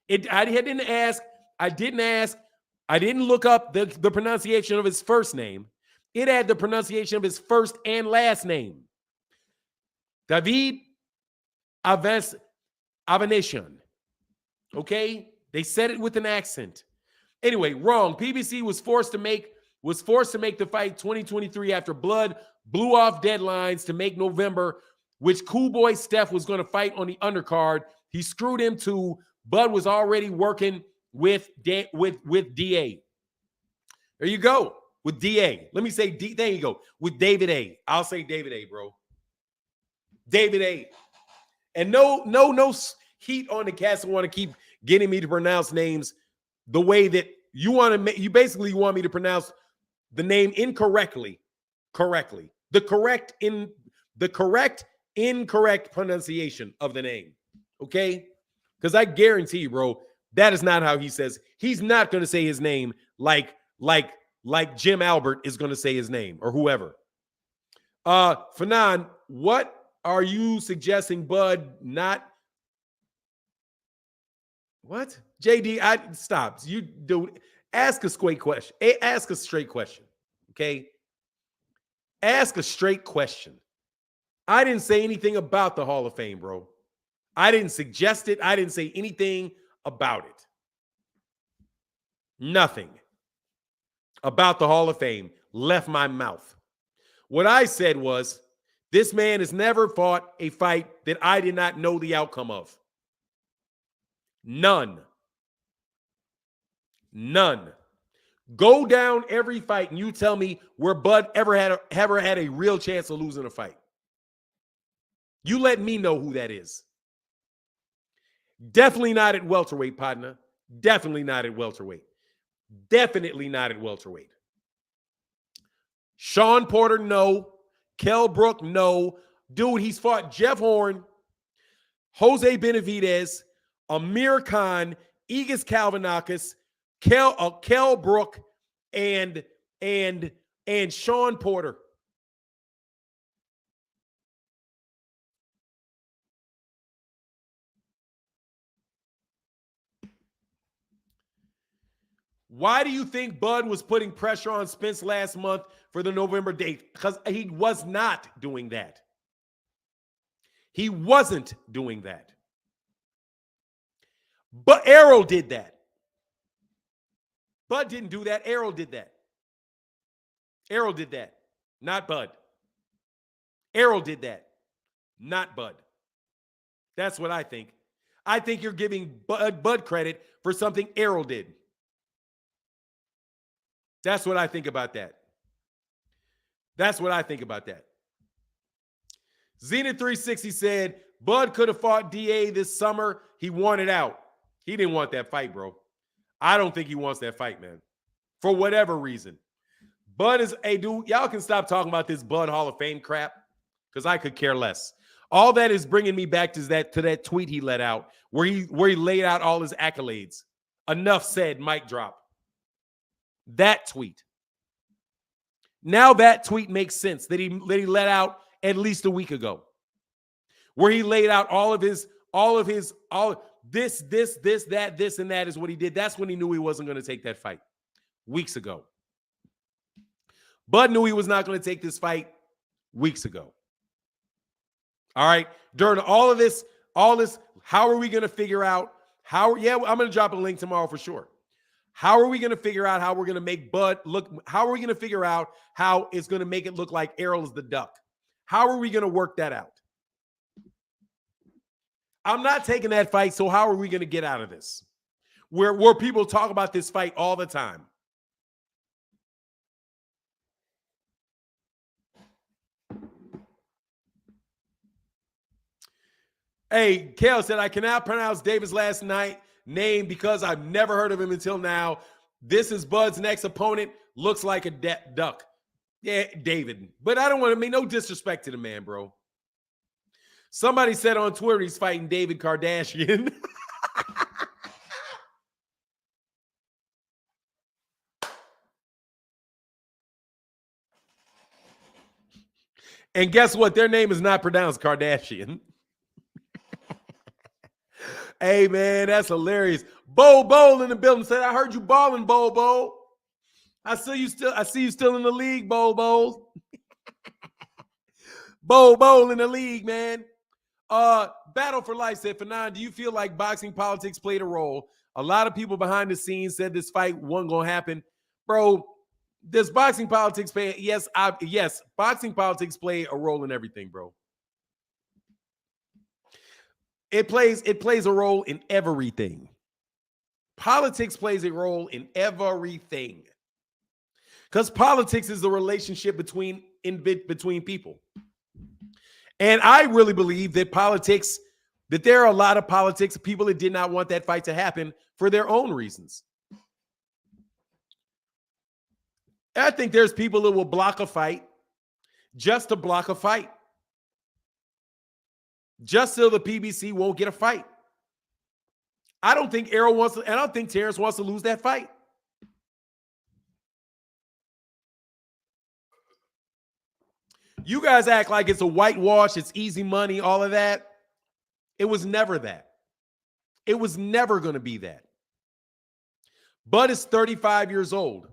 I didn't ask. I didn't look up the pronunciation of his first name. It had the pronunciation of his first and last name. David Avanesian. Okay? They said it with an accent. Anyway, wrong. PBC was forced to make the fight 2023 after Blood blew off deadlines to make November, which Cool Boy Steph was going to fight on the undercard. He screwed him too. Bud was already working with DA. There you go. With DA. Let me say D. There you go. With David A. I'll say David A, bro. David A. And no heat on the cast and want to keep getting me to pronounce names the way that you want to make. You basically want me to pronounce the name incorrectly. The correct incorrect pronunciation of the name. Okay? Because I guarantee you, bro, that is not how he says. He's not going to say his name like Jim Albert is going to say his name or whoever. Fanan, what are you suggesting Bud not? What? JD, stop. You do ask a straight question. Ask a straight question. Okay? Ask a straight question. I didn't say anything about the Hall of Fame, bro. I didn't suggest it. I didn't say anything about it. Nothing about the Hall of Fame left my mouth. What I said was, this man has never fought a fight that I did not know the outcome of. None. Go down every fight and you tell me where Bud ever had a real chance of losing a fight. You let me know who that is. Definitely not at welterweight, partner. Definitely not at welterweight. Definitely not at welterweight. Sean Porter, no. Kell Brook, no. Dude, he's fought Jeff Horn, Jose Benavidez, Amir Khan, Egis Kalvanakis, Kell Brook, and Sean Porter. Why do you think Bud was putting pressure on Spence last month for the November date? Because he was not doing that. He wasn't doing that. But Errol did that. Bud didn't do that. Errol did that. Errol did that, not Bud. Errol did that, not Bud. That's what I think. I think you're giving Bud credit for something Errol did. That's what I think about that. That's what I think about that. Zenith 360 said, Bud could have fought DA this summer. He wanted out. He didn't want that fight, bro. I don't think he wants that fight, man. For whatever reason. Bud is a dude. Y'all can stop talking about this Bud Hall of Fame crap because I could care less. All that is bringing me back to that tweet he let out where he laid out all his accolades. Enough said, mic drop. That tweet. Now that tweet makes sense that he let out at least a week ago, where he laid out all of all this, that, this, and that is what he did. That's when he knew he wasn't going to take that fight weeks ago. Bud knew he was not going to take this fight weeks ago. All right. During all this, how are we going to figure out I'm going to drop a link tomorrow for sure. How are we going to figure out how we're going to make Bud look? How are we going to figure out how it's going to make it look like Errol is the duck? How are we going to work that out? I'm not taking that fight, so how are we going to get out of this? Where people talk about this fight all the time. Hey, Kale said, I cannot pronounce David's last name because I've never heard of him until now. This is Bud's next opponent. Looks like a duck. Yeah, David. But I don't want to make no disrespect to the man, bro. Somebody said on Twitter he's fighting David Kardashian. And guess what? Their name is not pronounced Kardashian. Hey, man, that's hilarious. Bo in the building said, I heard you balling, Bo. I see you still in the league, Bo. Bo in the league, man. Battle for Life said, Fanon, do you feel like boxing politics played a role? A lot of people behind the scenes said this fight wasn't going to happen. Bro, does boxing politics play? Yes, boxing politics play a role in everything, bro. It plays a role in everything. Politics plays a role in everything. Because politics is the relationship between people. And I really believe that there are a lot of politics, people that did not want that fight to happen for their own reasons. I think there's people that will block a fight just to block a fight. Just so the PBC won't get a fight. I don't think Errol wants to, and I don't think Terence wants to lose that fight. You guys act like it's a whitewash, it's easy money, all of that. It was never that. It was never going to be that. Bud is 35 years old.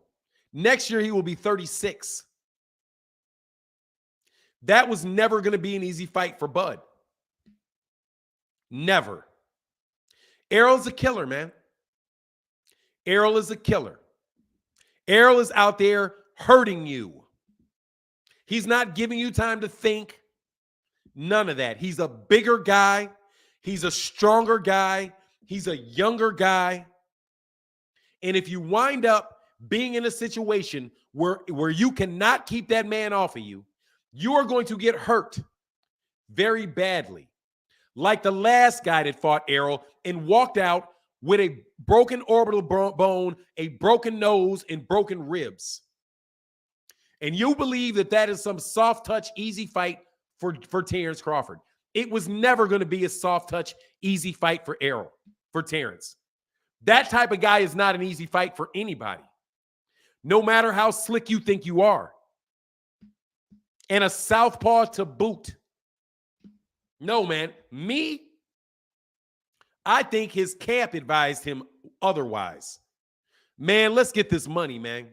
Next year, he will be 36. That was never going to be an easy fight for Bud. Never. Errol's a killer, man. Errol is a killer. Errol is out there hurting you. He's not giving you time to think. None of that. He's a bigger guy. He's a stronger guy. He's a younger guy. And if you wind up being in a situation where you cannot keep that man off of you, you are going to get hurt very badly. Like the last guy that fought Errol and walked out with a broken orbital bone, a broken nose, and broken ribs. And you believe that is some soft touch, easy fight for Terence Crawford. It was never going to be a soft touch, easy fight for Errol, for Terence. That type of guy is not an easy fight for anybody, no matter how slick you think you are. And a southpaw to boot. No, man. I think his camp advised him otherwise. Man, let's get this money, man.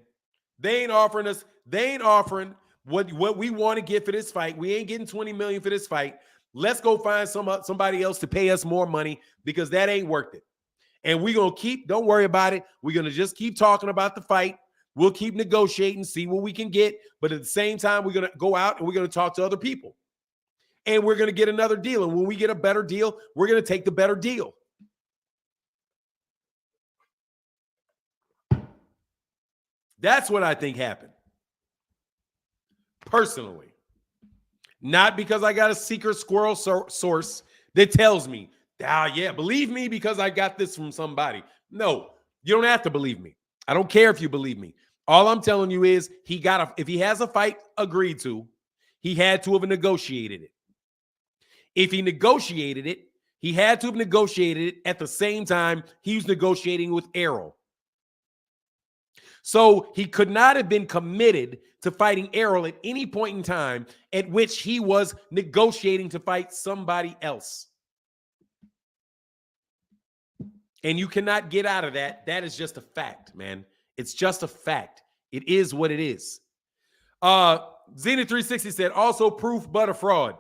They ain't offering what we want to get for this fight. We ain't getting $20 million for this fight. Let's go find somebody else to pay us more money because that ain't worth it. And we're going to don't worry about it. We're going to just keep talking about the fight. We'll keep negotiating, see what we can get. But at the same time, we're going to go out and we're going to talk to other people. And we're going to get another deal. And when we get a better deal, we're going to take the better deal. That's what I think happened. Personally. Not because I got a secret squirrel source that tells me, yeah, believe me because I got this from somebody. No, you don't have to believe me. I don't care if you believe me. All I'm telling you is if he has a fight agreed to, he had to have negotiated it. If he negotiated it, he had to have negotiated it at the same time he was negotiating with Errol. So he could not have been committed to fighting Errol at any point in time at which he was negotiating to fight somebody else. And you cannot get out of that. That is just a fact, man. It's just a fact. It is what it is. Zenith 360 said, also proof but a fraud.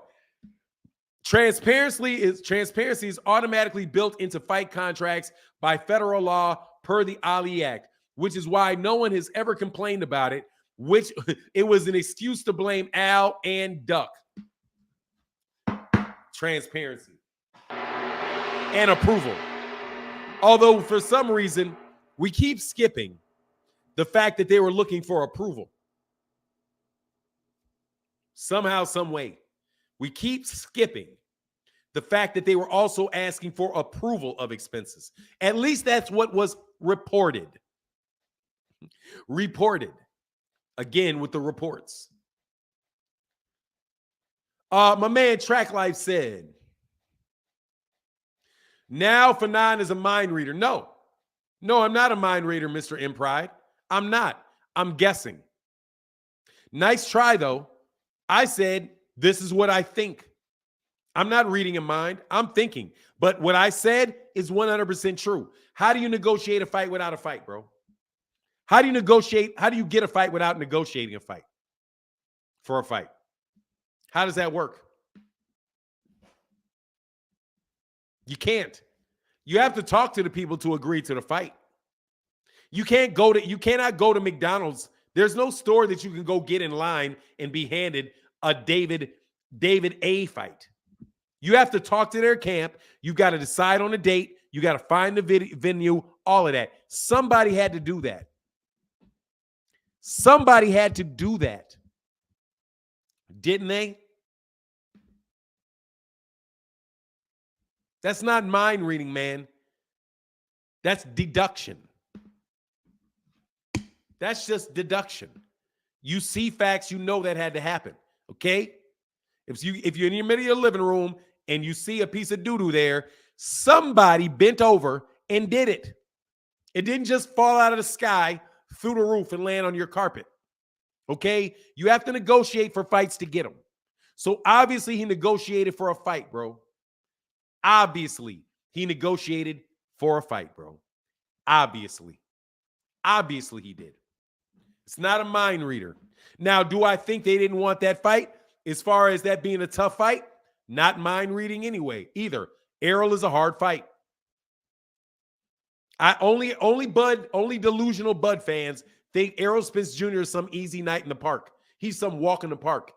Transparency is automatically built into fight contracts by federal law per the Ali Act, which is why no one has ever complained about it, which it was an excuse to blame Al and Duck. Transparency and approval. Although for some reason, we keep skipping the fact that they were looking for approval. Somehow, some way. We keep skipping the fact that they were also asking for approval of expenses. At least that's what was reported. Reported. Again, with the reports. My man Track Life said, now Fanon is a mind reader. No, I'm not a mind reader, Mr. Impride. I'm not. I'm guessing. Nice try, though. I said, this is what I think. I'm not reading a mind. I'm thinking. But what I said is 100% true. How do you negotiate a fight without a fight, bro? How do you negotiate? How do you get a fight without negotiating a fight for a fight? How does that work? You can't. You have to talk to the people to agree to the fight. You cannot go to McDonald's. There's no store that you can go get in line and be handed a David A fight. You have to talk to their camp. You got to decide on a date. You got to find the venue, all of that. Somebody had to do that. Somebody had to do that. Didn't they? That's not mind reading, man. That's deduction. That's just deduction. You see facts, you know that had to happen. Okay? If you're in the middle of your living room and you see a piece of doo-doo there, somebody bent over and did it. It didn't just fall out of the sky through the roof and land on your carpet. Okay? You have to negotiate for fights to get them. So obviously he negotiated for a fight, bro. Obviously he negotiated for a fight, bro. Obviously he did. It's not a mind reader. Now, do I think they didn't want that fight? As far as that being a tough fight, not mind reading anyway, either. Errol is a hard fight. Only delusional Bud fans think Errol Spence Jr. is some easy night in the park. He's some walk in the park.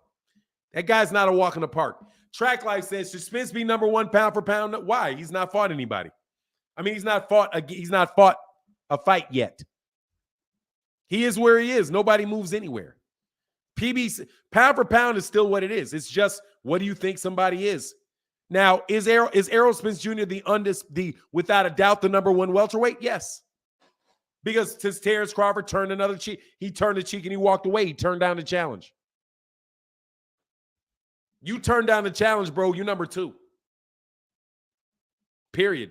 That guy's not a walk in the park. Track Life says, should Spence be number one pound for pound? Why? He's not fought anybody. I mean, he's not fought a fight yet. He is where he is. Nobody moves anywhere. PBC, pound for pound is still what it is. It's just, what do you think somebody is? Now, is Errol Spence Jr. the without a doubt the number one welterweight? Yes. Because since Terence Crawford turned another cheek, he turned the cheek and he walked away. He turned down the challenge. You turned down the challenge, bro. You're number two. Period.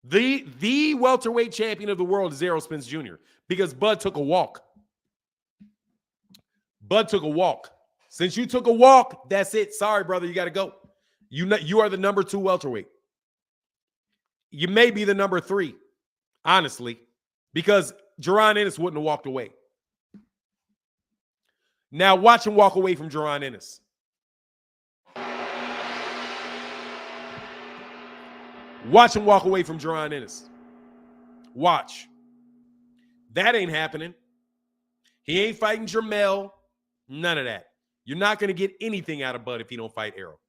The welterweight champion of the world is Errol Spence Jr. because Bud took a walk. Bud took a walk. Since you took a walk, that's it. Sorry, brother. You got to go. You are the number two welterweight. You may be the number three, honestly, because Jaron Ennis wouldn't have walked away. Now watch him walk away from Jaron Ennis. Watch him walk away from Jaron Ennis. Watch. That ain't happening. He ain't fighting Jermell. None of that. You're not going to get anything out of Bud if you don't fight Errol.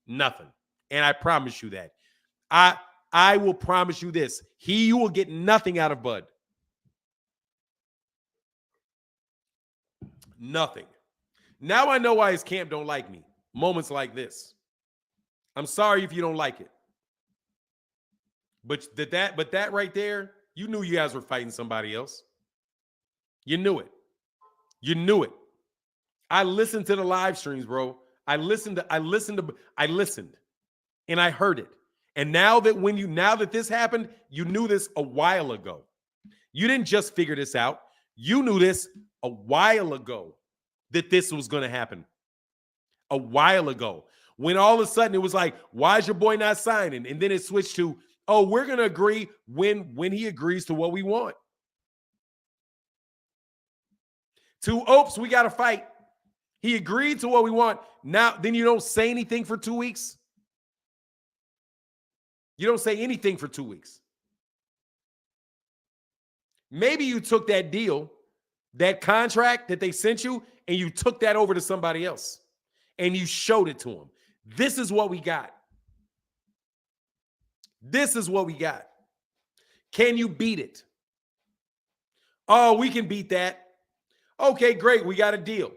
Nothing. And I promise you that. I will promise you this. You will get nothing out of Bud. Nothing. Now I know why his camp don't like me. Moments like this. I'm sorry if you don't like it. But that right there, you knew you guys were fighting somebody else. You knew it. You knew it. I listened to the live streams, bro. I listened and I heard it. And now that this happened, you knew this a while ago. You didn't just figure this out. You knew this a while ago that this was going to happen. A while ago. When all of a sudden it was like, why is your boy not signing? And then it switched to, Oh, we're going to agree when he agrees to what we want. To Opes, we got to fight. He agreed to what we want. Now, then you don't say anything for 2 weeks. You don't say anything for 2 weeks. Maybe you took that deal, that contract that they sent you, and you took that over to somebody else and you showed it to them. This is what we got. This is what we got. Can you beat it? Oh, we can beat that. Okay, great. We got a deal.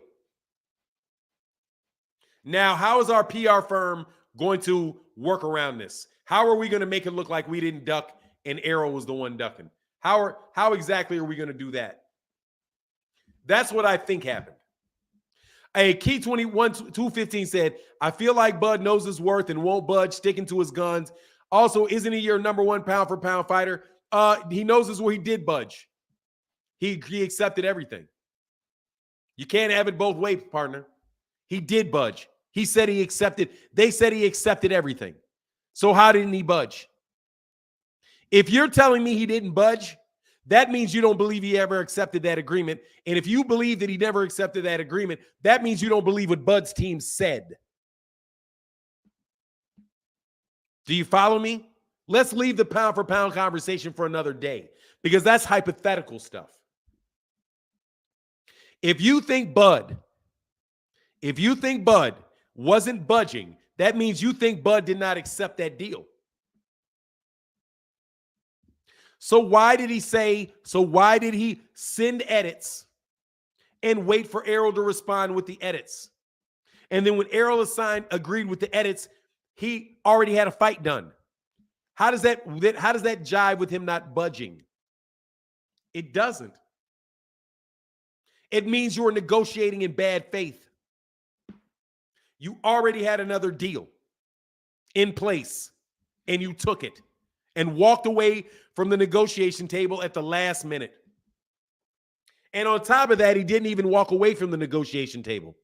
Now, how is our PR firm going to work around this? How are we going to make it look like we didn't duck and Errol was the one ducking? How exactly are we going to do that? That's what I think happened. A Key 21-215 said, I feel like Bud knows his worth and won't budge, sticking to his guns. Also, isn't he your number one pound for pound fighter? He knows his where he did budge. He accepted everything. You can't have it both ways, partner. He did budge. He said he accepted. They said he accepted everything. So how didn't he budge? If you're telling me he didn't budge, that means you don't believe he ever accepted that agreement. And if you believe that he never accepted that agreement, that means you don't believe what Bud's team said. Do you follow me? Let's leave the pound for pound conversation for another day because that's hypothetical stuff. If you think Bud wasn't budging, that means you think Bud did not accept that deal. So why did he send edits and wait for Errol to respond with the edits? And then when Errol agreed with the edits, he already had a fight done. How does that jive with him not budging? It doesn't. It means you were negotiating in bad faith. You already had another deal in place and you took it and walked away from the negotiation table at the last minute. And on top of that, he didn't even walk away from the negotiation table.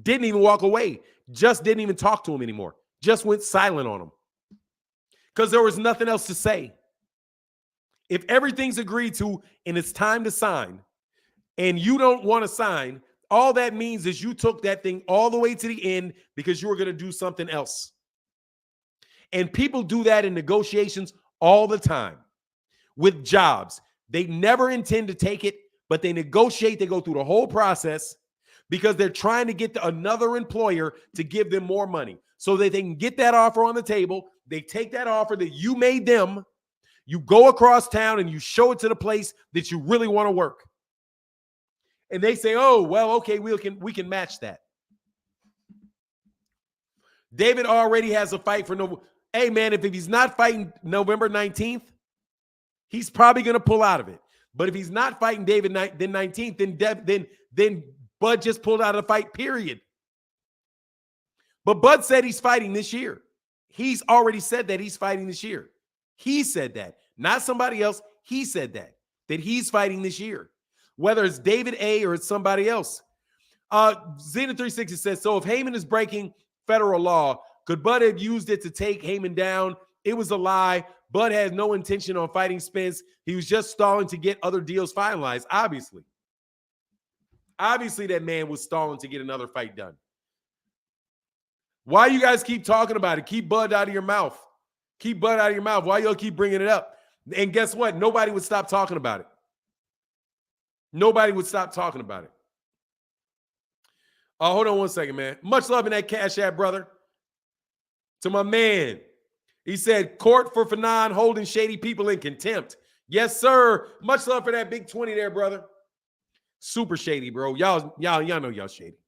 Didn't even walk away. Just didn't even talk to him anymore. Just went silent on him. Because there was nothing else to say. If everything's agreed to and it's time to sign, and you don't want to sign, all that means is you took that thing all the way to the end because you were going to do something else. And people do that in negotiations all the time with jobs. They never intend to take it, but they negotiate. They go through the whole process because they're trying to get another employer to give them more money so that they can get that offer on the table. They take that offer that you made them. You go across town and you show it to the place that you really want to work. And they say, oh, well, okay, we can match that. David already has a fight for November. Hey, man, if he's not fighting November 19th, he's probably going to pull out of it. But if he's not fighting David then 19th, then Bud just pulled out of the fight, period. But Bud said he's fighting this year. He's already said that he's fighting this year. He said that, not somebody else. He said that he's fighting this year. Whether it's David A. or it's somebody else. Xena360 says, so if Heyman is breaking federal law, could Bud have used it to take Heyman down? It was a lie. Bud has no intention on fighting Spence. He was just stalling to get other deals finalized, obviously. Obviously, that man was stalling to get another fight done. Why you guys keep talking about it? Keep Bud out of your mouth. Keep Bud out of your mouth. Why y'all keep bringing it up? And guess what? Nobody would stop talking about it. Nobody would stop talking about it. Hold on one second, man. Much love in that Cash App, brother. To my man. He said, court for Fanon holding shady people in contempt. Yes, sir. Much love for that big 20 there, brother. Super shady, bro. Y'all know y'all shady.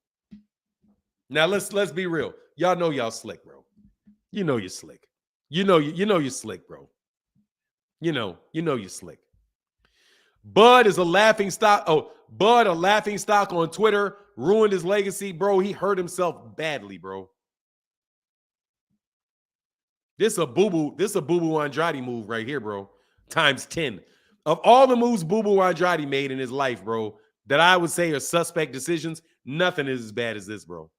Now let's be real. Y'all know y'all slick, bro. You know you're slick. You know you're slick, bro. You know you're slick. Bud is a laughing stock. Oh, Bud, a laughing stock on Twitter, ruined his legacy, bro. He hurt himself badly, bro. This a boo-boo Andrade move right here, bro. Times 10. Of all the moves boo-boo Andrade made in his life, bro, that I would say are suspect decisions, nothing is as bad as this, bro.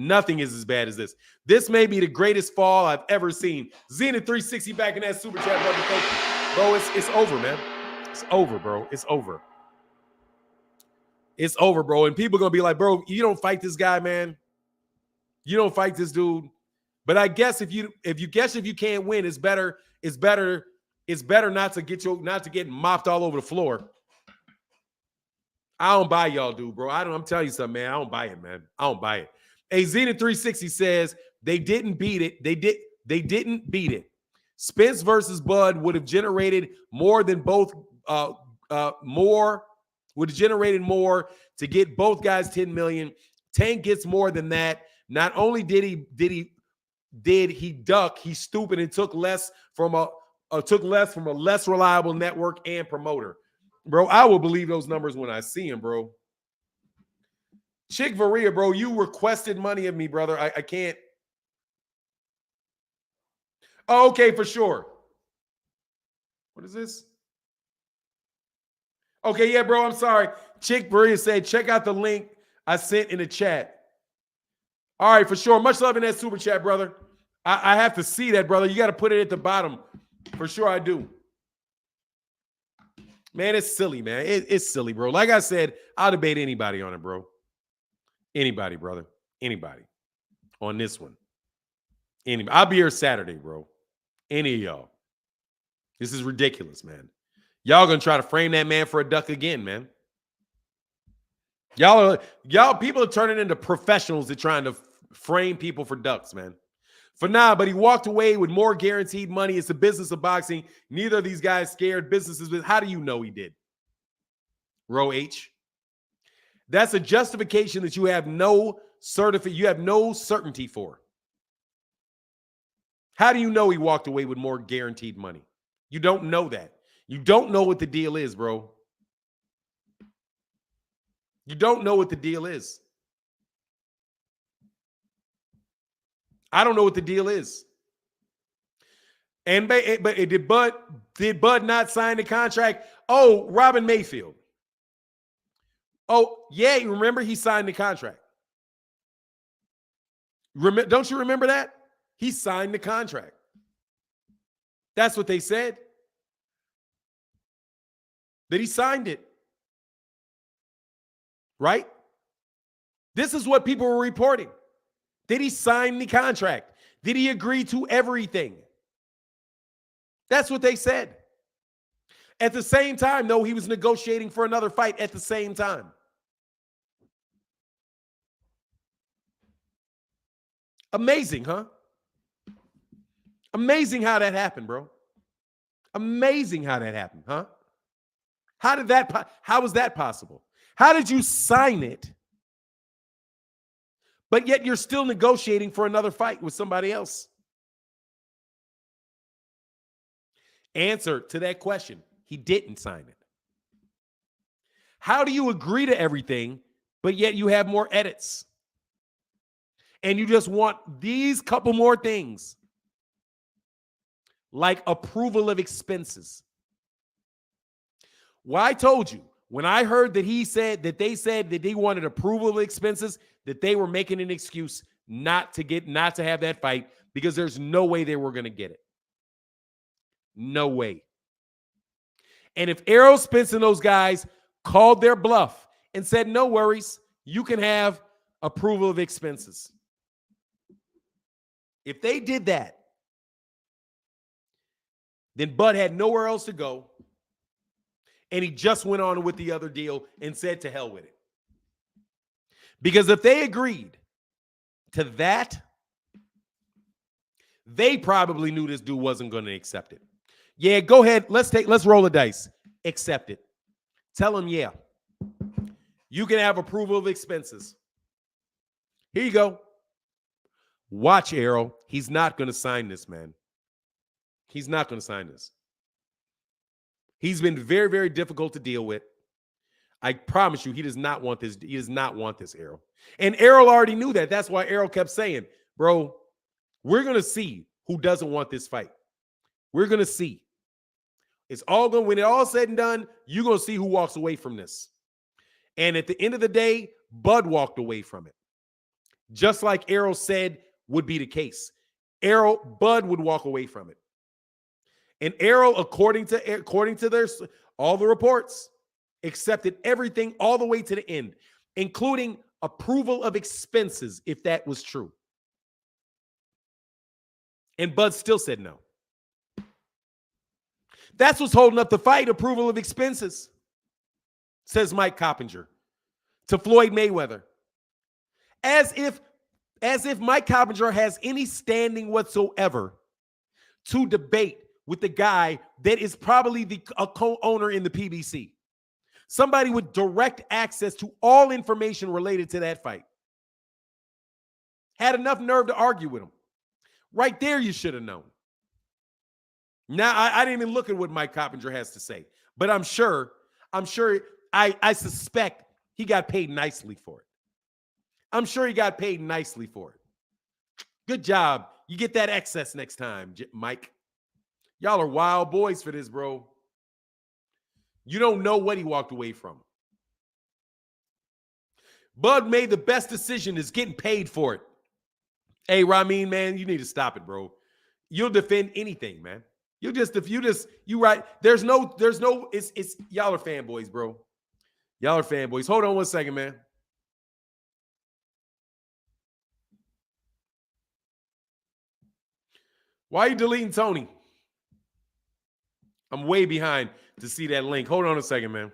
Nothing is as bad as this. This may be the greatest fall I've ever seen. Zenith 360 back in that super chat, brother. Thank you. Bro, it's over, man. It's over, bro. It's over. It's over, bro. And people are gonna be like, bro, you don't fight this guy, man. You don't fight this dude. But I guess if you can't win, it's better not to get mopped all over the floor. I don't buy y'all, dude, bro. I'm telling you something, man. I don't buy it, man. I don't buy it. A Zenith 360 says they didn't beat it. They didn't beat it. Spence versus Bud would have generated more than both would have generated more to get both guys 10 million. Tank gets more than that. Not only did he duck, he stupid and took less from a less reliable network and promoter. Bro, I will believe those numbers when I see them, bro. Chick Varia, bro, you requested money of me, brother. I can't. Oh, okay, for sure. What is this? Okay, yeah, bro, I'm sorry. Chick Varia said, check out the link I sent in the chat. All right, for sure. Much love in that super chat, brother. I have to see that, brother. You got to put it at the bottom. For sure I do. Man, it's silly, man. It's silly, bro. Like I said, I'll debate anybody on it, bro. Anybody, brother. Anybody on this one. Anybody. I'll be here Saturday, bro. Any of y'all. This is ridiculous, man. Y'all gonna try to frame that man for a duck again, man. Y'all people are turning into professionals at trying to frame people for ducks, man. For now, but he walked away with more guaranteed money. It's the business of boxing. Neither of these guys scared businesses. But how do you know he did? Row H. That's a justification that you have no certainty for. How do you know he walked away with more guaranteed money? You don't know that. You don't know what the deal is, bro. You don't know what the deal is. I don't know what the deal is. And but did Bud not sign the contract? Oh, Robin Mayfield. Oh, yeah, you remember he signed the contract. Don't you remember that? He signed the contract. That's what they said. That he signed it. Right? This is what people were reporting. Did he sign the contract? Did he agree to everything? That's what they said. At the same time, though, he was negotiating for another fight at the same time. Amazing, huh? Amazing how that happened, bro. Amazing how that happened, huh? How was that possible? How did you sign it, but yet you're still negotiating for another fight with somebody else? Answer to that question: he didn't sign it. How do you agree to everything, but yet you have more edits? And you just want these couple more things, like approval of expenses. Well, I told you, when I heard that they said that they wanted approval of expenses, that they were making an excuse not to have that fight because there's no way they were going to get it. No way. And if Errol, Spence, and those guys called their bluff and said, no worries, you can have approval of expenses. If they did that, then Bud had nowhere else to go. And he just went on with the other deal and said to hell with it. Because if they agreed to that, they probably knew this dude wasn't going to accept it. Yeah, go ahead. Let's roll the dice. Accept it. Tell him, yeah, you can have approval of expenses. Here you go. Watch, Errol. He's not going to sign this, man. He's not going to sign this. He's been very, very difficult to deal with. I promise you, he does not want this. He does not want this, Errol. And Errol already knew that. That's why Errol kept saying, bro, we're going to see who doesn't want this fight. We're going to see. It's all going, when it all said and done, you're going to see who walks away from this. And at the end of the day, Bud walked away from it. just like Errol said would be the case. Bud would walk away from it. And Errol, according to all the reports, accepted everything all the way to the end, including approval of expenses, if that was true. And Bud still said no. That's what's holding up the fight, approval of expenses, says Mike Coppinger to Floyd Mayweather. As if Mike Coppinger has any standing whatsoever to debate with the guy that is probably a co-owner in the PBC. Somebody with direct access to all information related to that fight. Had enough nerve to argue with him. Right there, you should have known. Now, I didn't even look at what Mike Coppinger has to say, but I suspect he got paid nicely for it. I'm sure he got paid nicely for it. Good job. You get that excess next time, Mike. Y'all are wild boys for this, bro. You don't know what he walked away from. Bud made the best decision, is getting paid for it. Hey, Ramin, man, you need to stop it, bro. You'll defend anything, man. You right. There's no, it's y'all are fanboys, bro. Y'all are fanboys. Hold on one second, man. Why are you deleting Tony? I'm way behind to see that link. Hold on a second, man.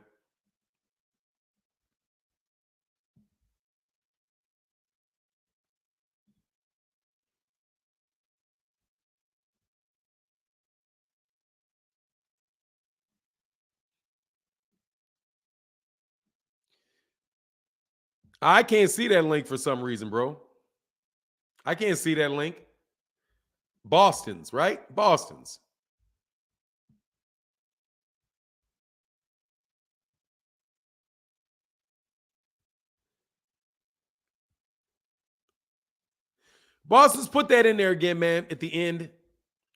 I can't see that link for some reason, bro. I can't see that link. Boston's, right? Boston's. Boston's, put that in there again, man, at the end.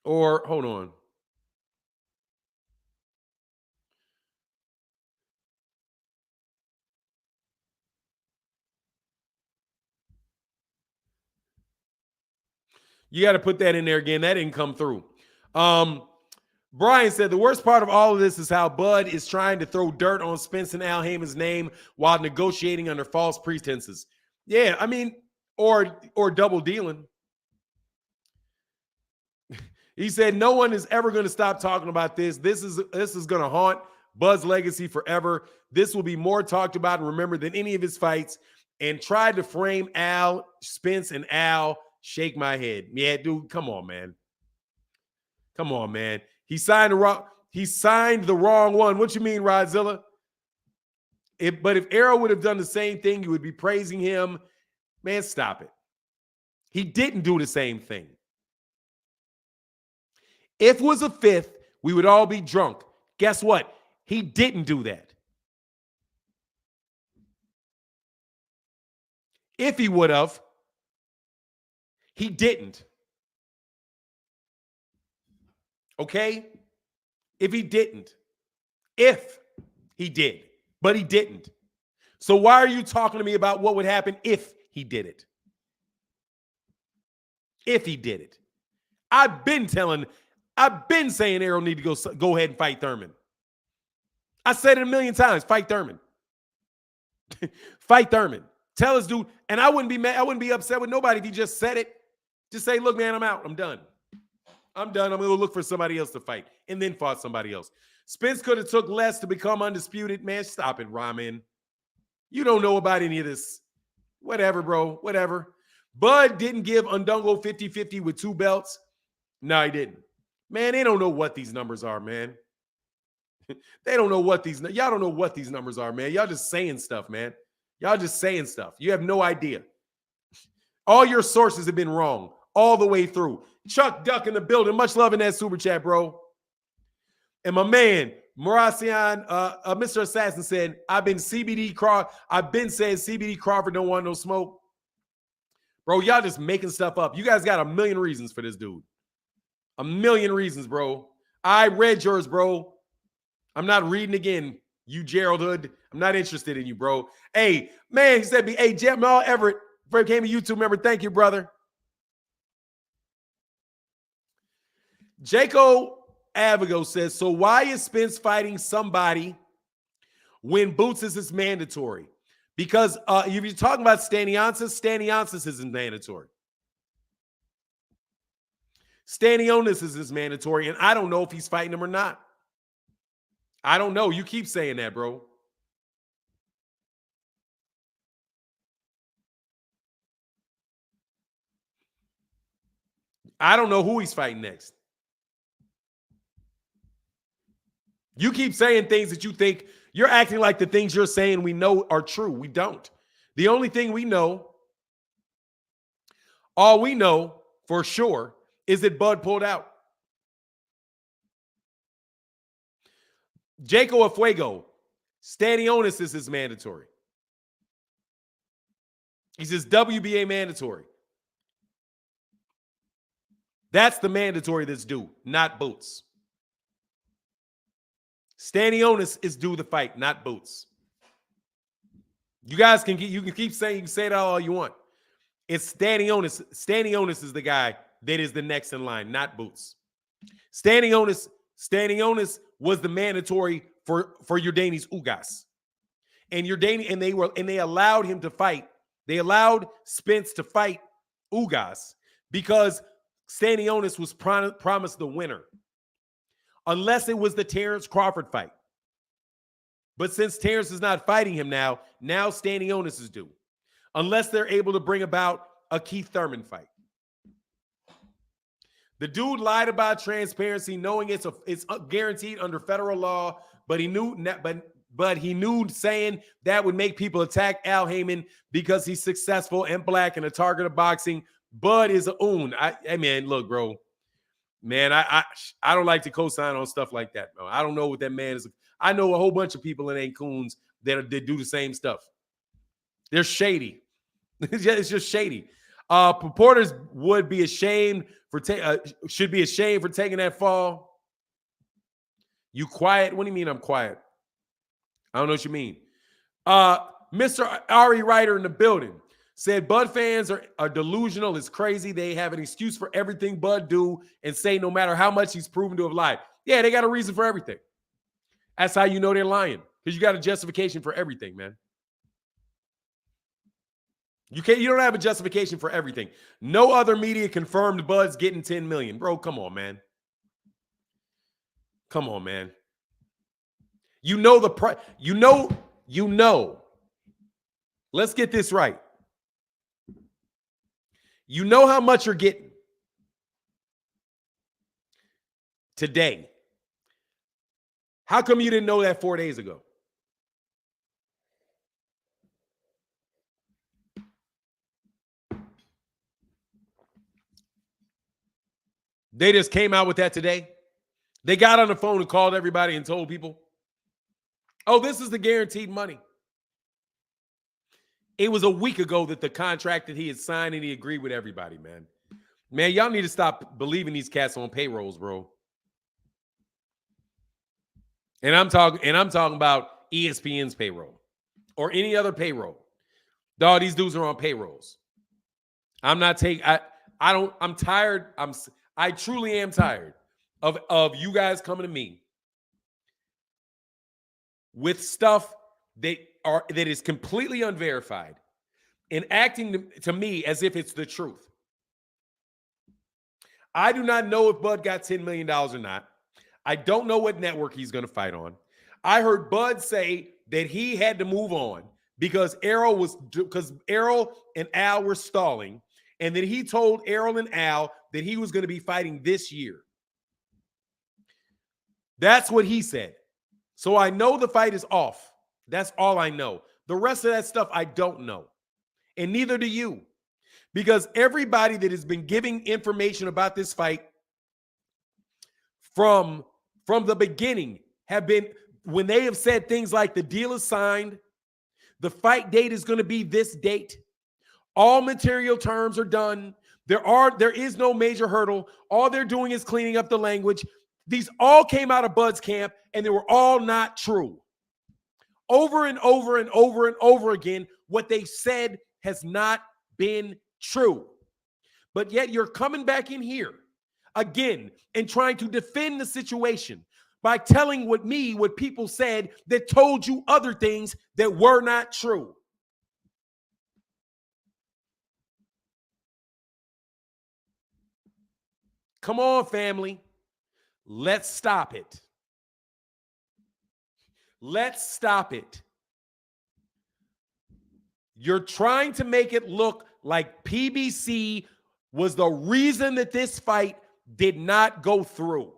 Or, hold on. You got to put that in there again. That didn't come through. Brian said, the worst part of all of this is how Bud is trying to throw dirt on Spence and Al Heyman's name while negotiating under false pretenses. Yeah, I mean, or double dealing. He said, no one is ever going to stop talking about this. This is going to haunt Bud's legacy forever. This will be more talked about and remembered than any of his fights. And tried to frame Spence and Al. Shake my head. Yeah, dude, come on, man. Come on, man. He signed the wrong one. What you mean, Rodzilla? But if Errol would have done the same thing, you would be praising him. Man, stop it. He didn't do the same thing. If it was a fifth, we would all be drunk. Guess what? He didn't do that. If he would have, he didn't. Okay? If he didn't. If he did. But he didn't. So why are you talking to me about what would happen if he did it? If he did it. I've been saying Errol need to go ahead and fight Thurman. I said it a million times. Fight Thurman. Fight Thurman. Tell us, dude. And I wouldn't be mad. I wouldn't be upset with nobody if he just said it. Just say, look, man, I'm out. I'm done. I'm going to look for somebody else to fight. And then fought somebody else. Spence could have took less to become undisputed. Man, stop it, Ramen. You don't know about any of this. Whatever, bro. Whatever. Bud didn't give Undungo 50-50 with 2 belts. No, he didn't. Man, they don't know what these numbers are, man. They don't know what y'all don't know what these numbers are, man. Y'all just saying stuff, man. Y'all just saying stuff. You have no idea. All your sources have been wrong all the way through. Chuck Duck in the building. Much love in that super chat, bro. And my man, Morasian, Mr. Assassin said, I've been saying CBD Crawford don't want no smoke. Bro, y'all just making stuff up. You guys got a million reasons for this dude. A million reasons, bro. I read yours, bro. I'm not reading again, you Gerald Hood. I'm not interested in you, bro. Hey, man, he said, hey, Jamal Everett, Fred became a YouTube member. Thank you, brother. Jaco Avigo says, so why is Spence fighting somebody when Boots is mandatory? Because if you're talking about Stanionis isn't mandatory. Stanionis is mandatory, and I don't know if he's fighting him or not. I don't know. You keep saying that, bro. I don't know who he's fighting next. You keep saying things that you think you're acting like the things you're saying we know are true. We don't. The only thing we know, all we know for sure, is that Bud pulled out. Jaco Afuego, Stanionis is mandatory. He says WBA mandatory. That's the mandatory that's due, not Boots. Stanionis is due the fight, not Boots. You guys can keep saying, you can say that all you want. It's Stanionis. Stanionis is the guy that is the next in line, not Boots. Stanionis was the mandatory for Yordanis Ugas. And they allowed him to fight. They allowed Spence to fight Ugas because Stanionis was promised the winner. Unless it was the Terence Crawford fight. But since Terence is not fighting him now Stanionis is due. Unless they're able to bring about a Keith Thurman fight. The dude lied about transparency, knowing it's guaranteed under federal law, but he knew saying that would make people attack Al Heyman because he's successful and black and a target of boxing. Bud is a oon. Hey man, look, bro. Man, I don't like to co-sign on stuff like that, bro. I don't know what that man is. I know a whole bunch of people in ain't coons that do the same stuff. They're shady. It's just shady. Purporters would be ashamed should be ashamed for taking that fall. You quiet? What do you mean I'm quiet? I don't know what you mean. Mr. Ari Ryder in the building said Bud fans are delusional. It's crazy. They have an excuse for everything Bud do and say no matter how much he's proven to have lied. Yeah, they got a reason for everything. That's how you know they're lying, because you got a justification for everything, man. You don't have a justification for everything. No other media confirmed Bud's getting 10 million. Bro, come on, man. Come on, man. You know the price. You know. Let's get this right. You know how much you're getting today. How come you didn't know that 4 days ago? They just came out with that today. They got on the phone and called everybody and told people, oh, this is the guaranteed money. It was a week ago that the contract that he had signed and he agreed with everybody, man. Man, y'all need to stop believing these cats on payrolls, bro. And I'm talking about ESPN's payroll or any other payroll. Dog, these dudes are on payrolls. I'm tired. I truly am tired of you guys coming to me with stuff that is completely unverified and acting to me as if it's the truth. I do not know if Bud got $10 million or not. I don't know what network he's going to fight on. I heard Bud say that he had to move on because Errol and Al were stalling, and that he told Errol and Al that he was going to be fighting this year. That's what he said. So I know the fight is off. That's all I know. The rest of that stuff I don't know. And neither do you. Because everybody that has been giving information about this fight from the beginning have been, when they have said things like the deal is signed, the fight date is going to be this date, all material terms are done, there is no major hurdle, all they're doing is cleaning up the language. These all came out of Bud's camp, and they were all not true. Over and over and over and over again, what they said has not been true. But yet you're coming back in here again and trying to defend the situation by telling what people said that told you other things that were not true. Come on, family. Let's stop it. Let's stop it. You're trying to make it look like PBC was the reason that this fight did not go through.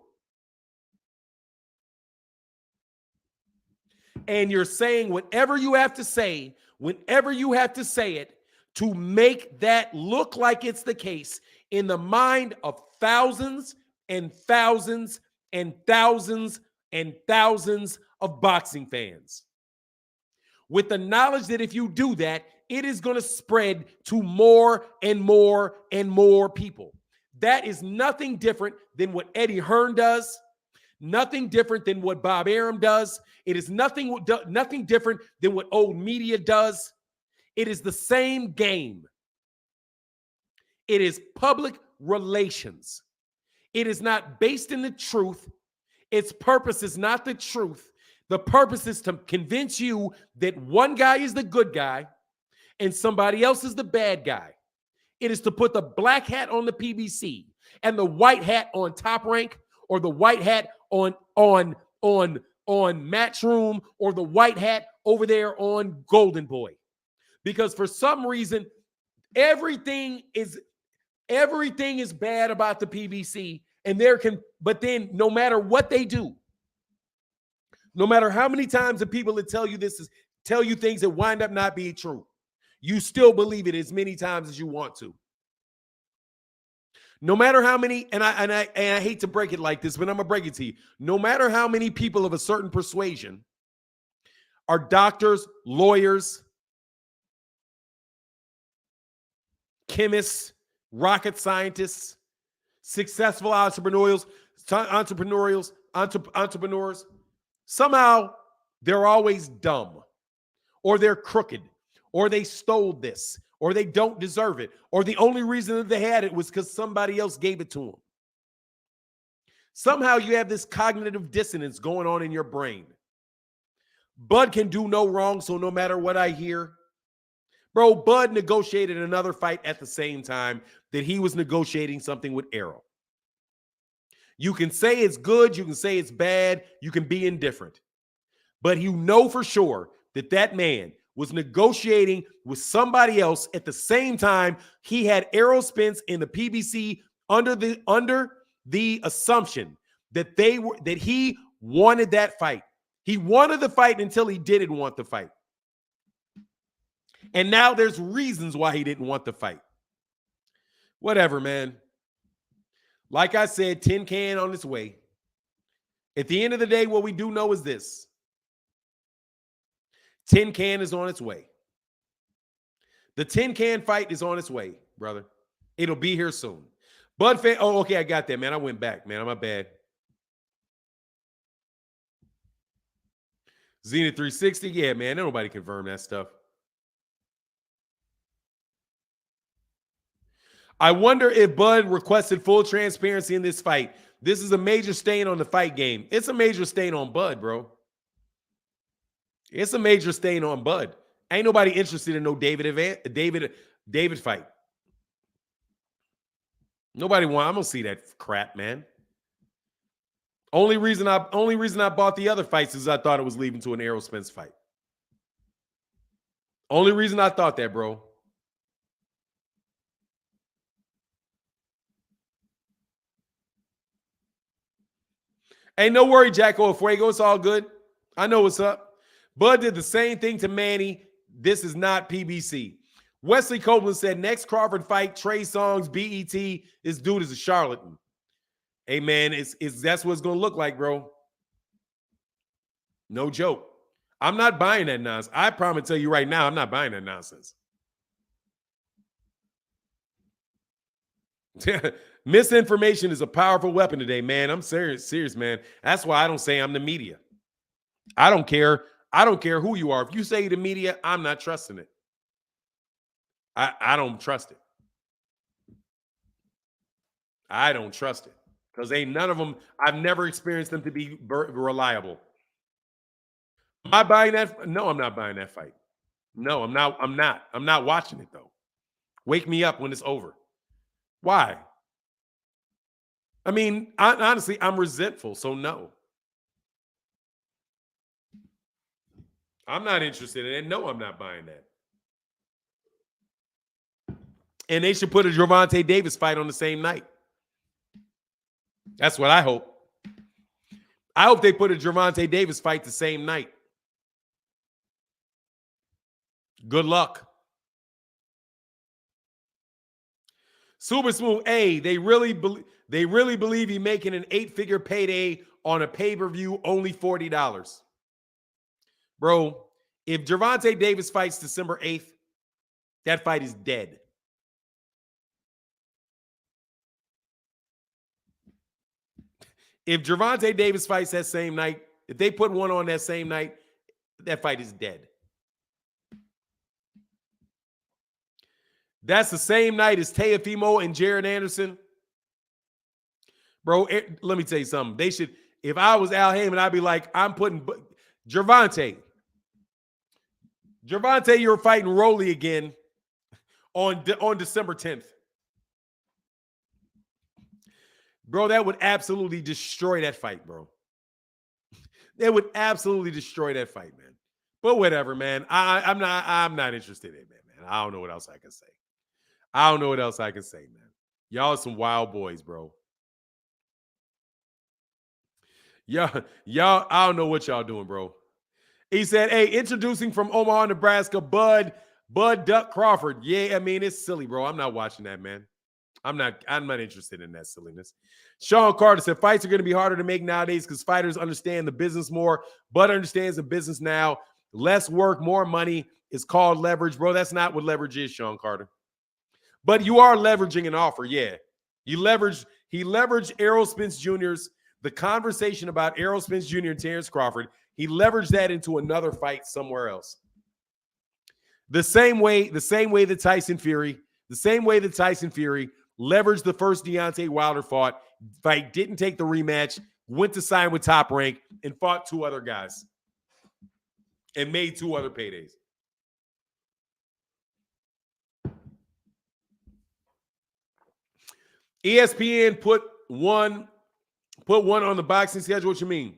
And you're saying whatever you have to say, whenever you have to say it, to make that look like it's the case in the mind of thousands and thousands and thousands and thousands of boxing fans. With the knowledge that if you do that, it is going to spread to more and more and more people. That is nothing different than what Eddie Hearn does, nothing different than what Bob Arum does. It is nothing different than what old media does. It is the same game. It is public relations. It is not based in the truth. Its purpose is not the truth. The purpose is to convince you that one guy is the good guy and somebody else is the bad guy. It is to put the black hat on the PBC and the white hat on Top Rank, or the white hat on Matchroom, or the white hat over there on Golden Boy. Because for some reason, everything is bad about the PBC, but then no matter what they do, no matter how many times the people that tell you things that wind up not being true, you still believe it as many times as you want to. No matter how many, and I hate to break it like this, but I'm gonna break it to you. No matter how many people of a certain persuasion are doctors, lawyers, chemists, rocket scientists, successful entrepreneurs, somehow they're always dumb, or they're crooked, or they stole this, or they don't deserve it, or the only reason that they had it was because somebody else gave it to them. Somehow you have this cognitive dissonance going on in your brain. Bud can do no wrong, so no matter what I hear. Bro, Bud negotiated another fight at the same time that he was negotiating something with Errol. You can say it's good, you can say it's bad, you can be indifferent. But you know for sure that that man was negotiating with somebody else at the same time he had Errol Spence in the PBC under the assumption that he wanted that fight. He wanted the fight until he didn't want the fight. And now there's reasons why he didn't want the fight. Whatever, man. Like I said, tin can on its way. At the end of the day, what we do know is this. Tin can is on its way. The tin can fight is on its way, brother. It'll be here soon. Bud fan. Oh, okay, I got that, man. I went back, man. My bad. Zenith 360. Yeah, man. Nobody confirmed that stuff. I wonder if Bud requested full transparency in this fight. This is a major stain on the fight game. It's a major stain on Bud, bro. It's a major stain on Bud. Ain't nobody interested in no David fight. Nobody want. I'm gonna see that crap, man. Only reason I bought the other fights is I thought it was leading to an Errol Spence fight. Only reason I thought that, bro. Ain't no worry, Jacko Fuego. It's all good. I know what's up. Bud did the same thing to Manny. This is not PBC. Wesley Copeland said, next Crawford fight, Trey Songz, BET. This dude is a charlatan. Hey, man, that's what it's going to look like, bro. No joke. I'm not buying that nonsense. I promise to tell you right now, I'm not buying that nonsense. Misinformation is a powerful weapon today, man. I'm serious, man. That's why I don't say I'm the media. I don't care. I don't care who you are. If you say the media, I'm not trusting it. I don't trust it. I don't trust it because ain't none of them. I've never experienced them to be reliable. Am I buying that? No, I'm not buying that fight. No, I'm not. I'm not. I'm not watching it though. Wake me up when it's over. Why? I mean, honestly, I'm resentful, so no. I'm not interested in it. No, I'm not buying that. And they should put a Gervonta Davis fight on the same night. That's what I hope. I hope they put a Gervonta Davis fight the same night. Good luck. Super Smooth, they really believe he's making an 8-figure payday on a pay-per-view, only $40. Bro, if Gervonta Davis fights December 8th, that fight is dead. If Gervonta Davis fights that same night, if they put one on that same night, that fight is dead. That's the same night as Teofimo and Jared Anderson. Bro, let me tell you something. They should, if I was Al Heyman, I'd be like, I'm putting Gervonta, you're fighting Rolly again on December 10th. Bro, that would absolutely destroy that fight, bro. That would absolutely destroy that fight, man. But whatever, man. I'm not interested in it, man. I don't know what else I can say. Man. Y'all are some wild boys, bro. Y'all, I don't know what y'all doing, bro. He said, hey, introducing from Omaha, Nebraska, Bud Duck Crawford. Yeah, I mean, it's silly, bro. I'm not watching that, man. I'm not interested in that silliness. Sean Carter said, fights are going to be harder to make nowadays because fighters understand the business more. Bud understands the business now. Less work, more money is called leverage. Bro, that's not what leverage is, Sean Carter. But you are leveraging an offer, yeah. He leveraged Errol Spence Jr.'s, the conversation about Errol Spence Jr. and Terence Crawford. He leveraged that into another fight somewhere else. The same way that Tyson Fury leveraged the first Deontay Wilder fight, didn't take the rematch, went to sign with Top Rank, and fought 2 other guys and made 2 other paydays. ESPN put one on the boxing schedule. What you mean?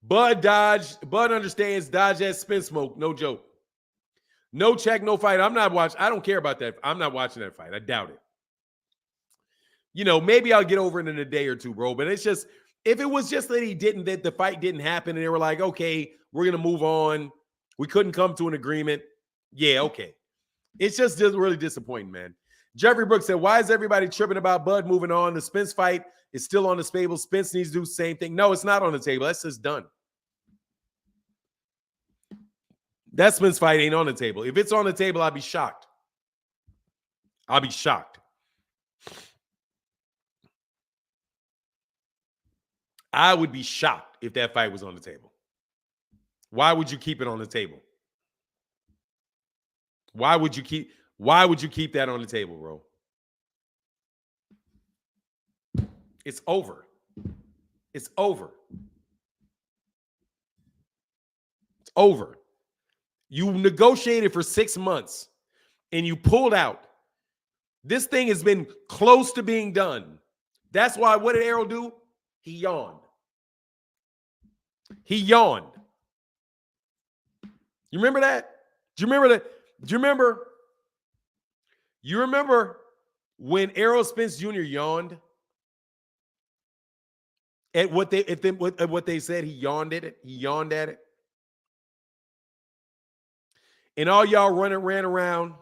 Bud understands dodge that spin smoke. No joke. No check, no fight. I don't care about that. I'm not watching that fight. I doubt it. You know, maybe I'll get over it in a day or 2, bro. But it's just, if it was just that the fight didn't happen and they were like, okay, we're going to move on. We couldn't come to an agreement. Yeah, okay. It's just really disappointing, man. Jeffrey Brooks said, why is everybody tripping about Bud moving on? The Spence fight is still on the table. Spence needs to do the same thing. No, it's not on the table. That's just done. That Spence fight ain't on the table. If it's on the table, I'll be shocked. I would be shocked if that fight was on the table. Why would you keep it on the table? Why would you keep that on the table, bro? It's over. It's over. It's over. You negotiated for 6 months and you pulled out. This thing has been close to being done. That's why, what did Errol do? He yawned. You remember that? Do you remember that? Do you remember? You remember when Errol Spence Jr. yawned at what they said? He yawned at it. And all y'all ran around.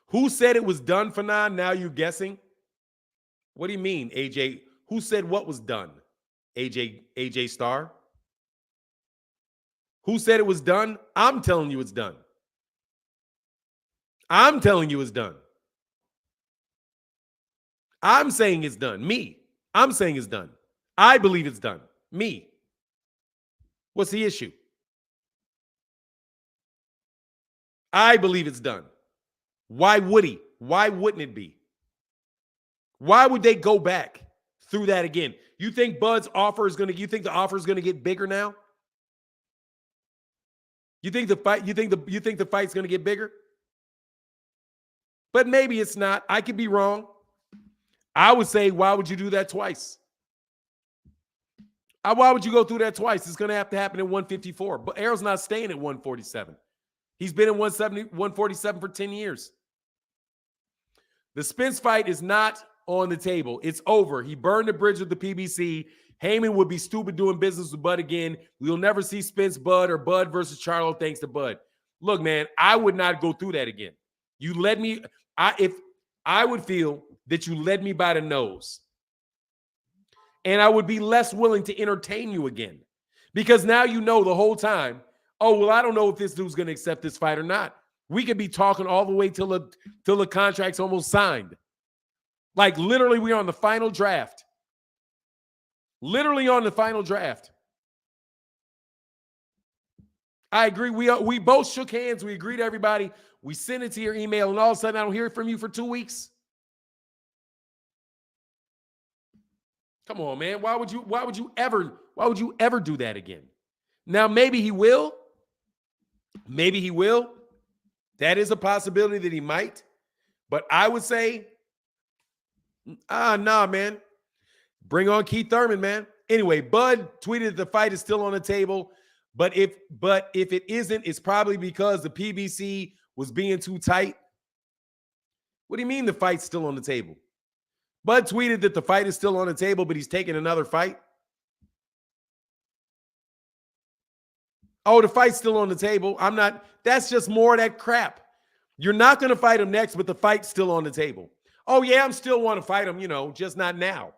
Who said it was done for now? Now you guessing? What do you mean, AJ? Who said what was done? AJ Starr? Who said it was done? I'm telling you it's done. I'm saying it's done. Me. I'm saying it's done. I believe it's done. Me. What's the issue? I believe it's done. Why would he? Why wouldn't it be? Why would they go back through that again? You think Bud's offer is you think the offer is gonna get bigger now? You think the fight's gonna get bigger? But maybe it's not. I could be wrong. I would say, why would you do that twice? Why would you go through that twice? It's going to have to happen at 154. But Errol's not staying at 147. He's been at 147 for 10 years. The Spence fight is not on the table. It's over. He burned the bridge with the PBC. Heyman would be stupid doing business with Bud again. We'll never see Spence Bud or Bud versus Charlo thanks to Bud. Look, man, I would not go through that again. You led me. If I would feel that you led me by the nose, and I would be less willing to entertain you again, because now you know the whole time, oh, well, I don't know if this dude's going to accept this fight or not. We could be talking all the way till the contract's almost signed. Like literally, we're on the final draft. Literally on the final draft. I agree. We both shook hands. We agreed to everybody. We sent it to your email, and all of a sudden I don't hear from you for 2 weeks. Come on, man. Why would you ever do that again? Now, maybe he will. Maybe he will. That is a possibility that he might. But I would say, nah, man. Bring on Keith Thurman, man. Anyway, Bud tweeted the fight is still on the table. But if it isn't, it's probably because the PBC was being too tight. What do you mean the fight's still on the table? Bud tweeted that the fight is still on the table, but he's taking another fight. Oh, the fight's still on the table. I'm not. That's just more of that crap. You're not going to fight him next, but the fight's still on the table. Oh, yeah, I'm still want to fight him, just not now.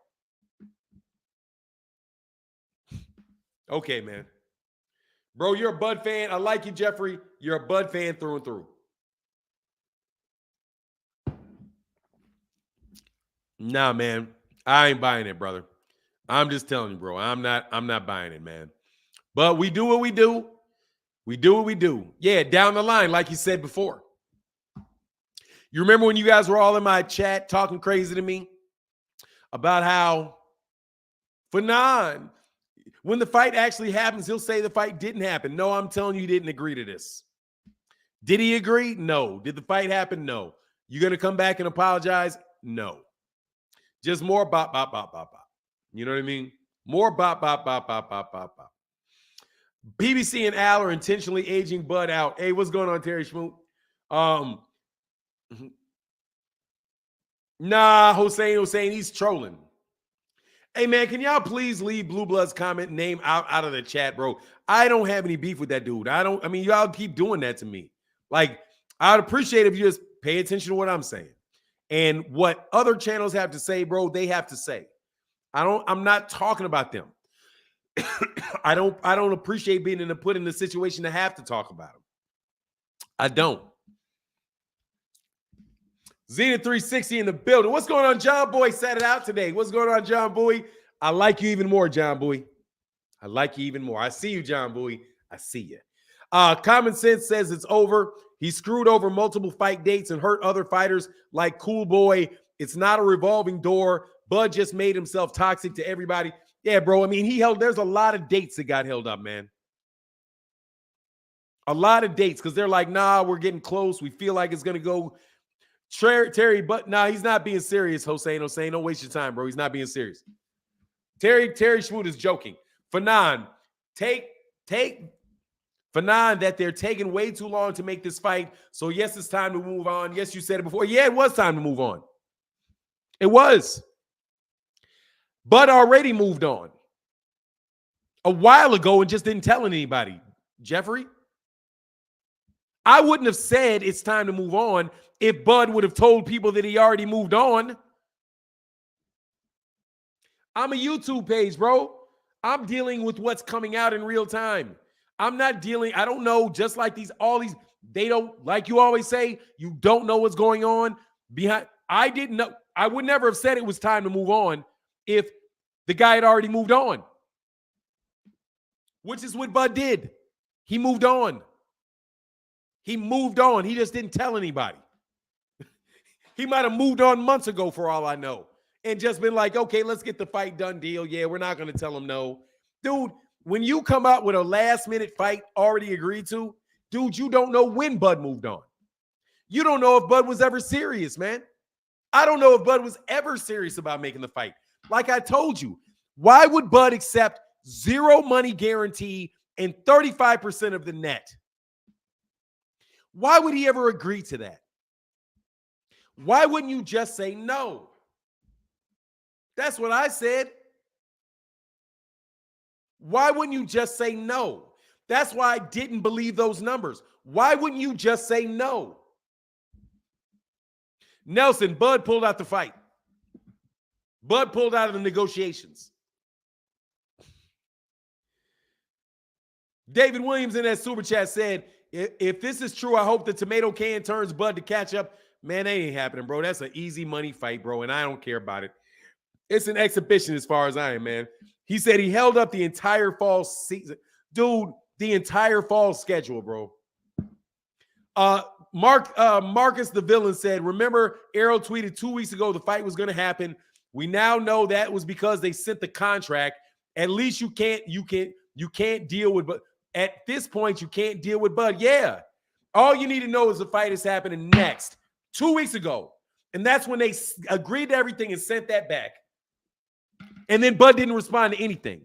Okay, man. Bro, you're a Bud fan. I like you, Jeffrey. You're a Bud fan through and through. Nah, man. I ain't buying it, brother. I'm just telling you, bro. I'm not buying it, man. But we do what we do. We do what we do. Yeah, down the line, like you said before. You remember when you guys were all in my chat talking crazy to me about how Fanon, when the fight actually happens, he'll say the fight didn't happen. No, I'm telling you, he didn't agree to this. Did he agree? No. Did the fight happen? No. You going to come back and apologize? No. Just more bop, bop, bop, bop, bop. You know what I mean? More bop, bop, bop, bop, bop, bop, bop. PBC and Al are intentionally aging Bud out. Hey, what's going on, Terry Schmoot? Nah, Hossein, he's trolling. Hey, man, can y'all please leave Blue Blood's comment name out of the chat, bro? I don't have any beef with that dude. Y'all keep doing that to me. Like, I'd appreciate if you just pay attention to what I'm saying. And what other channels have to say, bro, they have to say. I'm not talking about them. I don't appreciate being put in the situation to have to talk about them. I don't. Zenith 360 in the building. What's going on, John Boy? Said it out today. What's going on, John Boy? I like you even more, John Boy. I like you even more. I see you, John Boy. I see you. Common Sense says it's over. He screwed over multiple fight dates and hurt other fighters like Cool Boy. It's not a revolving door. Bud just made himself toxic to everybody. Yeah, bro. I mean, there's a lot of dates that got held up, man. A lot of dates because they're like, nah, we're getting close. We feel like it's going to go. Terry, but nah, he's not being serious, Hossein. Don't waste your time, bro. He's not being serious. Terry Schmoot is joking. Fanon, take Fanon that they're taking way too long to make this fight. So yes, it's time to move on. Yes, you said it before. Yeah, it was time to move on. It was. Bud already moved on a while ago and just didn't tell anybody. Jeffrey, I wouldn't have said it's time to move on if Bud would have told people that he already moved on. I'm a YouTube page, bro. I'm dealing with what's coming out in real time. I don't know, just like they don't, like you always say, you don't know what's going on behind. I didn't know. I would never have said it was time to move on if the guy had already moved on, which is what Bud did. He moved on. He moved on. He just didn't tell anybody. He might have moved on months ago for all I know and just been like, okay, let's get the fight done deal. Yeah, we're not going to tell him no. Dude, when you come out with a last-minute fight already agreed to, dude, you don't know when Bud moved on. You don't know if Bud was ever serious, man. I don't know if Bud was ever serious about making the fight. Like I told you, why would Bud accept zero money guarantee and 35% of the net? Why would he ever agree to that? Why wouldn't you just say no? That's what I said. Why wouldn't you just say no? That's why I didn't believe those numbers. Why wouldn't you just say no? Nelson, Bud pulled out the fight. Bud pulled out of the negotiations. David Williams in that super chat said, if this is true, I hope the tomato can turns Bud to catch up. Man, that ain't happening, bro. That's an easy money fight, bro, and I don't care about it. It's an exhibition as far as I am, man. He said he held up the entire fall season. Dude, the entire fall schedule, bro. Marcus the villain said, remember Errol tweeted 2 weeks ago the fight was going to happen. We now know that was because they sent the contract. At least you can't deal with, but at this point you can't deal with Bud. Yeah. All you need to know is the fight is happening next. 2 weeks ago. And that's when they agreed to everything and sent that back. And then Bud didn't respond to anything.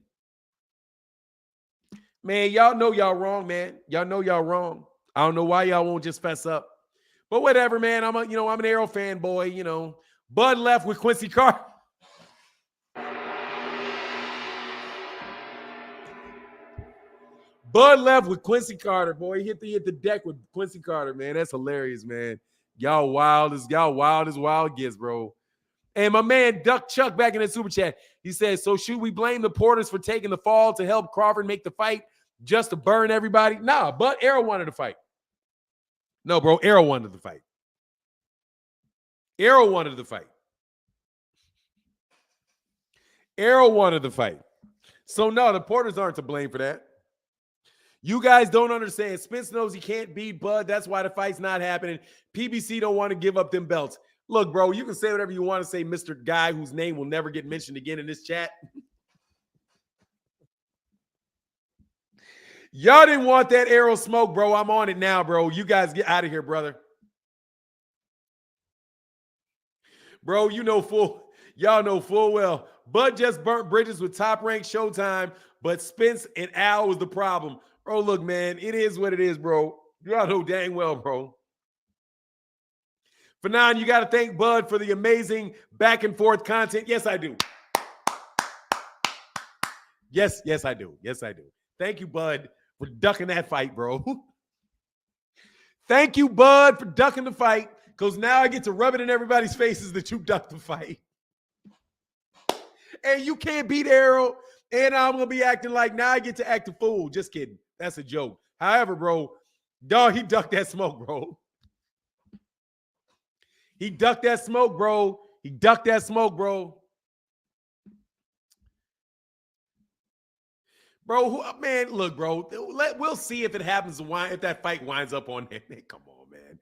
Man, y'all know y'all wrong, man. Y'all know y'all wrong. I don't know why y'all won't just fess up. But whatever, man. I'm an Errol fanboy, Bud left with Quincy Carter. Bud left with Quincy Carter, boy. He hit the deck with Quincy Carter, man. That's hilarious, man. Y'all wild as wild gets, bro. And my man Duck Chuck back in the super chat, he says, so should we blame the Porters for taking the fall to help Crawford make the fight just to burn everybody? Nah, but Errol wanted to fight. No, bro, Errol wanted to fight. Errol wanted to fight. Errol wanted to fight. So no, the Porters aren't to blame for that. You guys don't understand. Spence knows he can't beat Bud. That's why the fight's not happening. PBC don't want to give up them belts. Look, bro, you can say whatever you want to say, Mr. Guy, whose name will never get mentioned again in this chat. Y'all didn't want that Errol smoke, bro. I'm on it now, bro. You guys get out of here, brother. Bro, y'all know full well. Bud just burnt bridges with top-ranked Showtime, but Spence and Al was the problem. Bro, look, man, it is what it is, bro. Y'all know dang well, bro. For now, you got to thank Bud for the amazing back-and-forth content. Yes, I do. Yes, I do. Yes, I do. Thank you, Bud, for ducking that fight, bro. Thank you, Bud, for ducking the fight, because now I get to rub it in everybody's faces that you ducked the fight. And you can't beat Errol, and I'm going to be acting like now I get to act a fool. Just kidding. That's a joke. However, bro, dog, he ducked that smoke, bro. He ducked that smoke, bro. He ducked that smoke, bro. Bro, man, look, bro. We'll see if it happens, if that fight winds up on him. Come on, man.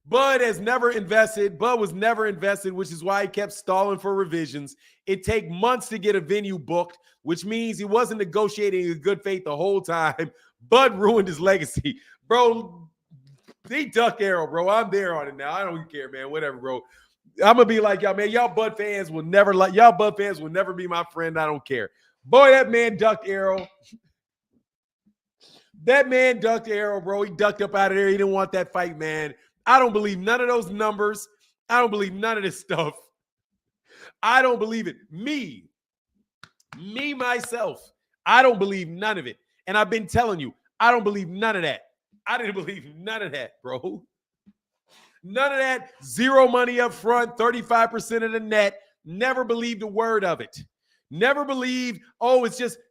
Bud has never invested. Bud was never invested, which is why he kept stalling for revisions. It take months to get a venue booked, which means he wasn't negotiating in good faith the whole time. Bud ruined his legacy. Bro, he ducked Errol, bro. I'm there on it now. I don't care, man. Whatever, bro. I'm gonna be like y'all, man. Y'all Bud fans will never be my friend. I don't care. Boy, that man ducked Errol. That man ducked Errol, bro. He ducked up out of there. He didn't want that fight, man. I don't believe none of those numbers. I don't believe none of this stuff. I don't believe it. Me, myself, I don't believe none of it. And I've been telling you, I don't believe none of that. I didn't believe none of that, bro. None of that. Zero money up front, 35% of the net. Never believed a word of it. Never believed,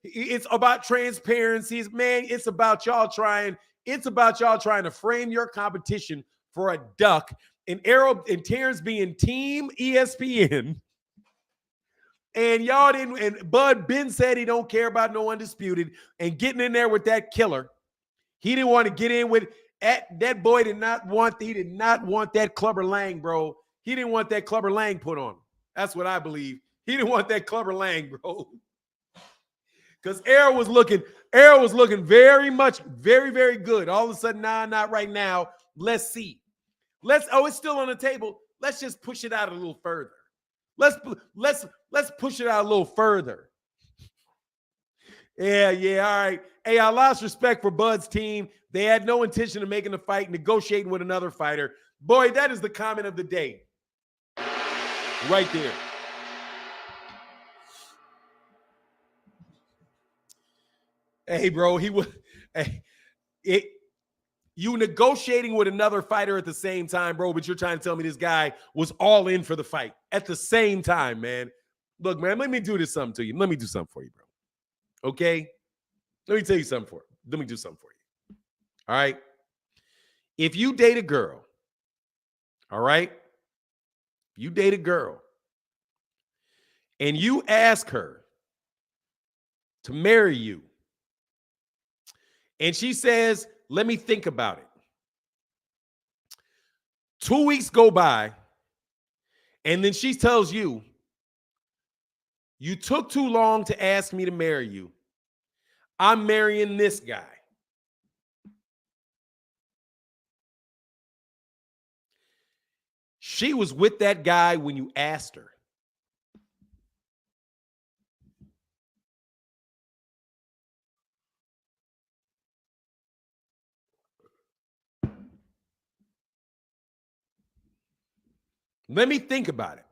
it's about transparency. Man, it's about y'all trying to frame your competition for a duck. And Errol and Terence being team ESPN. And y'all didn't, and Bud Ben said he don't care about no undisputed and getting in there with that killer. He didn't want to get in with That boy did not want that Clubber Lang, bro. He didn't want that Clubber Lang put on him. That's what I believe. He didn't want that Clubber Lang, bro. Because Errol was looking very much, very, very good. All of a sudden, nah, not right now. Let's see. It's still on the table. Let's just push it out a little further. Let's push it out a little further. Yeah, all right. Hey, I lost respect for Bud's team. They had no intention of making the fight, negotiating with another fighter. Boy, that is the comment of the day. Right there. Hey, bro, you negotiating with another fighter at the same time, bro, but you're trying to tell me this guy was all in for the fight at the same time, man. Look, man, let me do something to you. Let me do something for you, bro. Okay? Let me tell you something for you. Let me do something for you. All right? If you date a girl, all right? If you date a girl and you ask her to marry you, and she says, let me think about it. 2 weeks go by, and then she tells you, you took too long to ask me to marry you. I'm marrying this guy. She was with that guy when you asked her. Let me think about it.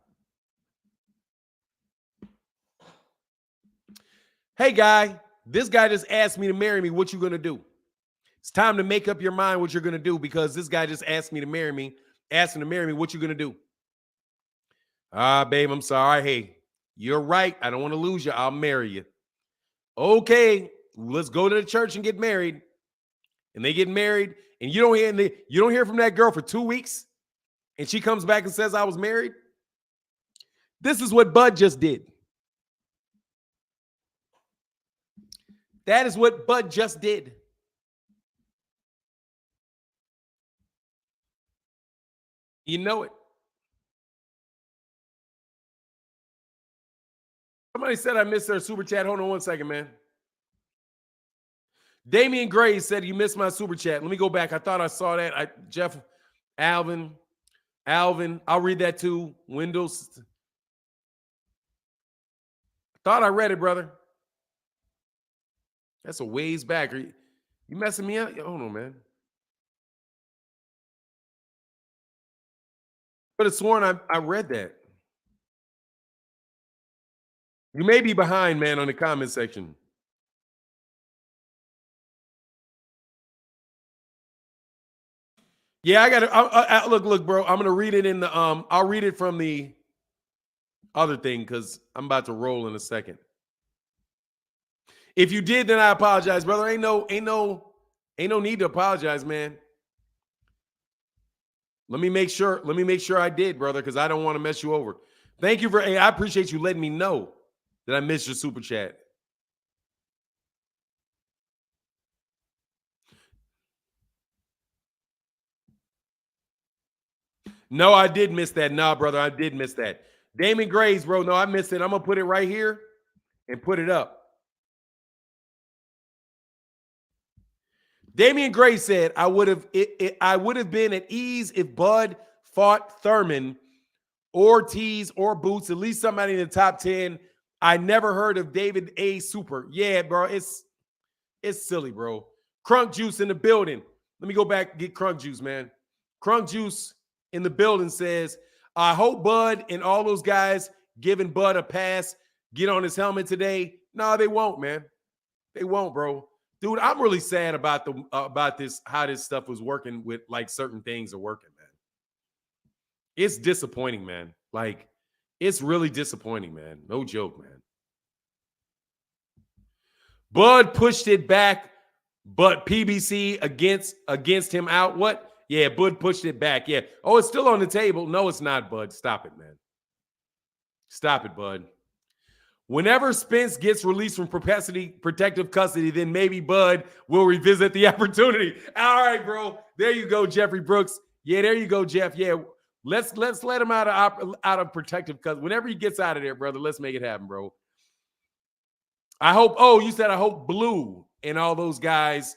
Hey, guy, this guy just asked me to marry me. What you going to do? It's time to make up your mind what you're going to do because this guy just asked me to marry me. Asked him to marry me. What you going to do? Babe, I'm sorry. Hey, you're right. I don't want to lose you. I'll marry you. Okay, let's go to the church and get married. And they get married, and you don't hear from that girl for 2 weeks, and she comes back and says, I was married. This is what Bud just did. That is what Bud just did. You know it. Somebody said I missed their super chat. Hold on one second, man. Damian Gray said you missed my super chat. Let me go back. I thought I saw that. Jeff, Alvin, I'll read that too. Windows. Thought I read it, brother. That's a ways back. Are you messing me up? Hold on, man. But it's sworn I read that. You may be behind, man, on the comment section. Yeah, I got to look, bro. I'm gonna read it in the I'll read it from the other thing because I'm about to roll in a second. If you did, then I apologize, brother. Ain't no need to apologize, man. Let me make sure I did, brother, because I don't want to mess you over. Thank you I appreciate you letting me know that I missed your super chat. No, I did miss that. Nah, brother, I did miss that. Damon Graves, bro. No, I missed it. I'm gonna put it right here and put it up. Damian Gray said, I would have been at ease if Bud fought Thurman, Ortiz, or Boots, at least somebody in the top 10. I never heard of David A. Super. Yeah, bro, it's silly, bro. Crunk Juice in the building. Let me go back and get Crunk Juice, man. Crunk Juice in the building says, I hope Bud and all those guys giving Bud a pass get on his helmet today. No, they won't, man. They won't, bro. Dude, I'm really sad about this, how this stuff was working with, like, certain things are working, man. It's disappointing, man. Like, it's really disappointing, man. No joke, man. Bud pushed it back, but PBC against him out. What? Yeah, Bud pushed it back. Yeah. Oh, it's still on the table. No, it's not, Bud. Stop it, man. Stop it, Bud. Whenever Spence gets released from protective custody, then maybe Bud will revisit the opportunity. All right, bro. There you go, Jeffrey Brooks. Yeah, there you go, Jeff. Yeah, let's let him out of protective because whenever he gets out of there, brother, let's make it happen, bro. I hope. Oh, you said I hope Blue and all those guys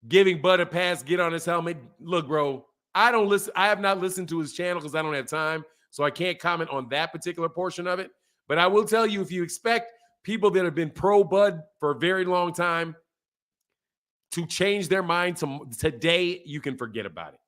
giving Bud a pass, get on his helmet. Look, bro, I don't listen. I have not listened to his channel because I don't have time, so I can't comment on that particular portion of it. But I will tell you, if you expect people that have been pro Bud for a very long time to change their mind today, you can forget about it.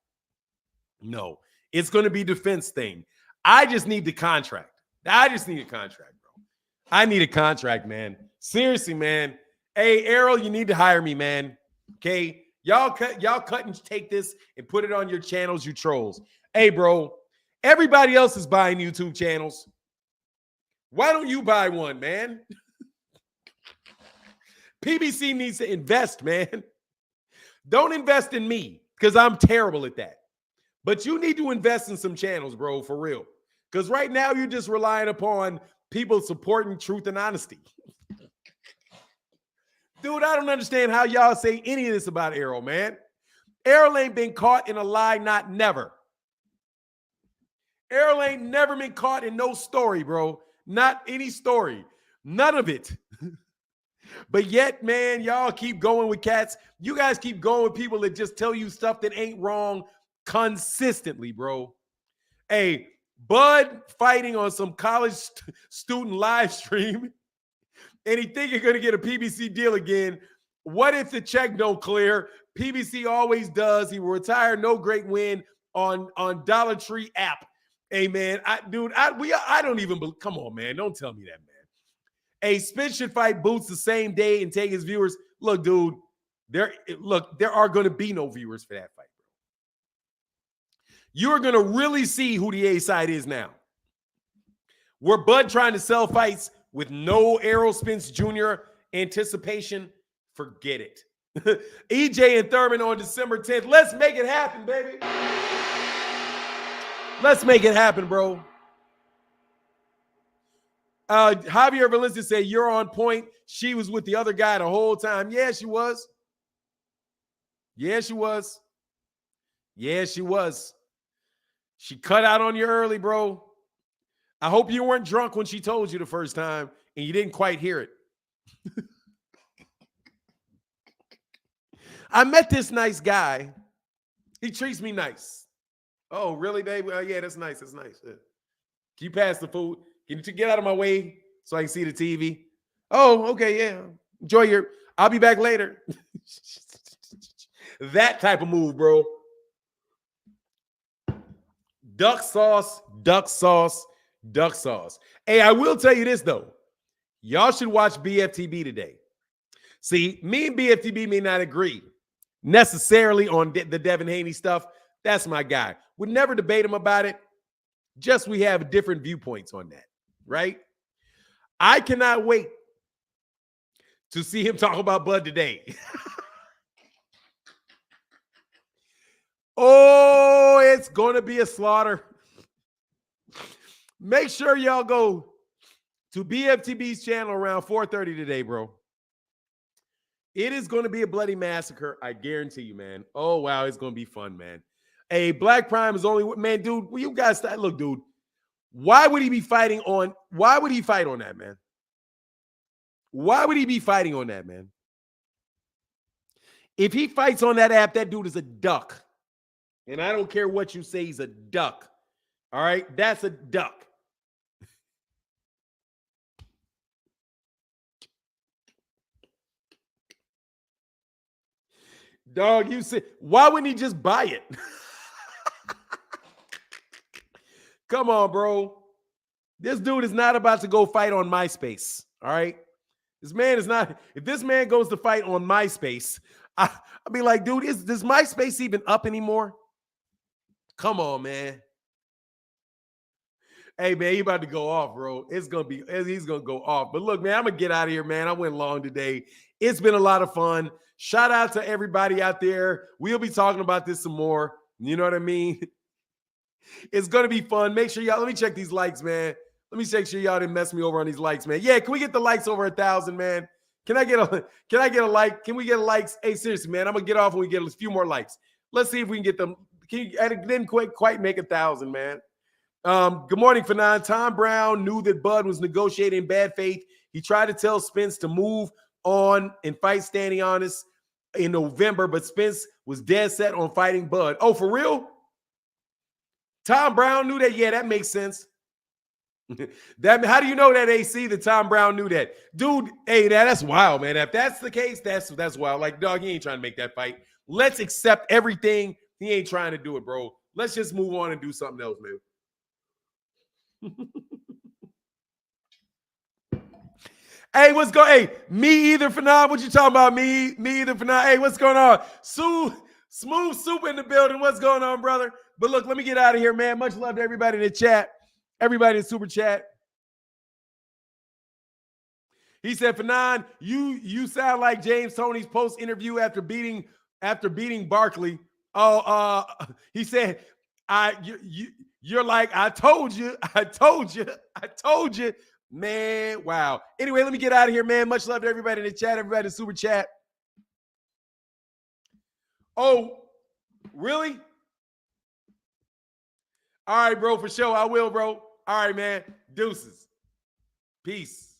No, it's going to be defense thing. I just need the contract. I just need a contract, bro. I need a contract, man. Seriously, man. Hey, Errol, you need to hire me, man. Okay, y'all cut and take this and put it on your channels, you trolls. Hey, bro, everybody else is buying YouTube channels. Why don't you buy one, man? PBC needs to invest, man. Don't invest in me because I'm terrible at that. But you need to invest in some channels, bro, for real. Because right now you're just relying upon people supporting truth and honesty. Dude, I don't understand how y'all say any of this about Errol, man. Errol ain't been caught in a lie, not never. Errol ain't never been caught in no story, bro. Not any story. None of it. But yet, man, y'all keep going with cats. You guys keep going with people that just tell you stuff that ain't wrong consistently, bro. Hey, Bud fighting on some college student live stream, and he think you're going to get a PBC deal again. What if the check don't clear? PBC always does. He will retire, no great win on Dollar Tree app. Hey, man, I don't even believe. Come on, man. Don't tell me that, man. Hey, Spence should fight Boots the same day and take his viewers. Look, dude, there are going to be no viewers for that fight, bro. You're going to really see who the A side is now. We're Bud trying to sell fights with no Errol Spence Jr. anticipation. Forget it. EJ and Thurman on December 10th. Let's make it happen, baby. Let's make it happen, bro. Javier Valencia said, you're on point. She was with the other guy the whole time. Yeah, she was. Yeah, she was. Yeah, she was. She cut out on you early, bro. I hope you weren't drunk when she told you the first time and you didn't quite hear it. I met this nice guy. He treats me nice. Oh, really, baby? Oh, yeah, that's nice. That's nice. Yeah. Can you pass the food? Can you get out of my way so I can see the TV? Oh, okay, yeah. Enjoy I'll be back later. That type of move, bro. Duck sauce, duck sauce, duck sauce. Hey, I will tell you this, though. Y'all should watch BFTB today. See, me and BFTB may not agree necessarily on the Devin Haney stuff. That's my guy. Would never debate him about it. Just we have different viewpoints on that, right? I cannot wait to see him talk about Bud today. Oh, it's going to be a slaughter. Make sure y'all go to BFTB's channel around 4:30 today, bro. It is going to be a bloody massacre. I guarantee you, man. Oh, wow. It's going to be fun, man. Hey, Black Prime is only, man, dude, will you guys, look, dude, why would he be fighting on, why would he fight on that, man? Why would he be fighting on that, man? If he fights on that app, that dude is a duck. And I don't care what you say, he's a duck. All right? That's a duck. Dog, you say, why wouldn't he just buy it? Come on, bro. This dude is not about to go fight on MySpace. All right. This man is not. If this man goes to fight on MySpace, I'll be like, dude, is MySpace even up anymore? Come on, man. Hey, man, he about to go off, bro. He's going to go off. But look, man, I'm going to get out of here, man. I went long today. It's been a lot of fun. Shout out to everybody out there. We'll be talking about this some more. You know what I mean? It's going to be fun. Make sure y'all, let me check these likes, man. Let me make sure y'all didn't mess me over on these likes, man. Yeah, can we get the likes over 1,000, man? Can I get a like? Can we get a likes? Hey, seriously, man, I'm going to get off when we get a few more likes. Let's see if we can get them. It didn't quite make 1,000, man. Good morning, Fanon. Tom Brown knew that Bud was negotiating in bad faith. He tried to tell Spence to move on and fight Standing Honest in November, but Spence was dead set on fighting Bud. Oh, for real? Tom Brown knew that? Yeah, that makes sense. How do you know that, AC, that Tom Brown knew that? Dude, hey, that's wild, man. If that's the case, that's wild. Like, dog, he ain't trying to make that fight. Let's accept everything. He ain't trying to do it, bro. Let's just move on and do something else, man. Hey, what's going? Hey, me either, Fanon. What you talking about? Me either, Fanon. Hey, what's going on? Smooth Soup in the building. What's going on, brother? But look, let me get out of here, man. Much love to everybody in the chat. Everybody in super chat. He said, Fanon, you sound like James Toney's post interview after beating Barkley. Oh, he said, you're like, I told you. Man, wow. Anyway, let me get out of here, man. Much love to everybody in the chat, everybody in the super chat. Oh, really? All right, bro, for sure. I will, bro. All right, man. Deuces. Peace.